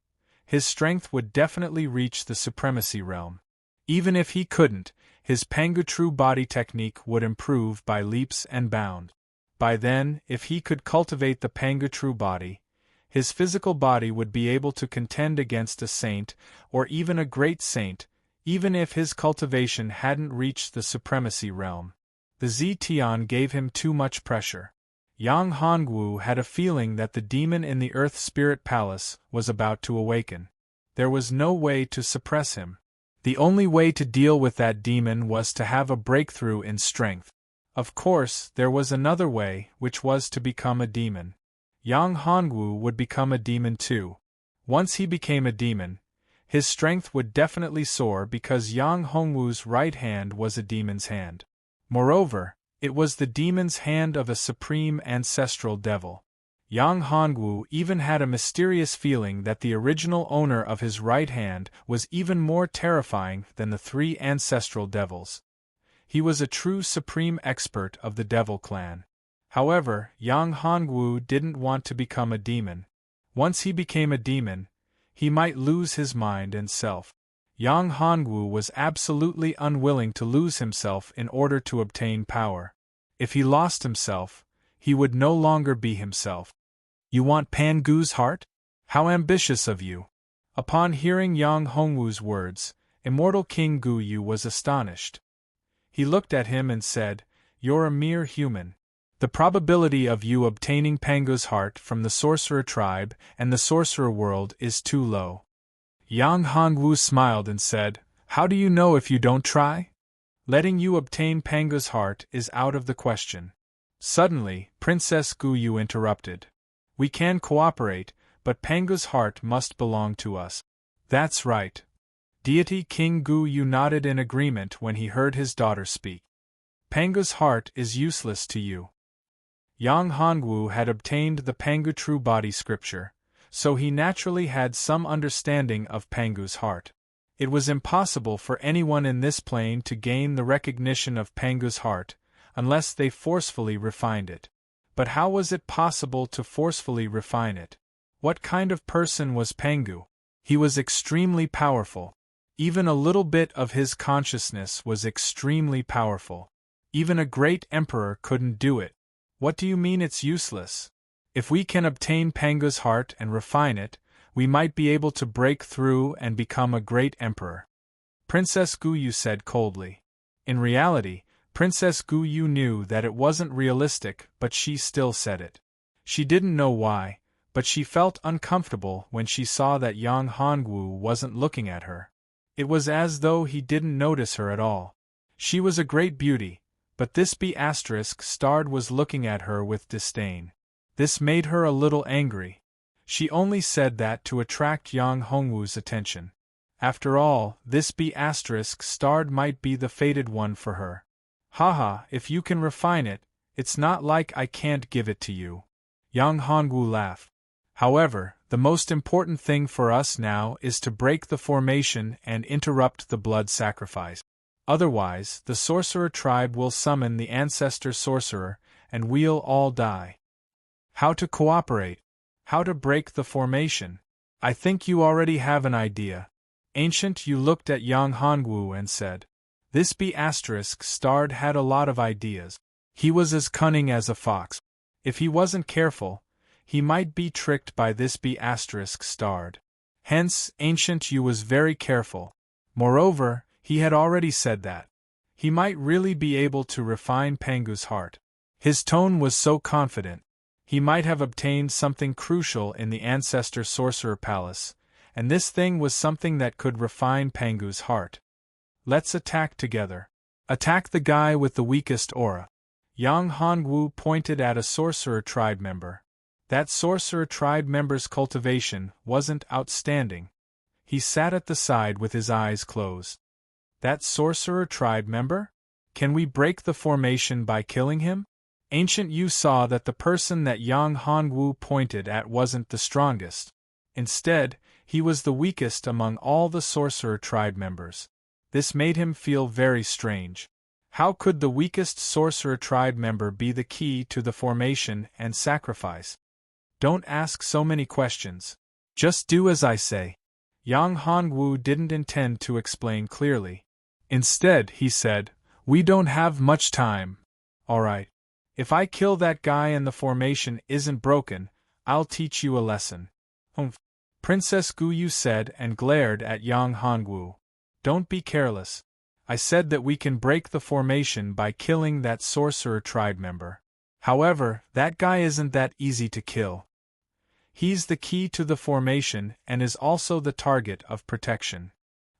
his strength would definitely reach the supremacy realm. Even if he couldn't, his Pangu true body technique would improve by leaps and bounds. By then, if he could cultivate the Pangu true body, his physical body would be able to contend against a saint, or even a great saint, even if his cultivation hadn't reached the supremacy realm. The Zetian gave him too much pressure. Yang Hongwu had a feeling that the demon in the Earth Spirit Palace was about to awaken. There was no way to suppress him. The only way to deal with that demon was to have a breakthrough in strength. Of course, there was another way, which was to become a demon. Yang Hongwu would become a demon too. Once he became a demon, his strength would definitely soar because Yang Hongwu's right hand was a demon's hand. Moreover, it was the demon's hand of a supreme ancestral devil. Yang Hongwu even had a mysterious feeling that the original owner of his right hand was even more terrifying than the three ancestral devils. He was a true supreme expert of the devil clan. However, Yang Hongwu didn't want to become a demon. Once he became a demon, he might lose his mind and self. Yang Hongwu was absolutely unwilling to lose himself in order to obtain power. If he lost himself, he would no longer be himself. You want Pangu's heart? How ambitious of you! Upon hearing Yang Hongwu's words, Immortal King Guyu was astonished. He looked at him and said, "You're a mere human. The probability of you obtaining Pangu's heart from the sorcerer tribe and the sorcerer world is too low." Yang Hongwu smiled and said, "How do you know if you don't try? Letting you obtain Pangu's heart is out of the question." Suddenly, Princess Guyu interrupted. "We can cooperate, but Pangu's heart must belong to us." "That's right." Deity King Guyu nodded in agreement when he heard his daughter speak. "Pangu's heart is useless to you." Yang Hongwu had obtained the Pangu True Body scripture, so he naturally had some understanding of Pangu's heart. It was impossible for anyone in this plane to gain the recognition of Pangu's heart, unless they forcefully refined it. But how was it possible to forcefully refine it? What kind of person was Pangu? He was extremely powerful. Even a little bit of his consciousness was extremely powerful. Even a great emperor couldn't do it. What do you mean it's useless? If we can obtain Pangu's heart and refine it, we might be able to break through and become a great emperor. Princess Guyu said coldly. In reality, Princess Guyu knew that it wasn't realistic, but she still said it. She didn't know why, but she felt uncomfortable when she saw that Yang Hongwu wasn't looking at her. It was as though he didn't notice her at all. She was a great beauty, but this B***starred was looking at her with disdain. This made her a little angry. She only said that to attract Yang Hongwu's attention. After all, this B***starred might be the fated one for her. Haha, if you can refine it, it's not like I can't give it to you. Yang Hongwu laughed. However, the most important thing for us now is to break the formation and interrupt the blood sacrifice. Otherwise, the sorcerer tribe will summon the ancestor sorcerer, and we'll all die. How to cooperate? How to break the formation? I think you already have an idea. Ancient, you looked at Yang Hongwu and said. This B***starred had a lot of ideas. He was as cunning as a fox. If he wasn't careful, he might be tricked by this B***starred. Hence, Ancient you was very careful. Moreover, he had already said that he might really be able to refine Pangu's heart. His tone was so confident. He might have obtained something crucial in the Ancestor Sorcerer Palace, and this thing was something that could refine Pangu's heart. Let's attack together. Attack the guy with the weakest aura. Yang Hongwu pointed at a sorcerer tribe member. That sorcerer tribe member's cultivation wasn't outstanding. He sat at the side with his eyes closed. That sorcerer tribe member? Can we break the formation by killing him? Ancient, you saw that the person that Yang Hongwu pointed at wasn't the strongest. Instead, he was the weakest among all the sorcerer tribe members. This made him feel very strange. How could the weakest sorcerer tribe member be the key to the formation and sacrifice? Don't ask so many questions. Just do as I say. Yang Hongwu didn't intend to explain clearly. Instead, he said, "We don't have much time. Alright. If I kill that guy and the formation isn't broken, I'll teach you a lesson." "Humph," Princess Guyu said and glared at Yang Hongwu. "Don't be careless. I said that we can break the formation by killing that sorcerer tribe member. However, that guy isn't that easy to kill. He's the key to the formation and is also the target of protection.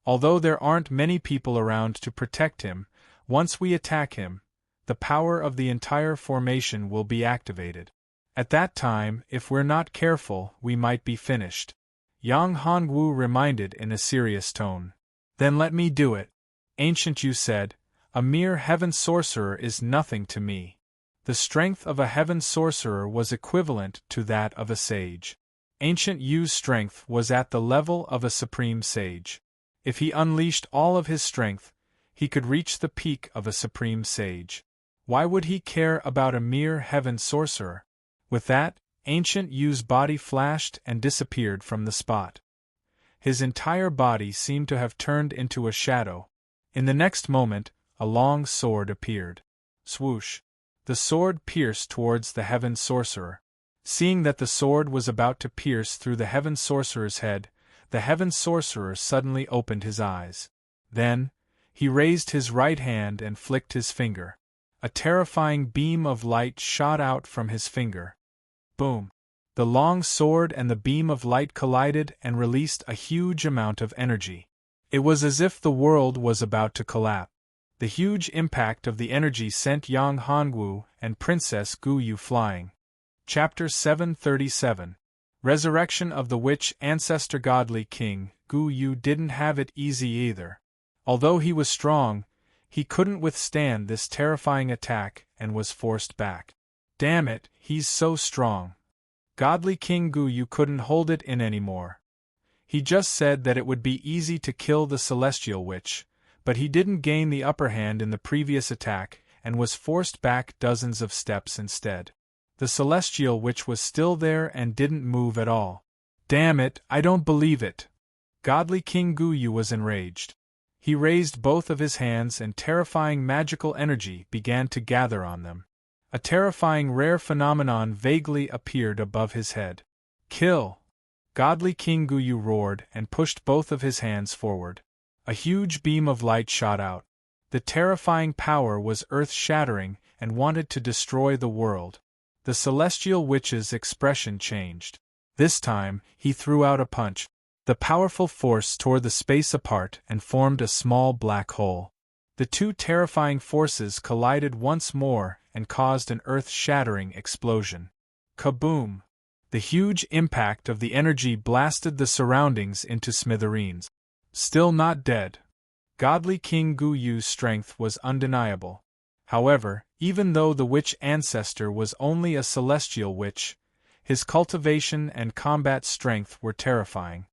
Although there aren't many people around to protect him, once we attack him, the power of the entire formation will be activated. At that time, if we're not careful, we might be finished." Yang Hongwu reminded in a serious tone. "Then let me do it." Ancient Yu said, "A mere heaven sorcerer is nothing to me." The strength of a heaven sorcerer was equivalent to that of a sage. Ancient Yu's strength was at the level of a supreme sage. If he unleashed all of his strength, he could reach the peak of a supreme sage. Why would he care about a mere heaven sorcerer? With that, Ancient Yu's body flashed and disappeared from the spot. His entire body seemed to have turned into a shadow. In the next moment, a long sword appeared. Swoosh! The sword pierced towards the heaven sorcerer. Seeing that the sword was about to pierce through the heaven sorcerer's head, the heaven sorcerer suddenly opened his eyes. Then, he raised his right hand and flicked his finger. A terrifying beam of light shot out from his finger. Boom! The long sword and the beam of light collided and released a huge amount of energy. It was as if the world was about to collapse. The huge impact of the energy sent Yang Hongwu and Princess Guyu flying. Chapter 737. Resurrection of the Witch. Ancestor Godly King Guyu didn't have it easy either. Although he was strong, he couldn't withstand this terrifying attack and was forced back. Damn it, he's so strong. Godly King Guyu couldn't hold it in anymore. He just said that it would be easy to kill the Celestial Witch, but he didn't gain the upper hand in the previous attack and was forced back dozens of steps instead. The Celestial Witch was still there and didn't move at all. Damn it, I don't believe it. Godly King Guyu was enraged. He raised both of his hands and terrifying magical energy began to gather on them. A terrifying rare phenomenon vaguely appeared above his head. Kill! Godly King Guyu roared and pushed both of his hands forward. A huge beam of light shot out. The terrifying power was earth-shattering and wanted to destroy the world. The Celestial Witch's expression changed. This time, he threw out a punch. The powerful force tore the space apart and formed a small black hole. The two terrifying forces collided once more and caused an earth-shattering explosion. Kaboom! The huge impact of the energy blasted the surroundings into smithereens. Still not dead. Godly King Guyu's strength was undeniable. However, even though the witch ancestor was only a celestial witch, his cultivation and combat strength were terrifying.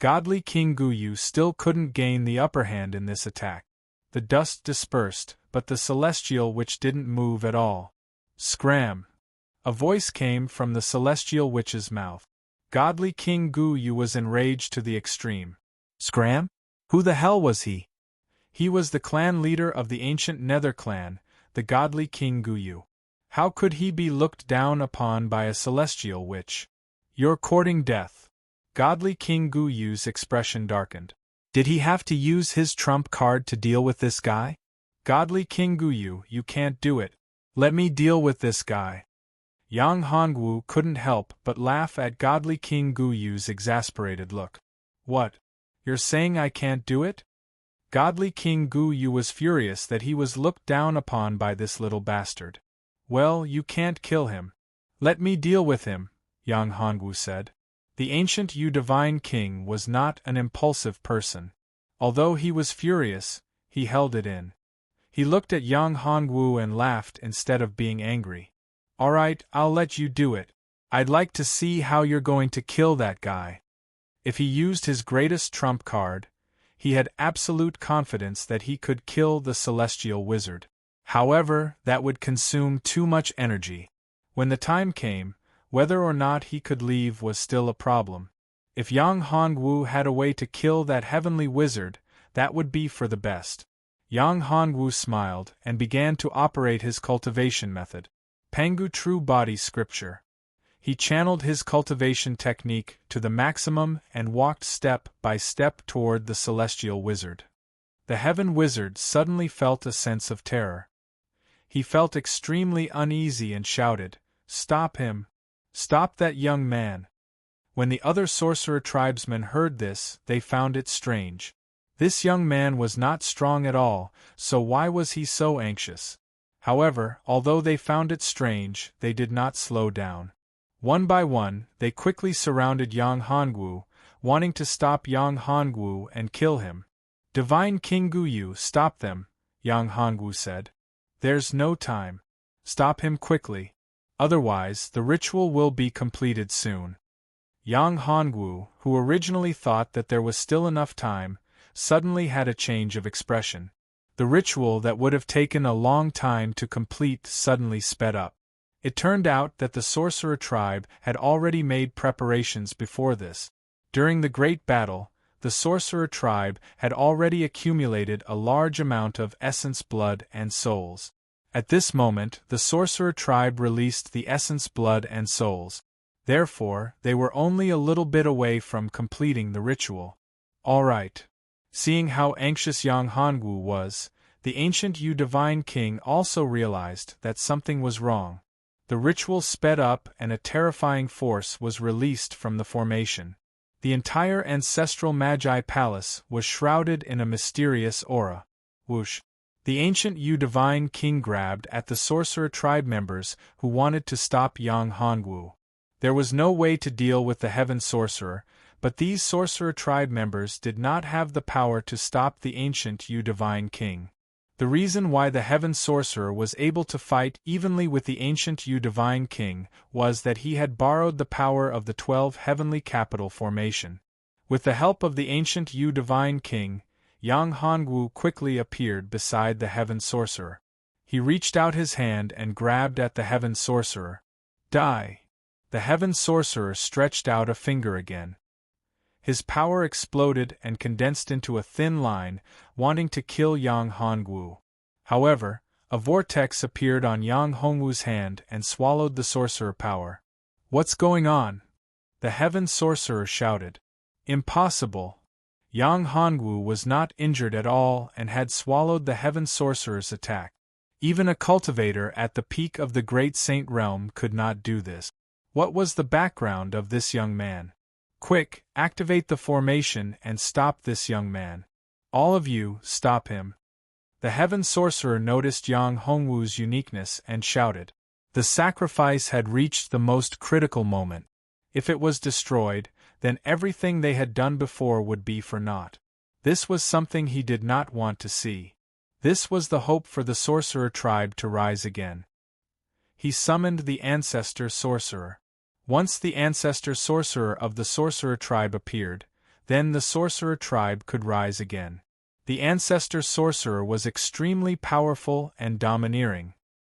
Godly King Guyu still couldn't gain the upper hand in this attack. The dust dispersed, but the celestial witch didn't move at all. Scram! A voice came from the celestial witch's mouth. Godly King Guyu was enraged to the extreme. Scram? Who the hell was he? He was the clan leader of the ancient Nether clan, the Godly King Guyu. How could he be looked down upon by a celestial witch? You're courting death. Godly King Guyu's expression darkened. Did he have to use his trump card to deal with this guy? Godly King Guyu, you can't do it. Let me deal with this guy. Yang Hongwu couldn't help but laugh at Godly King Guyu's exasperated look. What? You're saying I can't do it? Godly King Guyu was furious that he was looked down upon by this little bastard. Well, you can't kill him. Let me deal with him, Yang Hongwu said. The ancient Yu Divine King was not an impulsive person. Although he was furious, he held it in. He looked at Yang Hongwu and laughed instead of being angry. Alright, I'll let you do it. I'd like to see how you're going to kill that guy. If he used his greatest trump card, he had absolute confidence that he could kill the celestial wizard. However, that would consume too much energy. When the time came, whether or not he could leave was still a problem. If Yang Hongwu had a way to kill that heavenly wizard, that would be for the best. Yang Hongwu smiled and began to operate his cultivation method. Pangu True Body Scripture. He channeled his cultivation technique to the maximum and walked step by step toward the celestial wizard. The heaven wizard suddenly felt a sense of terror. He felt extremely uneasy and shouted, "Stop him! Stop that young man!" When the other sorcerer tribesmen heard this, they found it strange. This young man was not strong at all, so why was he so anxious? However, although they found it strange, they did not slow down. One by one, they quickly surrounded Yang Hongwu, wanting to stop Yang Hongwu and kill him. "Divine King Guyu, stop them," Yang Hongwu said. "There's no time. Stop him quickly. Otherwise, the ritual will be completed soon." Yang Hongwu, who originally thought that there was still enough time, suddenly had a change of expression. The ritual that would have taken a long time to complete suddenly sped up. It turned out that the sorcerer tribe had already made preparations before this. During the great battle, the sorcerer tribe had already accumulated a large amount of essence blood and souls. At this moment, the sorcerer tribe released the essence blood and souls. Therefore, they were only a little bit away from completing the ritual. All right. Seeing how anxious Yang Hongwu was, the ancient Yu Divine King also realized that something was wrong. The ritual sped up and a terrifying force was released from the formation. The entire ancestral Magi Palace was shrouded in a mysterious aura. Whoosh! The ancient Yu Divine King grabbed at the sorcerer tribe members who wanted to stop Yang Hongwu. There was no way to deal with the heaven sorcerer, but these sorcerer tribe members did not have the power to stop the ancient Yu Divine King. The reason why the heaven sorcerer was able to fight evenly with the ancient Yu Divine King was that he had borrowed the power of the 12 heavenly capital formation. With the help of the ancient Yu Divine King, Yang Hongwu quickly appeared beside the heaven sorcerer. He reached out his hand and grabbed at the heaven sorcerer. Die! The heaven sorcerer stretched out a finger again. His power exploded and condensed into a thin line, wanting to kill Yang Hongwu. However, a vortex appeared on Yang Hongwu's hand and swallowed the sorcerer power. "What's going on?" the heaven sorcerer shouted. "Impossible!" Yang Hongwu was not injured at all and had swallowed the heaven sorcerer's attack. Even a cultivator at the peak of the Great Saint Realm could not do this. What was the background of this young man? Quick, activate the formation and stop this young man. All of you, stop him. The heaven sorcerer noticed Yang Hongwu's uniqueness and shouted. The sacrifice had reached the most critical moment. If it was destroyed, then everything they had done before would be for naught. This was something he did not want to see. This was the hope for the sorcerer tribe to rise again. He summoned the ancestor sorcerer. Once the ancestor sorcerer of the sorcerer tribe appeared, then the sorcerer tribe could rise again. The ancestor sorcerer was extremely powerful and domineering.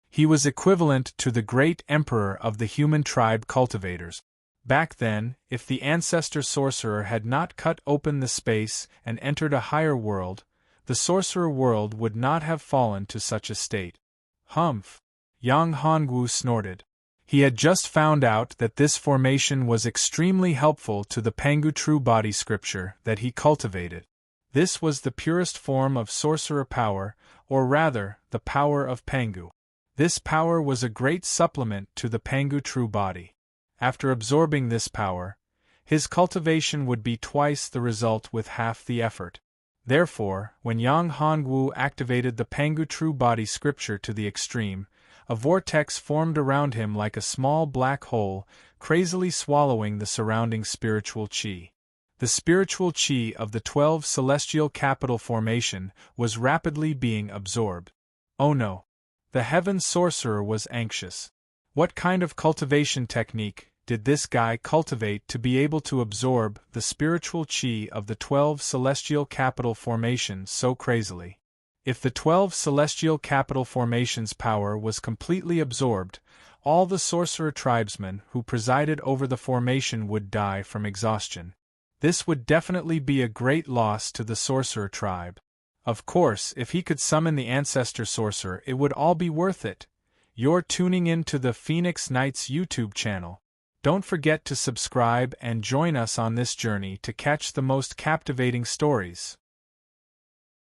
He was equivalent to the great emperor of the human tribe cultivators. Back then, if the ancestor sorcerer had not cut open the space and entered a higher world, the sorcerer world would not have fallen to such a state. Humph! Yang Hongwu snorted. He had just found out that this formation was extremely helpful to the Pangu True Body Scripture that he cultivated. This was the purest form of sorcerer power, or rather, the power of Pangu. This power was a great supplement to the Pangu True Body. After absorbing this power, his cultivation would be twice the result with half the effort. Therefore, when Yang Hongwu activated the Pangu True Body Scripture to the extreme, a vortex formed around him like a small black hole, crazily swallowing the surrounding spiritual chi. The spiritual chi of the 12 celestial capital formation was rapidly being absorbed. Oh no! The heaven sorcerer was anxious. What kind of cultivation technique did this guy cultivate to be able to absorb the spiritual chi of the 12 celestial capital formation so crazily? If the 12 celestial capital formation's power was completely absorbed, all the sorcerer tribesmen who presided over the formation would die from exhaustion. This would definitely be a great loss to the sorcerer tribe. Of course, if he could summon the ancestor sorcerer, it would all be worth it. You're tuning in to the Phoenix Knights YouTube channel. Don't forget to subscribe and join us on this journey to catch the most captivating stories.